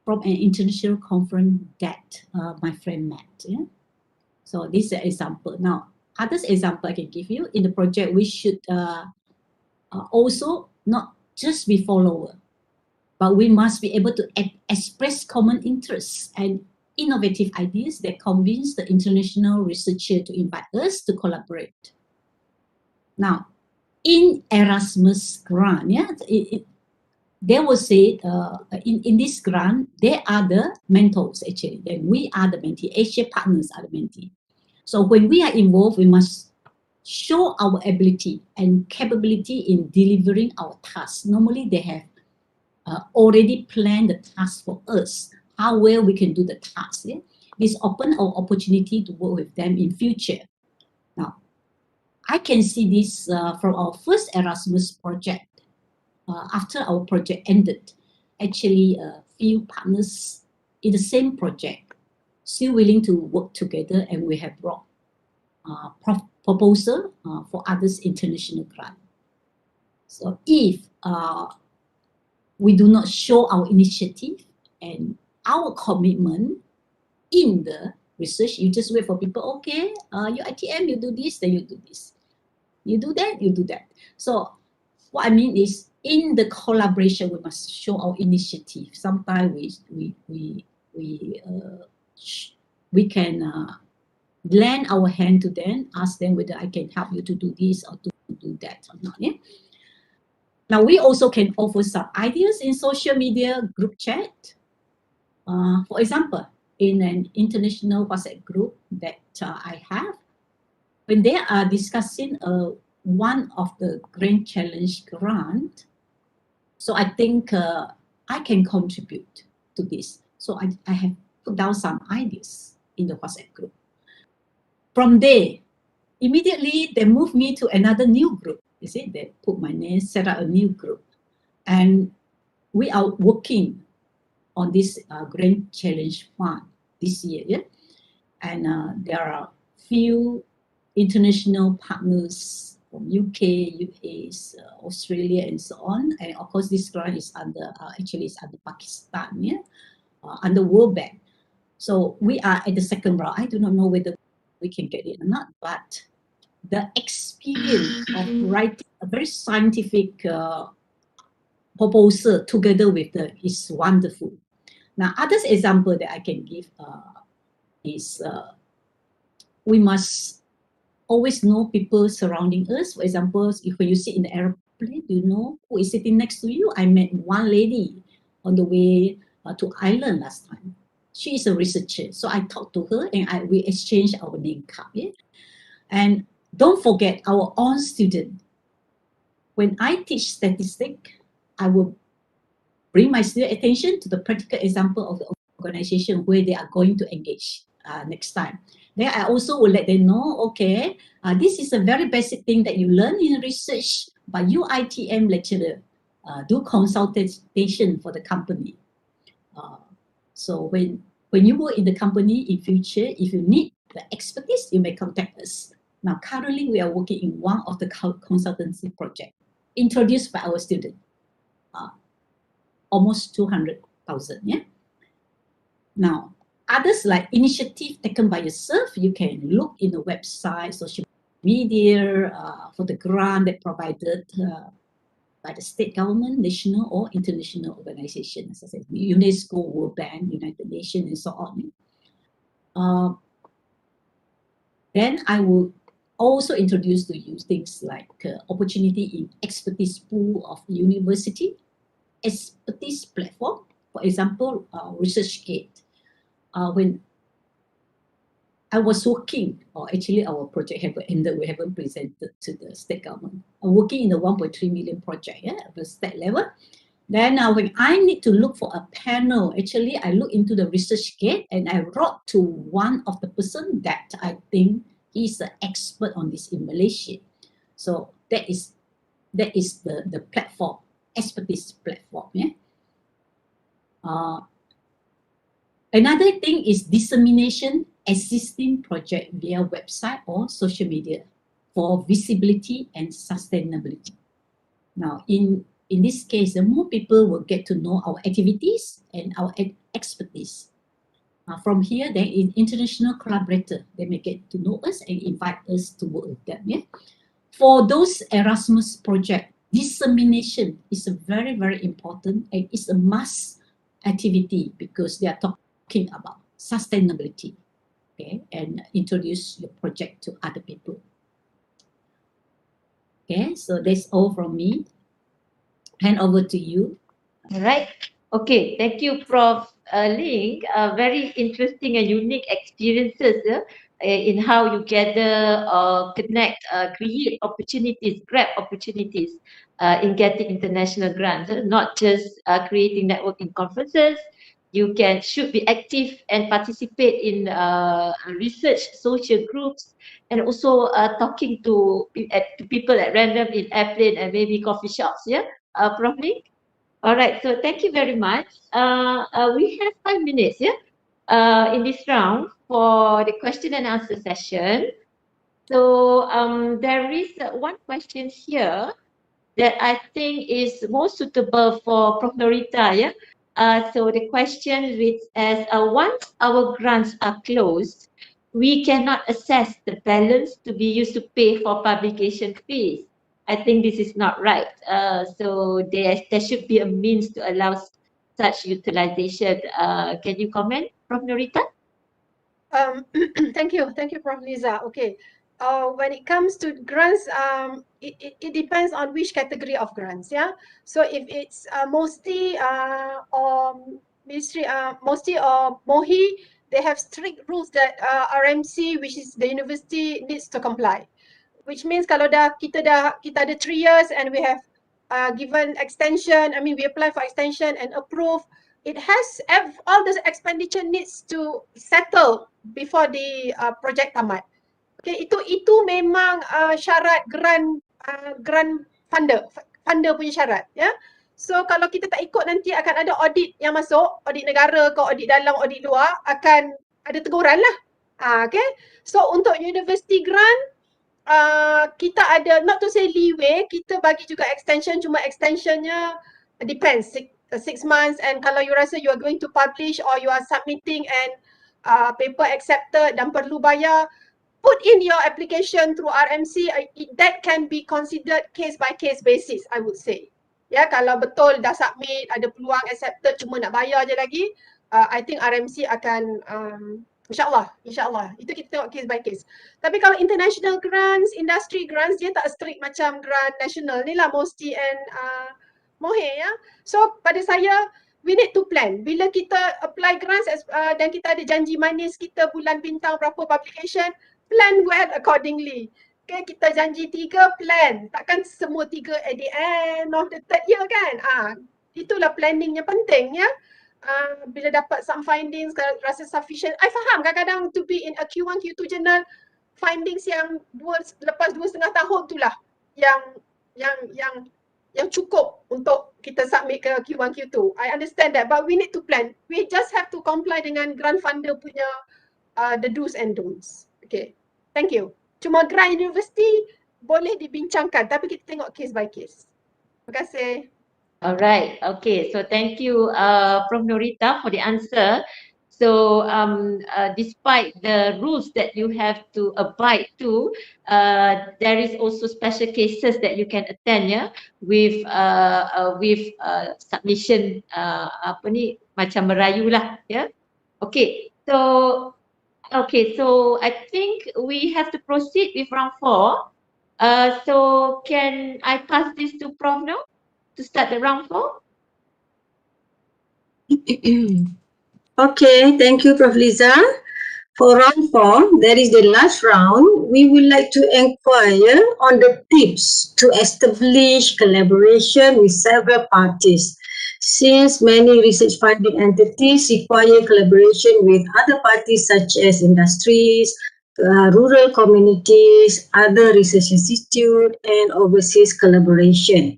from an international conference that my friend met. Yeah? So this is an example. Now, other example I can give you, in the project, we should also not just be follower, but we must be able to express common interests and innovative ideas that convince the international researcher to invite us to collaborate. Now, in Erasmus grant, yeah, they will say in this grant, they are the mentors actually. Then we are the mentee, Asia partners are the mentee. So when we are involved, we must show our ability and capability in delivering our tasks. Normally they have already planned the task for us, how well we can do the task. Yeah? This opens our opportunity to work with them in future. Now, I can see this from our first Erasmus project. After our project ended, actually a few partners in the same project still willing to work together, and we have brought proposal for others international grant. So if we do not show our initiative and our commitment in the research, you just wait for people, okay, UiTM, you do this, then you do this. You do that, you do that. So what I mean is, in the collaboration, we must show our initiative. Sometimes we can lend our hand to them, ask them whether I can help you to do this or to do that or not. Yeah. Now we also can offer some ideas in social media group chat. For example, in an international WhatsApp group that I have, when they are discussing one of the Grand Challenge grant, so I think I can contribute to this. So I have put down some ideas in the WhatsApp group. From there, immediately they moved me to another new group. You see, they put my name, set up a new group. And we are working on this Grand Challenge Fund this year. Yeah? And there are few international partners from UK, US, Australia, and so on. And of course, this grant is under, actually it's under Pakistan, yeah? Under World Bank. So we are at the second round. I do not know whether we can get it or not, but the experience of writing a very scientific proposal together with them is wonderful. Now, other example that I can give is we must always know people surrounding us. For example, if you sit in the airplane, you know who is sitting next to you. I met one lady on the way to Ireland last time. She is a researcher. So I talked to her and we exchanged our name card. Yeah? And don't forget our own student. When I teach statistics, I will bring my student attention to the practical example of the organization where they are going to engage next time. Then I also will let them know, okay, this is a very basic thing that you learn in research by UiTM lecturer. Do consultation for the company. So when you work in the company in future, if you need the expertise, you may contact us. Now, currently, we are working in one of the consultancy project introduced by our student. Almost 200,000, yeah? Now, others like initiative taken by yourself, you can look in the website, social media, for the grant that provided by the state government, national or international organizations, such as UNESCO, World Bank, United Nations, and so on. Then I will also introduce to you things like opportunity in expertise pool of university, expertise platform, for example, ResearchGate. When I was working, or actually our project have ended, we haven't presented to the state government. I'm working in the 1.3 million project, yeah, at the state level. Then when I need to look for a panel, actually I look into the ResearchGate and I wrote to one of the person that I think is an expert on this in Malaysia. So that is the platform, expertise platform, yeah. Another thing is dissemination existing project via website or social media for visibility and sustainability. Now, in this case, the more people will get to know our activities and our expertise. From here, then in international collaborator, they may get to know us and invite us to work with them. Yeah? For those Erasmus project, dissemination is a very, very important and it's a must activity because they are talking about sustainability, okay, and introduce your project to other people. Okay, so that's all from me. Hand over to you. All right. Okay. Thank you, Prof. Ling. Very interesting and unique experiences in how you gather, connect, create opportunities, grab opportunities in getting international grants. Not just creating networking conferences. You should be active and participate in research, social groups, and also talking to people at random in airplane and maybe coffee shops. Yeah, Prof. Ling. All right, so thank you very much. We have 5 minutes, yeah, in this round for the question and answer session. So there is one question here that I think is more suitable for Prof. Norita, yeah. So the question reads as, once our grants are closed, we cannot assess the balance to be used to pay for publication fees. I think this is not right. So there should be a means to allow such utilization. Can you comment, Prof. Norita? Thank you, Prof. Liza. Okay. When it comes to grants, it depends on which category of grants, yeah. So if it's mostly or ministry, mostly or MOHI, they have strict rules that RMC, which is the university, needs to comply. Which means kalau kita ada 3 years and we have given extension, I mean we apply for extension and approve, it has all the expenditure needs to settle before the project tamat. Okay, itu memang syarat grant funder punya syarat, ya. So kalau kita tak ikut nanti akan ada audit yang masuk, audit negara ke audit dalam, audit luar, akan ada teguran lah. Okay, so untuk university grant, kita ada, not to say leeway, kita bagi juga extension, cuma extensionnya depends, 6 months, and kalau you rasa you are going to publish or you are submitting and paper accepted dan perlu bayar, put in your application through RMC, that can be considered case by case basis, I would say. Ya, kalau betul dah submit, ada peluang accepted, cuma nak bayar je lagi, I think RMC akan InsyaAllah. Itu kita tengok case by case. Tapi kalau international grants, industry grants, dia tak strict macam grant national ni lah, MOSTI and MOHE, ya. So pada saya, we need to plan. Bila kita apply grants dan kita ada janji manis kita bulan bintang berapa publication, plan well accordingly. Okay, kita janji 3 plan. Takkan semua 3 at the end of the third year kan? Itulah planningnya penting ya. Bila dapat some findings rasa sufficient. I faham kadang-kadang to be in a Q1, Q2 journal, findings yang lepas 2.5 tahun tu lah yang cukup untuk kita submit ke Q1, Q2. I understand that, but we need to plan. We just have to comply dengan grant funder punya the do's and don'ts. Okay, thank you. Cuma grant universiti boleh dibincangkan, tapi kita tengok case by case. Terima kasih. Alright, okay. So thank you, Prof. Norita, for the answer. So despite the rules that you have to abide to, there is also special cases that you can attend, yeah, with submission apa ni macam merayu lah, yeah. Okay, so I think we have to proceed with round 4. So can I pass this to Prof now to start the round 4? Okay, thank you, Prof. Liza. For round 4, that is the last round, we would like to inquire on the tips to establish collaboration with several parties. Since many research funding entities require collaboration with other parties such as industries, rural communities, other research institutes, and overseas collaboration.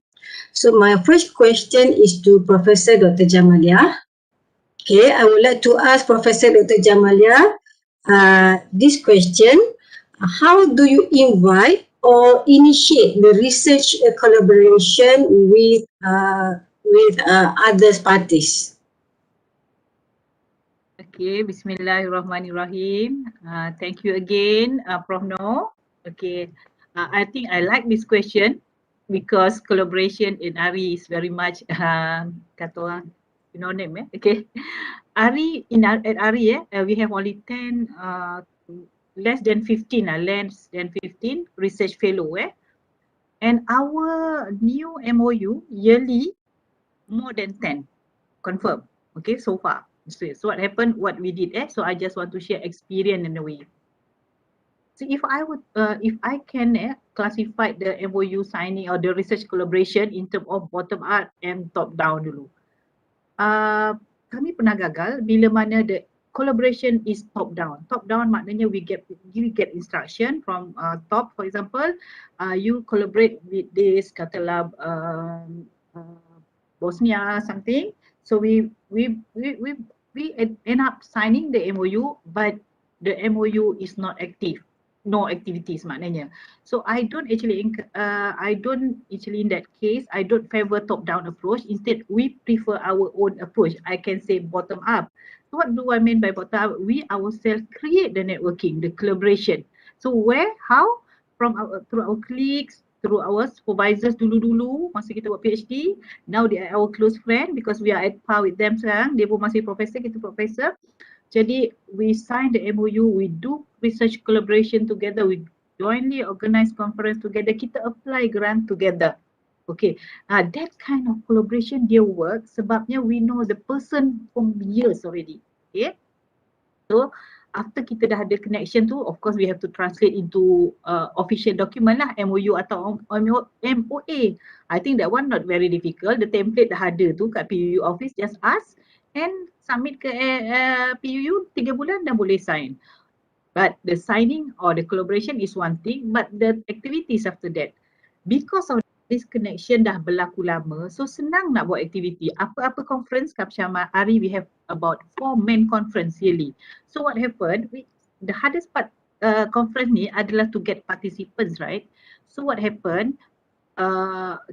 So my first question is to Professor Dr. Jamalia. Okay, I would like to ask Professor Dr. Jamalia this question. How do you invite or initiate the research collaboration with other parties? Okay, Bismillahirrahmanirrahim. Thank you again, Prof. No. Okay, I think I like this question because collaboration in ARI is very much kata orang synonym, okay. ARI at ARI we have only 10 less than 15 research fellow and our new MOU yearly more than 10 confirmed, okay, so far. So what happened, what we did so I just want to share experience in a way. So if I can classify the MOU signing or the research collaboration in terms of bottom up and top down dulu. Kami pernah gagal bila mana the collaboration is top down. Top down maknanya we get instruction from top, for example, you collaborate with this katalah Bosnia something. So we end up signing the MOU, but the MOU is not active, no activities maknanya. So I don't actually in that case I don't favor top down approach. Instead we prefer our own approach. I can say bottom up. So what do I mean by bottom up? We ourselves create the networking, the collaboration. So how through our colleagues, through our supervisors dulu masa kita buat PhD. Now they are our close friend because we are at par with them sekarang. Dia pun masih professor, kita professor. Jadi we sign the MOU, we do research collaboration together, we jointly organize conference together, kita apply grant together. Okay, that kind of collaboration dia work sebabnya we know the person from years already. Okay, so after kita dah ada connection tu, of course we have to translate into official document lah, MOU atau MOA. I think that one not very difficult. The template dah ada tu kat PUU office, just ask and submit ke PUU 3 bulan dah boleh sign. But the signing or the collaboration is one thing, but the activities after that, because of this connection dah berlaku lama, so senang nak buat aktiviti. Apa-apa conference kat Syama ARI, we have about 4 main conference yearly. So what happened, the hardest part conference ni adalah to get participants, right? So what happened,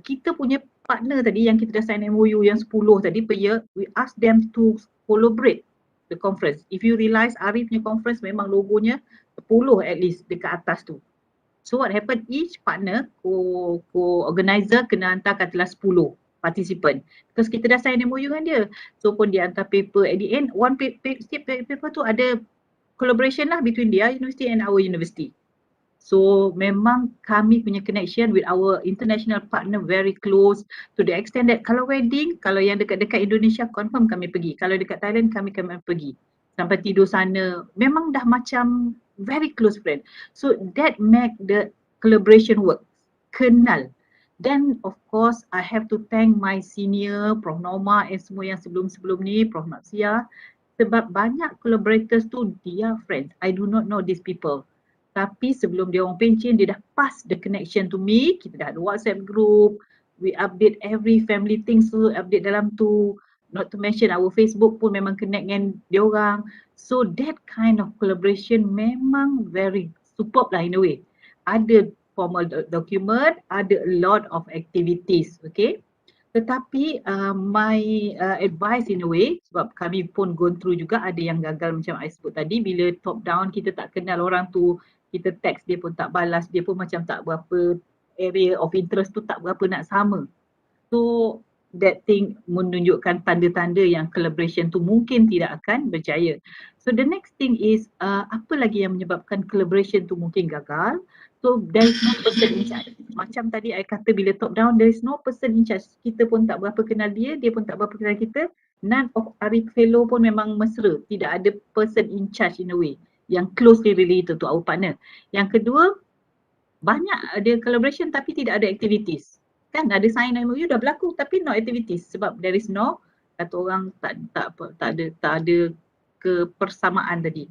kita punya partner tadi yang kita dah sign MOU yang 10 tadi per year, we ask them to collaborate the conference. If you realize ARI punya conference memang logonya 10 at least dekat atas tu. So what happened, each partner, co-organizer kena hantar katalah 10 participant. Because kita dah sign MOU dengan dia. So pun dia hantar paper, at the end, one paper tu ada collaboration lah between their university and our university. So memang kami punya connection with our international partner very close to the extent that kalau wedding, kalau yang dekat-dekat Indonesia confirm kami pergi. Kalau dekat Thailand kami pergi. Sampai tidur sana. Memang dah macam very close friend. So that make the collaboration work. Kenal. Then of course I have to thank my senior, Prof. Norma and semua yang sebelum-sebelum ni, Prof. Natsia. Sebab banyak collaborators tu dia friends. I do not know these people. Tapi sebelum dia orang pencen, dia dah pass the connection to me. Kita dah ada WhatsApp group. We update every family things tu, update dalam tu. Not to mention our Facebook pun memang connect dengan dia orang. So that kind of collaboration memang very superb lah in a way. Ada formal document, ada a lot of activities, okay. Tetapi my advice in a way, sebab kami pun gone through juga, ada yang gagal macam I sebut tadi, bila top down kita tak kenal orang tu, kita text dia pun tak balas, dia pun macam tak berapa, area of interest tu tak berapa nak sama. So that thing menunjukkan tanda-tanda yang collaboration tu mungkin tidak akan berjaya. So the next thing is apa lagi yang menyebabkan collaboration tu mungkin gagal. So there is no person in charge. Macam tadi I kata bila top down, there is no person in charge. Kita pun tak berapa kenal dia, dia pun tak berapa kenal kita. None of our fellow pun memang mesra. Tidak ada person in charge in a way yang closely related to our partner. Yang kedua, banyak ada collaboration tapi tidak ada activities. Kan ada sign MOU dah berlaku tapi no activities sebab there is no, kata orang tak ada kepersamaan tadi.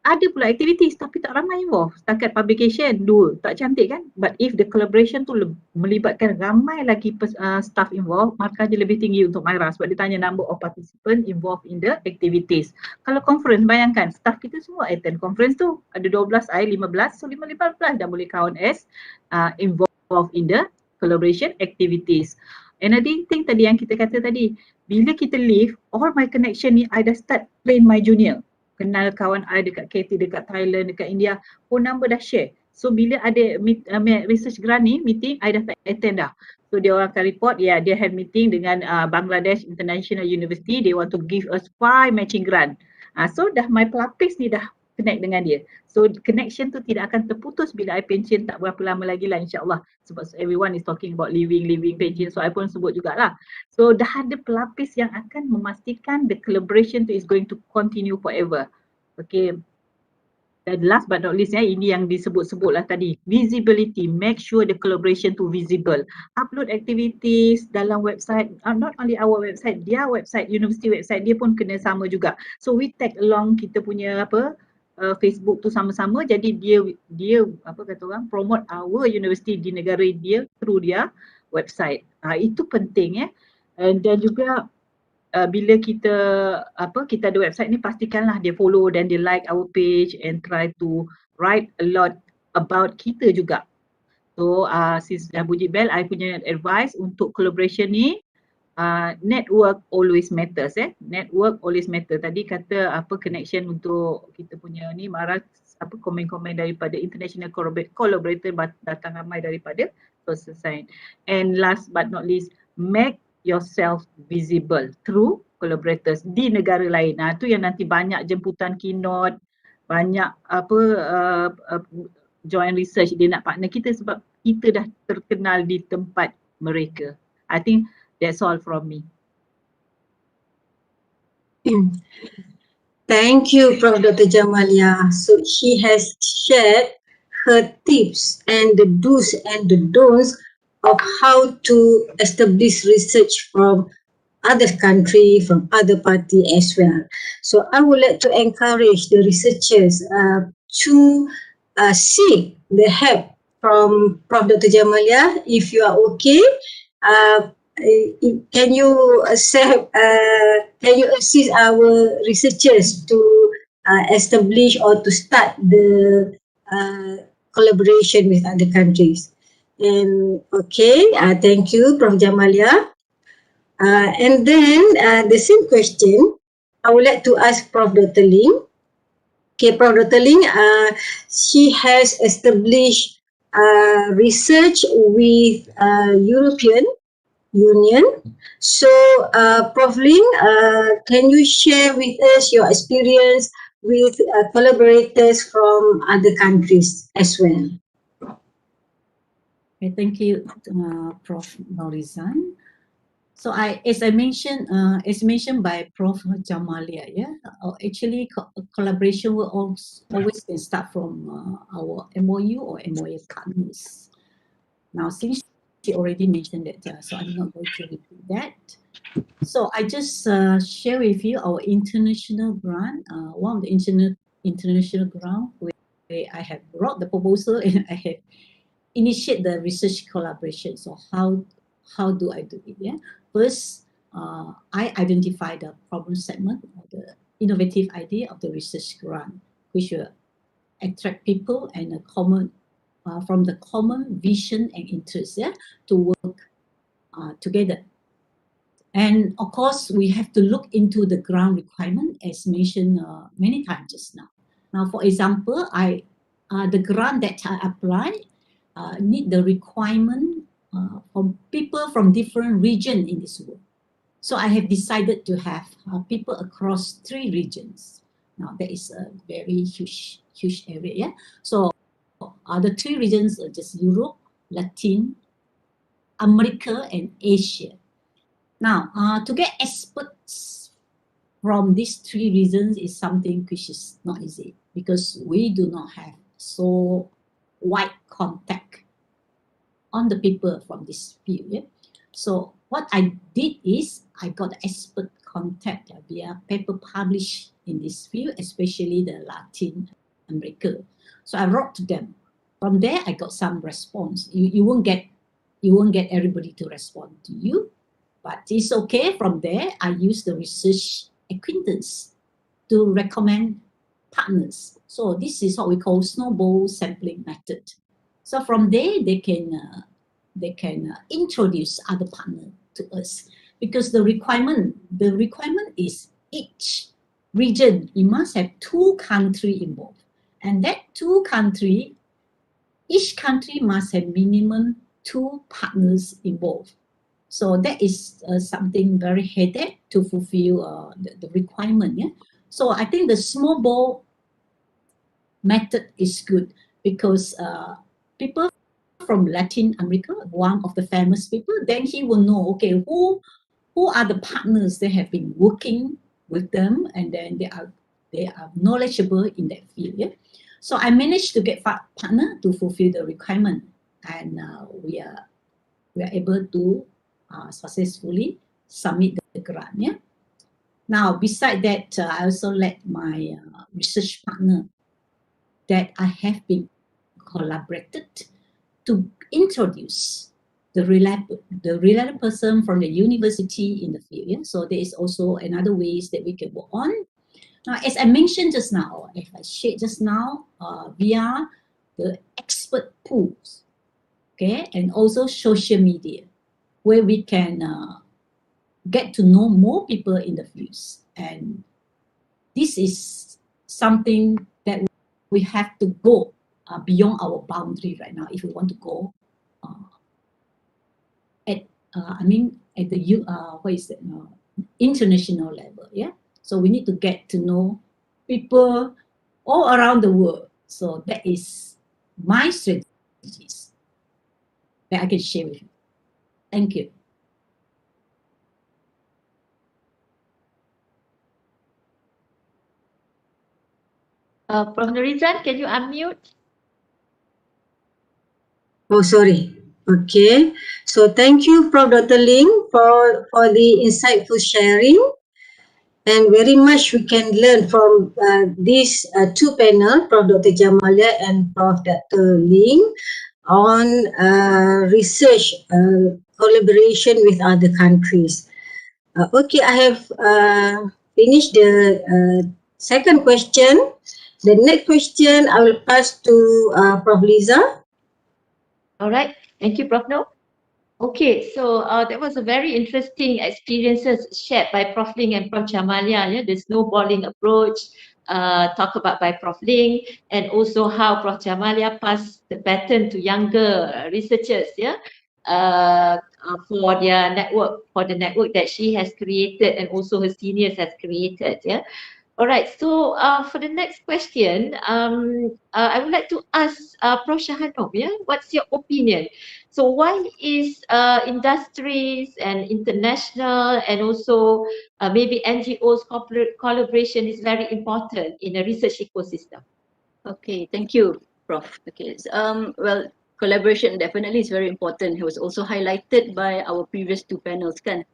Ada pula activities tapi tak ramai involved. Setakat publication 2, tak cantik kan? But if the collaboration tu melibatkan ramai lagi staff involved, maka dia lebih tinggi untuk MyRA sebab dia tanya number of participants involved in the activities. Kalau conference, bayangkan staff kita semua attend conference tu, ada 12, I 15, so 15 dah boleh count as involved in the collaboration activities. Another thing tadi yang kita kata tadi, bila kita leave, all my connection ni I dah start train my junior. Kenal kawan I dekat KT, dekat Thailand, dekat India, phone number dah share. So bila ada research grant ni, meeting, I dah tak attend dah. So dia orang akan report, yeah, dia had meeting dengan Bangladesh International University, they want to give us 5 matching grant. So dah my pelapis ni dah connect dengan dia. So connection tu tidak akan terputus bila I pension tak berapa lama lagi lah insyaAllah. Sebab everyone is talking about leaving pension, so I pun sebut jugalah. So dah ada pelapis yang akan memastikan the collaboration tu is going to continue forever. Okay. Dan last but not least, ini yang disebut-sebut lah tadi, visibility, make sure the collaboration tu visible. Upload activities dalam website, not only our website, their website, university website, dia pun kena sama juga. So we tag along kita punya Facebook tu sama-sama, jadi dia apa kata orang, promote our university di negara dia through dia website. Itu penting dan juga bila kita ada website ni, pastikanlah dia follow dan dia like our page and try to write a lot about kita juga. So since dah bunyi bell, I punya advice untuk collaboration ni, network always matters. Network always matter. Tadi kata connection untuk kita punya ni, marah komen-komen daripada international collaborator datang ramai daripada social science. And last but not least, make yourself visible through collaborators di negara lain. Tu yang nanti banyak jemputan keynote, banyak joint research dia nak partner kita sebab kita dah terkenal di tempat mereka. I think that's all from me. Thank you, Prof. Dr. Jamalia. So she has shared her tips and the do's and the don'ts of how to establish research from other country, from other party as well. So I would like to encourage the researchers to seek the help from Prof. Dr. Jamalia. If you are okay, can you assist our researchers to establish or to start the collaboration with other countries? And okay, thank you, Prof. Jamalia. And then the same question, I would like to ask Prof. Dr. Ling. Okay, Prof. Dr. Ling, she has established research with European Union. So, Prof. Ling, can you share with us your experience with collaborators from other countries as well. Okay, thank you, Prof. Norizan. So as mentioned by Prof. Jamalia, yeah, actually collaboration will always can start from our MOU or MOA partners. Now, since she already mentioned that, so I'm not going to repeat that. So I just share with you our international grant, one of the international grant where I have brought the proposal and I have initiate the research collaboration. So how do I do it? Yeah, first I identify the problem segment or the innovative idea of the research grant, which will attract people and a common from the common vision and interest, yeah, to work together. And of course, we have to look into the grant requirement as mentioned many times just now. Now, for example, the grant that I apply need the requirement from people from different regions in this world. So I have decided to have people across 3 regions. Now that is a very huge area. Yeah? So the 3 regions are just Europe, Latin America, and Asia. Now to get experts from these 3 regions is something which is not easy because we do not have so wide contact on the people from this field. Yeah? So what I did is I got expert contact via paper published in this field, especially the Latin America. So I wrote to them. From there, I got some response. You won't get everybody to respond to you, but it's okay. From there, I use the research acquaintance to recommend partners. So this is what we call snowball sampling method. So from there, they can introduce other partners to us because the requirement is each region, you must have 2 countries involved, and that 2 country, each country must have minimum 2 partners involved. So that is something very headache to fulfill the requirement. Yeah. So I think the small ball method is good because people from Latin America, one of the famous people, then he will know, okay, who are the partners that have been working with them, and then they are knowledgeable in that field. Yeah? So I managed to get partner to fulfill the requirement, and we are able to successfully submit the grant. Yeah. Now, beside that, I also let my research partner that I have been collaborated to introduce the relevant person from the university in the field. Yeah? So there is also another ways that we can work on. Now, as I mentioned just now, as I shared just now, via the expert pools, okay, and also social media, where we can get to know more people in the fields. And this is something that we have to go beyond our boundary right now if we want to go at the international level. Yeah, so we need to get to know people all around the world. So that is my strategies that I can share with you. Thank you. Prof. Nurizan, can you unmute? Oh, sorry. Okay. So thank you, Prof. Dr. Ling, for the insightful sharing. And very much we can learn from these 2 panel, Prof. Dr. Jamalia and Prof. Dr. Ling, on research collaboration with other countries. Okay, I have finished the second question. The next question I will pass to Prof. Liza. All right. Thank you, Prof. No. Okay, so that was a very interesting experiences shared by Prof. Ling and Prof. Jamalia. Yeah? The snowballing approach, talk about by Prof. Ling, and also how Prof. Jamalia passed the baton to younger researchers. Yeah, for their network, for the network that she has created, and also her seniors has created. Yeah. All right. So for the next question, I would like to ask Prof. Shahanov, yeah, what's your opinion? So why is industries and international and also maybe NGOs collaboration is very important in a research ecosystem? Okay, thank you, Prof. Okay, well, collaboration definitely is very important. It was also highlighted by our previous two panels, kan?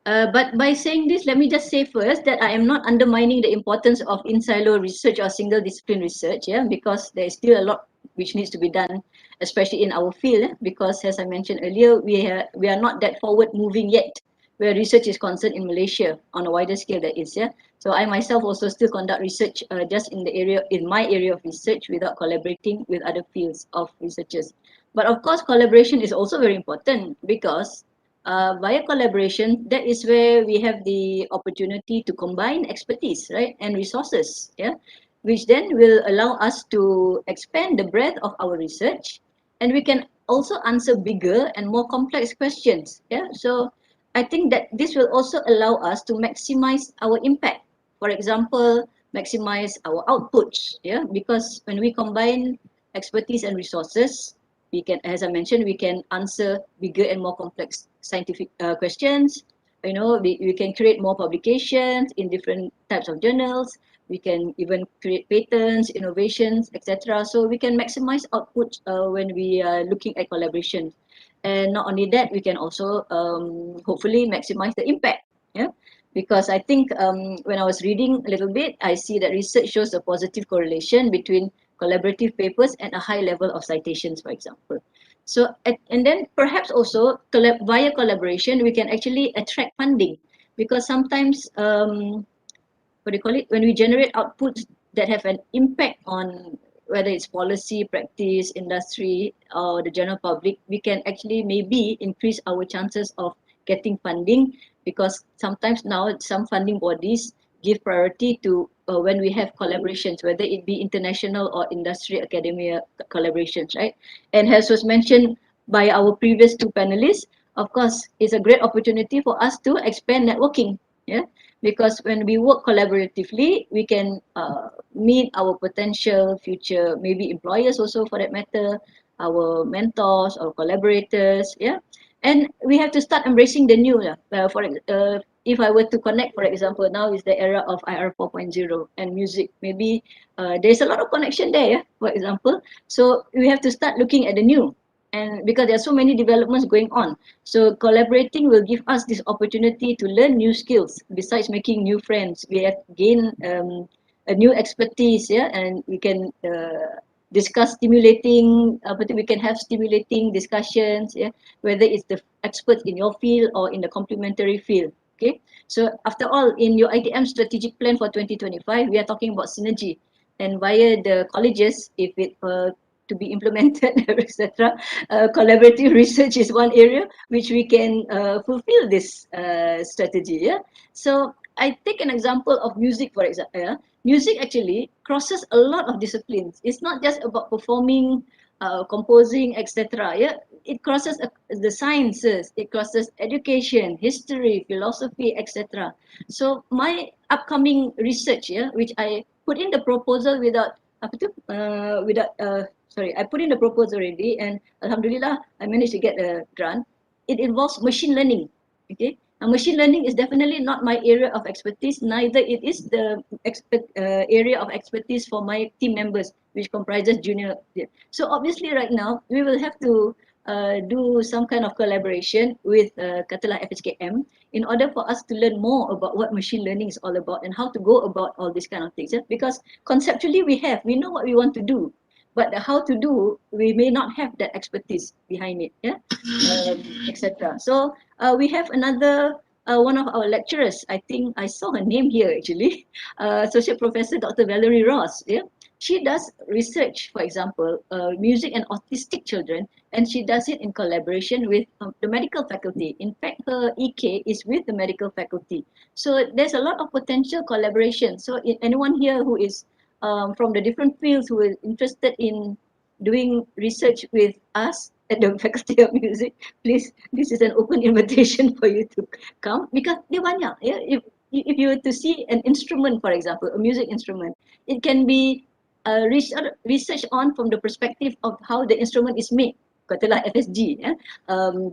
But by saying this, let me just say first that I am not undermining the importance of in-silo research or single discipline research, yeah, because there is still a lot which needs to be done, especially in our field, because as I mentioned earlier, we are not that forward moving yet, where research is concerned in Malaysia on a wider scale, that is, yeah. So I myself also still conduct research just in my area of research without collaborating with other fields of researchers. But of course, collaboration is also very important because via collaboration, that is where we have the opportunity to combine expertise, right, and resources, yeah, which then will allow us to expand the breadth of our research, and we can also answer bigger and more complex questions, yeah. So I think that this will also allow us to maximize our impact. For example, maximize our outputs, yeah, because when we combine expertise and resources, we can, as I mentioned, we can answer bigger and more complex scientific questions. You know, we can create more publications in different types of journals. We can even create patents, innovations, etc. So we can maximize output when we are looking at collaboration. And not only that, we can also hopefully maximize the impact. Yeah, because I think when I was reading a little bit, I see that research shows a positive correlation between collaborative papers and a high level of citations, for example. So, and then perhaps also via collaboration, we can actually attract funding, because sometimes, what do you call it, when we generate outputs that have an impact on whether it's policy, practice, industry, or the general public, we can actually maybe increase our chances of getting funding, because sometimes now some funding bodies give priority to when we have collaborations, whether it be international or industry academia collaborations, right? And as was mentioned by our previous two panelists, of course, it's a great opportunity for us to expand networking, yeah, because when we work collaboratively, we can meet our potential future, maybe employers also for that matter, our mentors or collaborators, yeah. And we have to start embracing the new. If I were to connect, for example, now is the era of IR 4.0 and music. Maybe there's a lot of connection there, yeah, for example. So we have to start looking at the new. And because there are so many developments going on. So collaborating will give us this opportunity to learn new skills. Besides making new friends, we have gained a new expertise, yeah, and we can discuss stimulating, we can have stimulating discussions, yeah, whether it's the experts in your field or in the complementary field. Okay, so after all, in your UiTM strategic plan for 2025, we are talking about synergy, and via the colleges, if it to be implemented, etc. Collaborative research is one area which we can fulfill this strategy. Yeah. So I take an example of music, for example. Yeah? Music actually crosses a lot of disciplines. It's not just about performing, composing, etc. Yeah. It crosses the sciences. It crosses education, history, philosophy, etc. So my upcoming research, yeah, which I put in the proposal without I put in the proposal already, and Alhamdulillah, I managed to get a grant. It involves machine learning. Okay, now machine learning is definitely not my area of expertise. Neither it is the area of expertise for my team members, which comprises junior. So obviously, right now we will have to do some kind of collaboration with katalah FHKM in order for us to learn more about what machine learning is all about and how to go about all these kind of things. Yeah? Because conceptually we know what we want to do, but the how to do, we may not have that expertise behind it, yeah, etc. So we have another one of our lecturers. I think I saw her name here actually, Associate Professor Dr. Valerie Ross. Yeah, she does research, for example, music and autistic children, and she does it in collaboration with the medical faculty. In fact, her EK is with the medical faculty. So there's a lot of potential collaboration. So anyone here who is from the different fields who are interested in doing research with us at the Faculty of Music, please, this is an open invitation for you to come, because dia banyak. Yeah? if you were to see an instrument, for example, a music instrument, it can be research on from the perspective of how the instrument is made. Katalah FSG,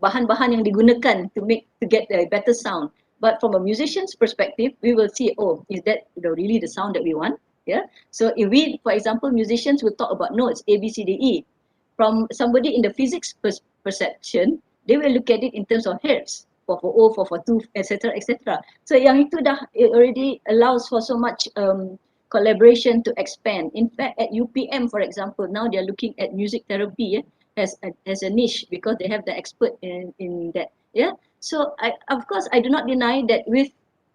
bahan-bahan yang digunakan to get a better sound. But from a musician's perspective, we will see, oh, is that really the sound that we want? Yeah. So if we, for example, musicians will talk about notes A, B, C, D, E. From somebody in the physics perception, they will look at it in terms of hertz, 440, 442, etc., etc. So yang itu it already allows for so much collaboration to expand. In fact, at UPM, for example, now they are looking at music therapy as a niche because they have the expert in that. Yeah. So of course, I do not deny that with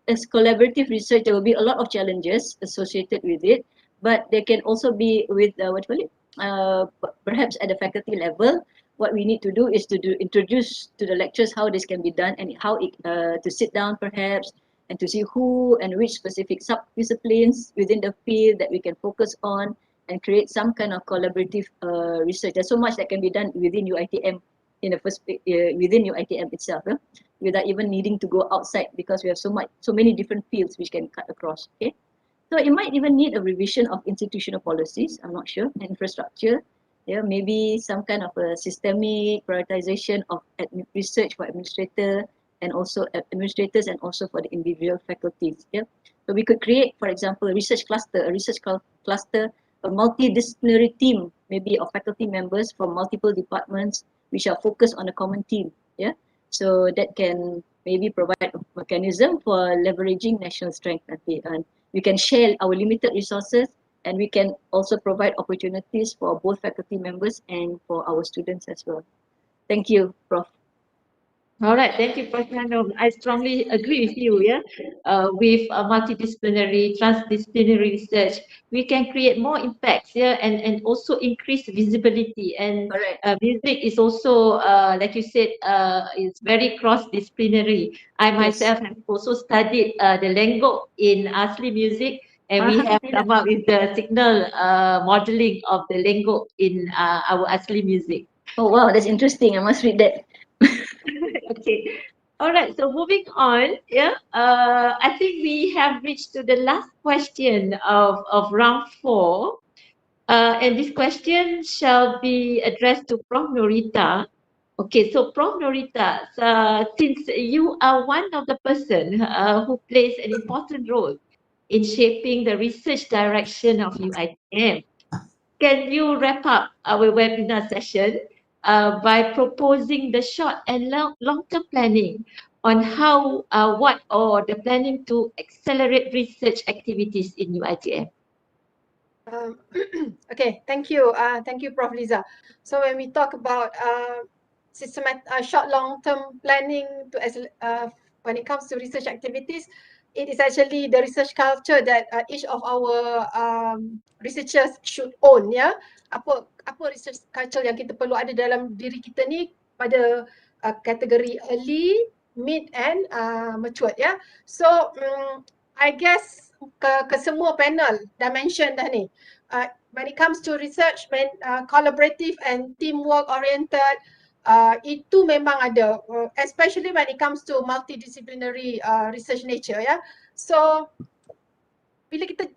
as collaborative research, there will be a lot of challenges associated with it, but there can also be with perhaps at the faculty level, what we need to do is to introduce to the lecturers how this can be done and how to sit down perhaps and to see who and which specific sub-disciplines within the field that we can focus on and create some kind of collaborative research. There's so much that can be done within UiTM within UiTM itself, without even needing to go outside because we have so many different fields which can cut across. Okay, so it might even need a revision of institutional policies. I'm not sure, infrastructure. Yeah, maybe some kind of a systemic prioritization of research for administrators and also administrators and also for the individual faculties. Yeah, so we could create, for example, a research cluster, a multidisciplinary team, maybe of faculty members from multiple departments which are focused on a common team. Yeah, so that can maybe provide a mechanism for leveraging national strength. And we can share our limited resources, and we can also provide opportunities for both faculty members and for our students as well. Thank you, Prof. All right, thank you, Prof. Hanum. I strongly agree with you. Yeah, with multidisciplinary, transdisciplinary research, we can create more impacts. Yeah, and also increase visibility. And music is also, like you said, it's very cross-disciplinary. I myself have also studied the lenggok in asli music, and we have come up with the signal modeling of the lenggok in our asli music. Oh wow, that's interesting. I must read that. Okay. All right. So moving on, yeah. I think we have reached to the last question of round 4. And this question shall be addressed to Prof. Norita. Okay, so Prof. Norita, since you are one of the person who plays an important role in shaping the research direction of UiTM, can you wrap up our webinar session by proposing the short and long-term planning on how, what or the planning to accelerate research activities in UiTM? Okay, thank you. Thank you, Prof. Liza. So when we talk about short, long-term planning when it comes to research activities, it is actually the research culture that each of our researchers should own. Yeah, apa research culture yang kita perlu ada dalam diri kita ni pada kategori early, mid and mature. Yeah, so I guess ke semua panel dah mention dah ni. When it comes to research, collaborative and teamwork oriented, itu memang ada, especially when it comes to multidisciplinary research nature. Ya, so bila kita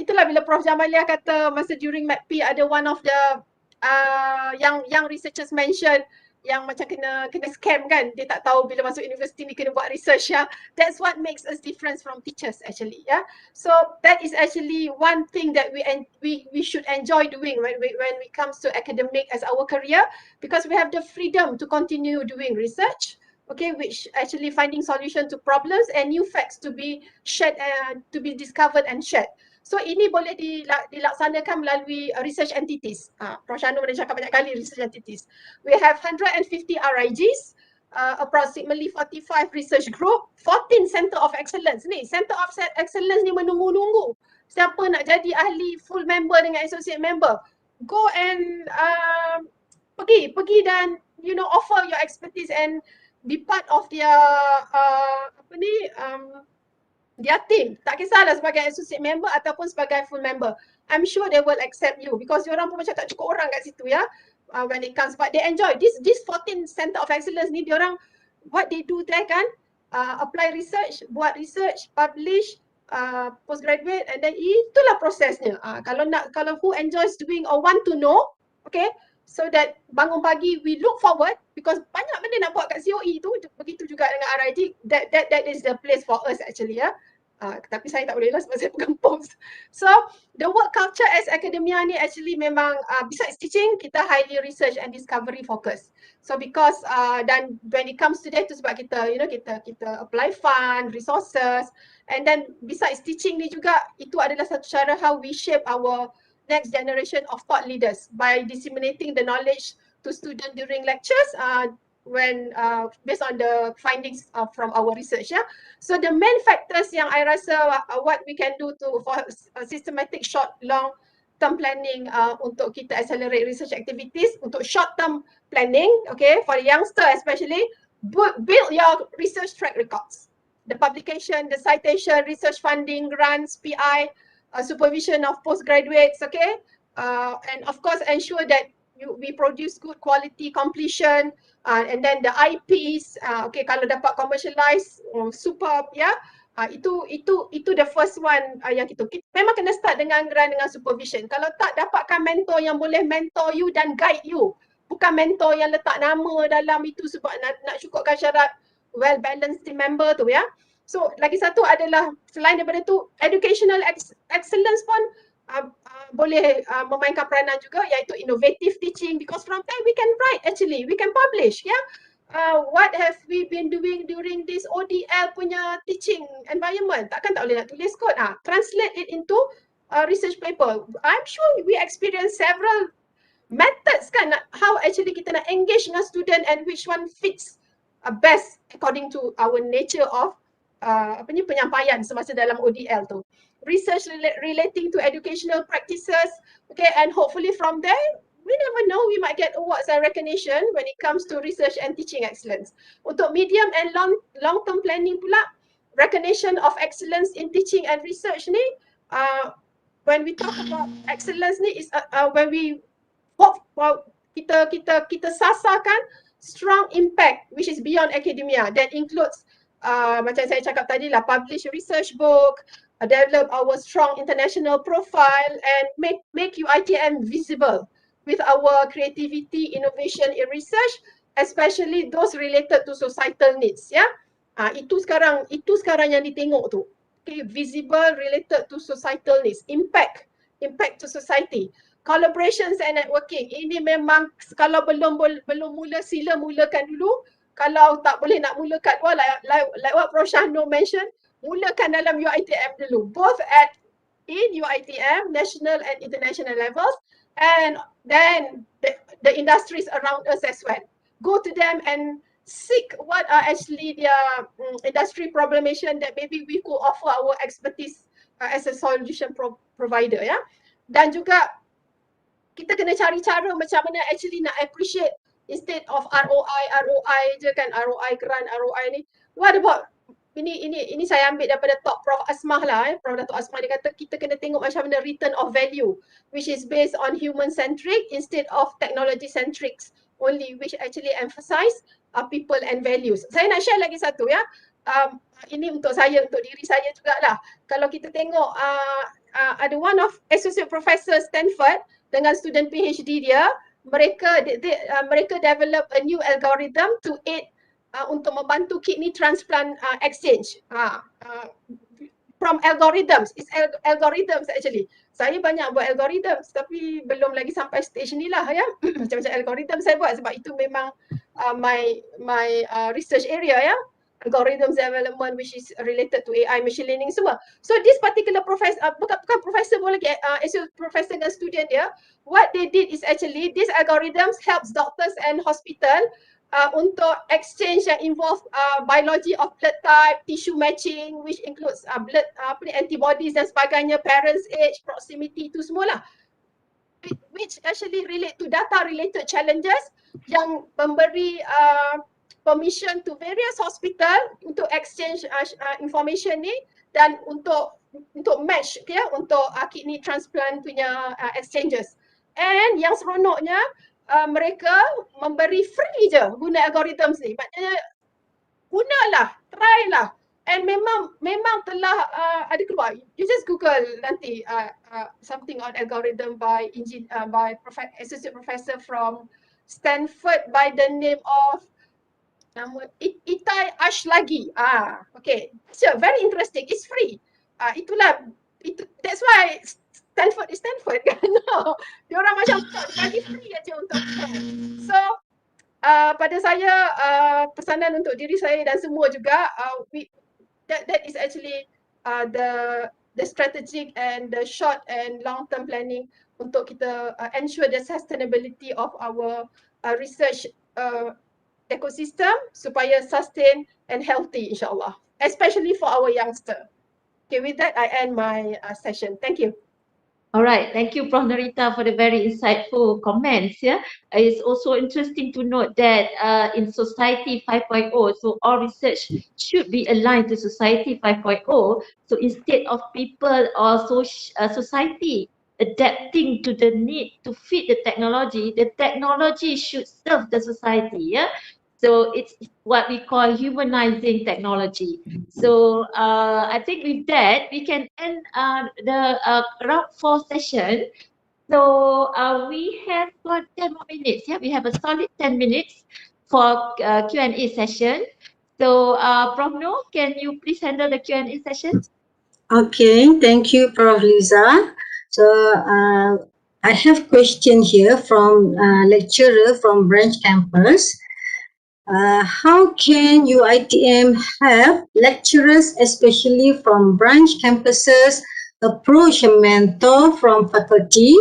itulah bila Prof Jamalia kata masa during MAPP ada one of the young researchers mention yang macam kena scam kan, dia tak tahu bila masuk universiti ni kena buat research. Ya, that's what makes us different from teachers actually. Yeah, so that is actually one thing that we should enjoy doing when we comes to academic as our career, because we have the freedom to continue doing research, okay, which actually finding solution to problems and new facts to be shared and to be discovered and shared. So ini boleh dilaksanakan melalui research entities. Prof. Shanu dah cakap banyak kali research entities. We have 150 RIGs, approximately 45 research group, 14 center of excellence. Ni center of excellence ni menunggu-nunggu siapa nak jadi ahli full member dengan associate member. Go and pergi dan offer your expertise and be part of their their team. Tak kisahlah sebagai associate member ataupun sebagai full member. I'm sure they will accept you because diorang pun macam tak cukup orang kat situ ya. When it comes, but they enjoy this 14 center of excellence ni, diorang what they do there kan, apply research, buat research, publish, postgraduate, and then itulah prosesnya. Kalau who enjoys doing or want to know, okay, so that bangun pagi we look forward, because banyak benda nak buat kat COE tu, begitu juga dengan RIG, that is the place for us actually ya. Tapi saya tak boleh lah sebab saya pegang post. So the work culture as academia ni actually memang besides teaching, kita highly research and discovery focus. So because dan when it comes to that tu sebab kita kita apply fund, resources, and then besides teaching ni juga, itu adalah satu cara how we shape our next generation of thought leaders by disseminating the knowledge to students during lectures when based on the findings from our research ya. So the main factors yang I rasa what we can do for systematic short long term planning untuk kita accelerate research activities, untuk short term planning, okay, for the youngster especially, build your research track records, the publication, the citation, research funding, grants, PI, supervision of postgraduates, okay, and of course ensure that we produce good quality completion, and then the IPs, okay, kalau dapat commercialize, superb ya. Itu the first one yang kita memang kena start dengan grant dengan supervision. Kalau tak dapatkan mentor yang boleh mentor you dan guide you, bukan mentor yang letak nama dalam itu sebab nak cukupkan syarat well balanced team member tu ya. So lagi satu adalah selain daripada tu, educational excellence pun boleh memainkan peranan juga, iaitu innovative teaching, because from there we can write actually, we can publish ya. What have we been doing during this ODL punya teaching environment? Takkan tak boleh nak tulis kot. Translate it into research paper. I'm sure we experience several methods kan, how actually kita nak engage dengan student and which one fits best according to our nature of penyampaian semasa dalam ODL tu. Research relating to educational practices, okay, and hopefully from there we never know, we might get awards and recognition when it comes to research and teaching excellence. Untuk medium and long term planning pula, recognition of excellence in teaching and research ni, when we talk about excellence ni is when we hope kita sasarkan strong impact which is beyond academia, that includes macam saya cakap tadi lah, publish research book, develop our strong international profile, and make UiTM visible with our creativity, innovation in research, especially those related to societal needs ya. Itu sekarang yang ditengok tu. Okay, visible related to societal needs, impact to society. Collaborations and networking, ini memang kalau belum mula, sila mulakan dulu. Kalau tak boleh nak mula kat luar, like what Prof Shahno mentioned, mulakan dalam UiTM dulu, both in UiTM, national and international levels, and then the industries around us as well. Go to them and seek what are actually their industry problemation that maybe we could offer our expertise as a solution provider ya. Dan juga kita kena cari cara macam mana actually nak appreciate, instead of ROI je kan, ROI grant, ROI ni, what about ini saya ambil daripada talk Prof Asmah lah, Prof Datuk Asmah, dia kata kita kena tengok macam mana return of value which is based on human centric instead of technology centric only, which actually emphasize people and values. Saya nak share lagi satu ya, ini untuk saya, untuk diri saya jugalah. Kalau kita tengok ada one of associate professor Stanford dengan student PhD dia, mereka develop a new algorithm to aid untuk membantu kidney transplant exchange. From algorithms, it's algorithms actually. Saya banyak buat algorithms tapi belum lagi sampai stage ni lah ya. Macam-macam algorithm saya buat sebab itu memang my research area ya. Algorithms development which is related to AI, machine learning semua. So this particular professor, bukan professor boleh actually professor dan student dia, what they did is actually these algorithms helps doctors and hospital untuk exchange yang involve biology of blood type, tissue matching which includes blood antibodies dan sebagainya, parents age, proximity itu semualah, which actually relate to data related challenges yang memberi permission to various hospital untuk exchange information ni dan untuk match ya, untuk kidney transplant punya exchanges. And yang seronoknya mereka memberi free je guna algorithms ni. Maknanya gunalah, try lah. And memang telah ada keluar. You just Google nanti something on algorithm by associate professor from Stanford by the name of nama Itai Ashlagi. Okay. So very interesting. It's free. That's why Stanford is Stanford kan. No. Diorang macam bagi free aja untuk share. So pada saya pesanan untuk diri saya dan semua juga that is actually the strategic and the short and long term planning untuk kita ensure the sustainability of our research ecosystem supaya sustain and healthy insyaAllah, especially for our youngster. Okay, with that I end my session. Thank you. All right, thank you, Prof. Narita, for the very insightful comments. Yeah, it's also interesting to note that in Society 5.0, so all research should be aligned to Society 5.0. So instead of people or society adapting to the need to fit the technology should serve the society. Yeah. So it's what we call humanizing technology. So I think with that, we can end the round 4 session. So we have got 10 more minutes. Yeah, we have a solid 10 minutes for Q&A session. So Prof. No, can you please handle the Q&A session? Okay, thank you, Prof. Liza. So I have question here from lecturer from branch campus. How can UiTM help lecturers, especially from branch campuses, approach a mentor from faculty,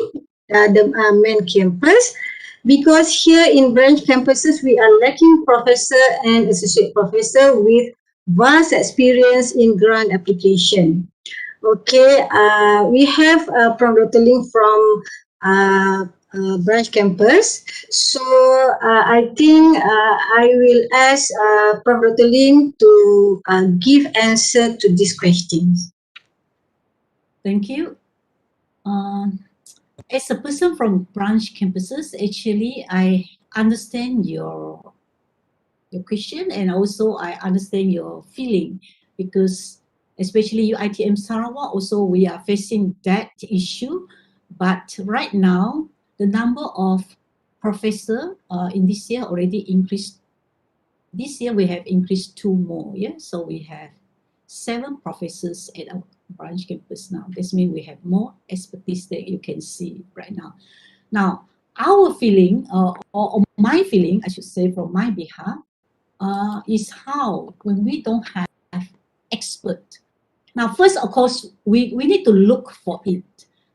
the main campus? Because here in branch campuses, we are lacking professor and associate professor with vast experience in grant application. Okay, we have Prof. Dr. Ling from branch campus. So I think I will ask Prof. Dr. Ling to give answer to these questions. Thank you. As a person from branch campuses, actually, I understand your question, and also I understand your feeling, because especially UiTM Sarawak, also we are facing that issue. But right now, the number of professor in this year already increased. This year we have increased 2 more. Yeah, so we have 7 professors at our branch campus now. This means we have more expertise that you can see right now. Now, our feeling, or my feeling, I should say, from my behalf, is how when we don't have expert. Now, first, of course, we need to look for it.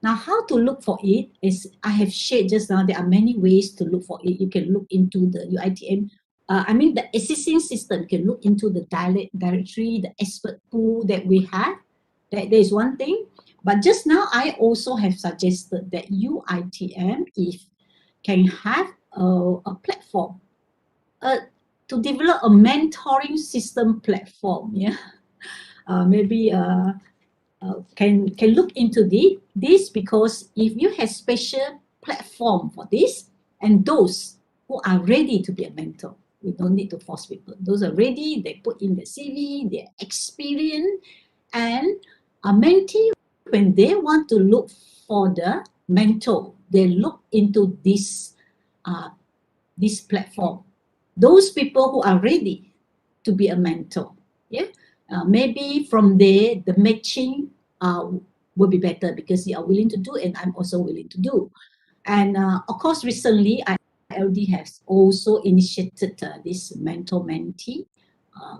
Now, how to look for it is, I have shared just now, there are many ways to look for it. You can look into the UiTM, the existing system. You can look into the directory, the expert pool that we have. That is one thing. But just now, I also have suggested that UiTM, if can have a platform, to develop a mentoring system platform. Yeah, maybe can look into this, because if you have special platform for this, and those who are ready to be a mentor, we don't need to force people. Those are ready, they put in their CV, their experience, and a mentee, when they want to look for the mentor, they look into this platform. Those people who are ready to be a mentor, yeah, maybe from there the matching will be better, because you are willing to do, and I'm also willing to do. And of course, recently ILD has also initiated this mentor-mentee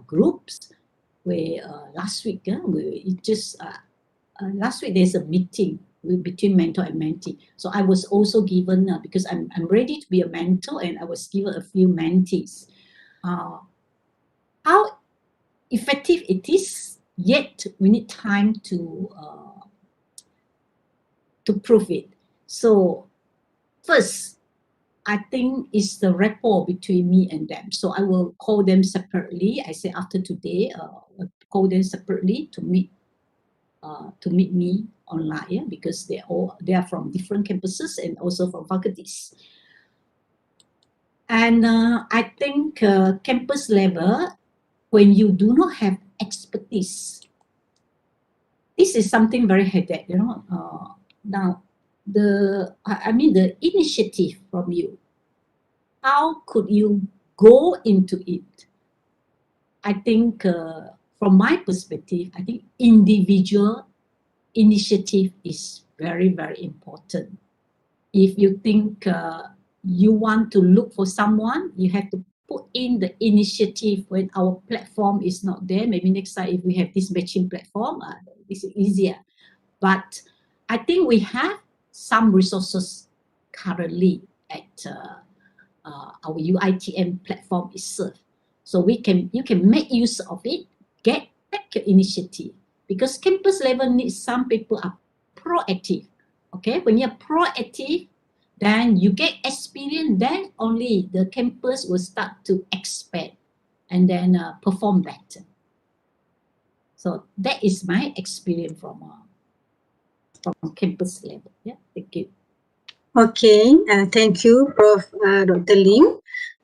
groups, where last week last week there's a meeting between mentor and mentee. So I was also given, because I'm ready to be a mentor, and I was given a few mentees. How effective it is, yet we need time to prove it. So first, I think it's the rapport between me and them. So I will call them separately. I say after today, I'll call them separately to meet me online, yeah, because they are from different campuses and also from faculties. And I think campus level, when you do not have expertise. This is something very headache, you know. Now, the initiative from you. How could you go into it? I think, from my perspective, I think individual initiative is very, very important. If you think you want to look for someone, you have to put in the initiative when our platform is not there. Maybe next time if we have this matching platform, this is easier. But I think we have some resources currently at our UiTM platform itself. So you can make use of it, take your initiative. Because campus level needs some people are proactive. Okay, when you're proactive, then you get experience, then only the campus will start to expand and then perform better. So that is my experience from campus level. Yeah, thank you. Okay, thank you, Prof. Dr. Lim.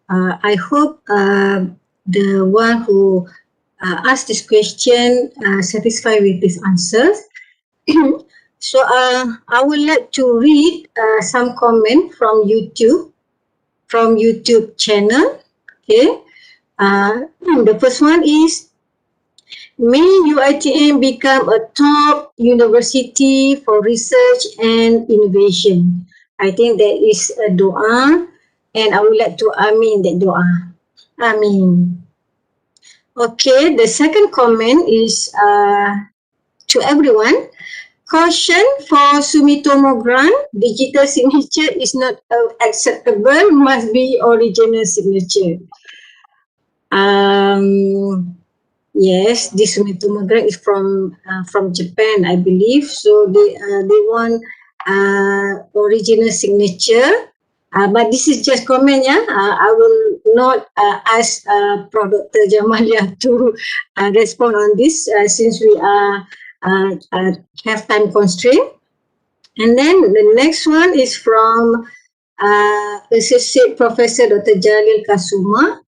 I hope the one who asked this question satisfied with these answers. So I would like to read some comment from YouTube channel. Okay, the first one is, may UiTM become a top university for research and innovation. I think that is a doa, and I would like to amin that doa. Amin. Okay, the second comment is to everyone. Caution for Sumitomo grant, digital signature is not acceptable, must be original signature. Yes, this Sumitomo grant is from Japan, I believe. So they want original signature. But this is just comment, yeah. I will not ask Prof. Dr. Jamalia to respond on this since we have time constraint. And then the next one is from Associate Professor Dr. Jalil Kasuma.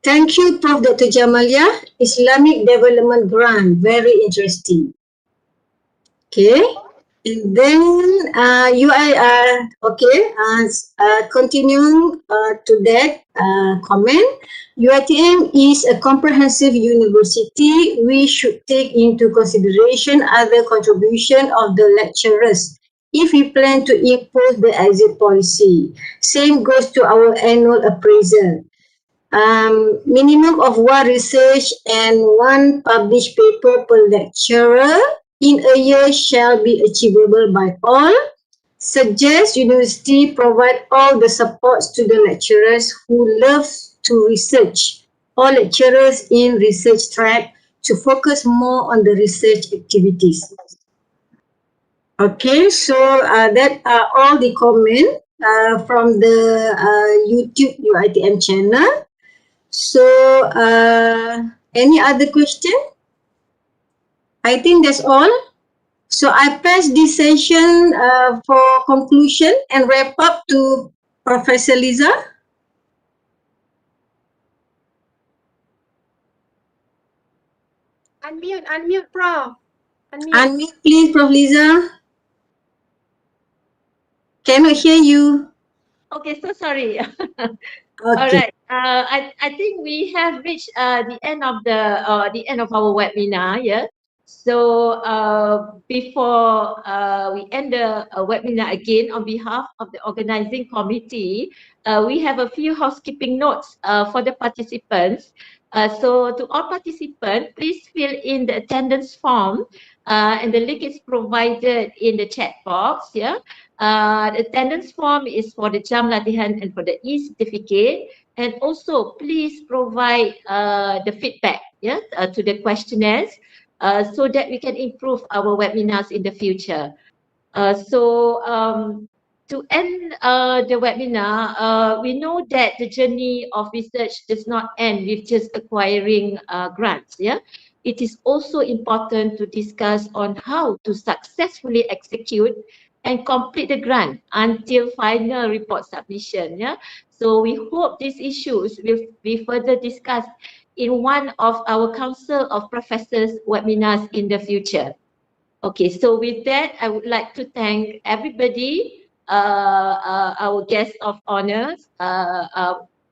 Thank you, Prof. Dr. Jamalia. Islamic Development Grant, very interesting. Okay. And then continuing to that comment, UiTM is a comprehensive university. We should take into consideration other contribution of the lecturers if we plan to impose the exit policy. Same goes to our annual appraisal. Minimum of one research and one published paper per lecturer in a year shall be achievable by all. Suggest university provide all the supports to the lecturers who love to research. All lecturers in research track to focus more on the research activities. Okay, so that are all the comments from the YouTube UiTM channel. So, any other question? I think that's all. So, I pass this session for conclusion and wrap up to Professor Liza. Unmute, Prof. Unmute, please, Prof. Liza. Cannot hear you. Okay, so sorry. Okay. All right. I think we have reached the end of our webinar. Yeah. So before we end the webinar again, on behalf of the organizing committee, we have a few housekeeping notes for the participants. So to all participants, please fill in the attendance form, and the link is provided in the chat box. Yeah. The attendance form is for the jam latihan and for the e-certificate. And also, please provide the feedback to the questionnaires so that we can improve our webinars in the future. To end the webinar, we know that the journey of research does not end with just acquiring grants. Yeah, it is also important to discuss on how to successfully execute and complete the grant until final report submission. Yeah, So we hope these issues will be further discussed in one of our Council of Professors webinars in the future. Okay, so with that, I would like to thank everybody, our guests of honors,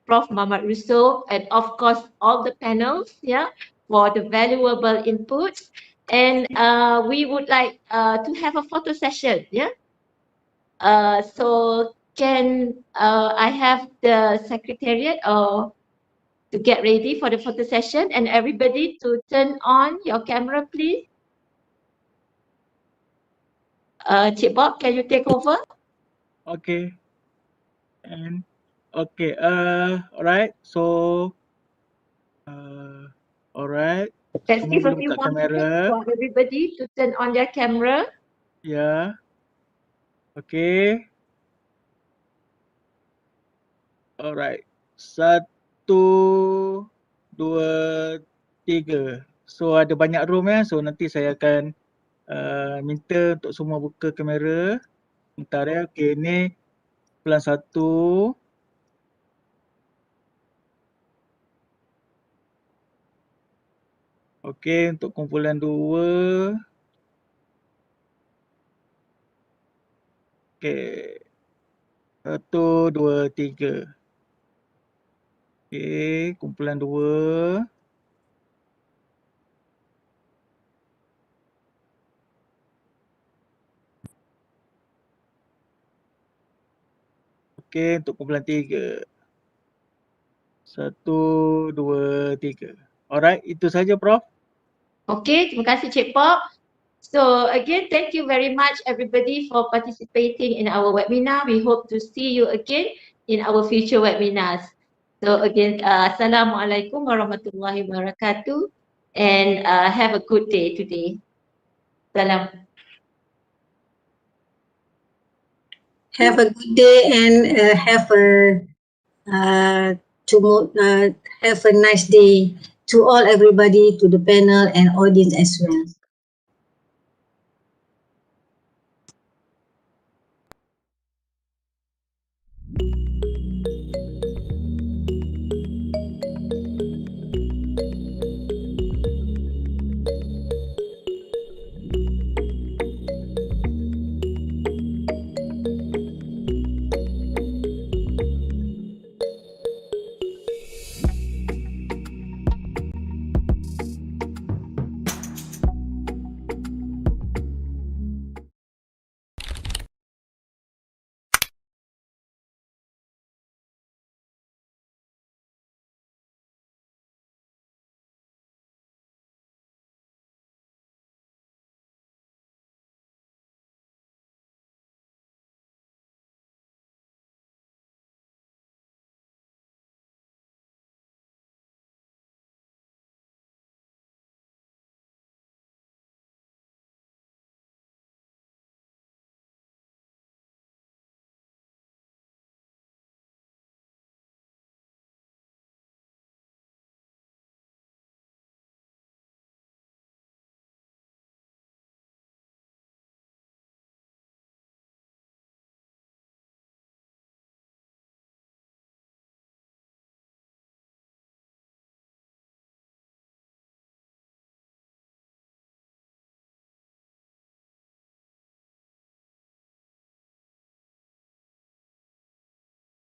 Prof. Muhammad Russo, and of course, all the panels, yeah, for the valuable inputs. And we would like to have a photo session, yeah. So can I have the secretariat or to get ready for the photo session, and everybody to turn on your camera, please. Cik Bob, can you take over? Okay. And okay. Alright. So alright. Let's Semua give a boleh few buka more seconds kamera. for everybody to turn on their camera. Ya. Okay. Alright. 1, 2, 3. So ada banyak room ya. So nanti saya akan minta untuk semua buka kamera. Bentar ya. Okay, ni plan 1. Okay, untuk kumpulan 2. Okay. 1, 2, 3. Okay, kumpulan 2. Okay, untuk kumpulan 3. 1, 2, 3. Alright, itu saja Prof. Okay, terima kasih Cik Bob. So again, thank you very much everybody for participating in our webinar. We hope to see you again in our future webinars. So again, Assalamualaikum warahmatullahi wabarakatuh, and have a good day today. Salam. Have a good day and have a have a nice day to all everybody, to the panel and audience as well.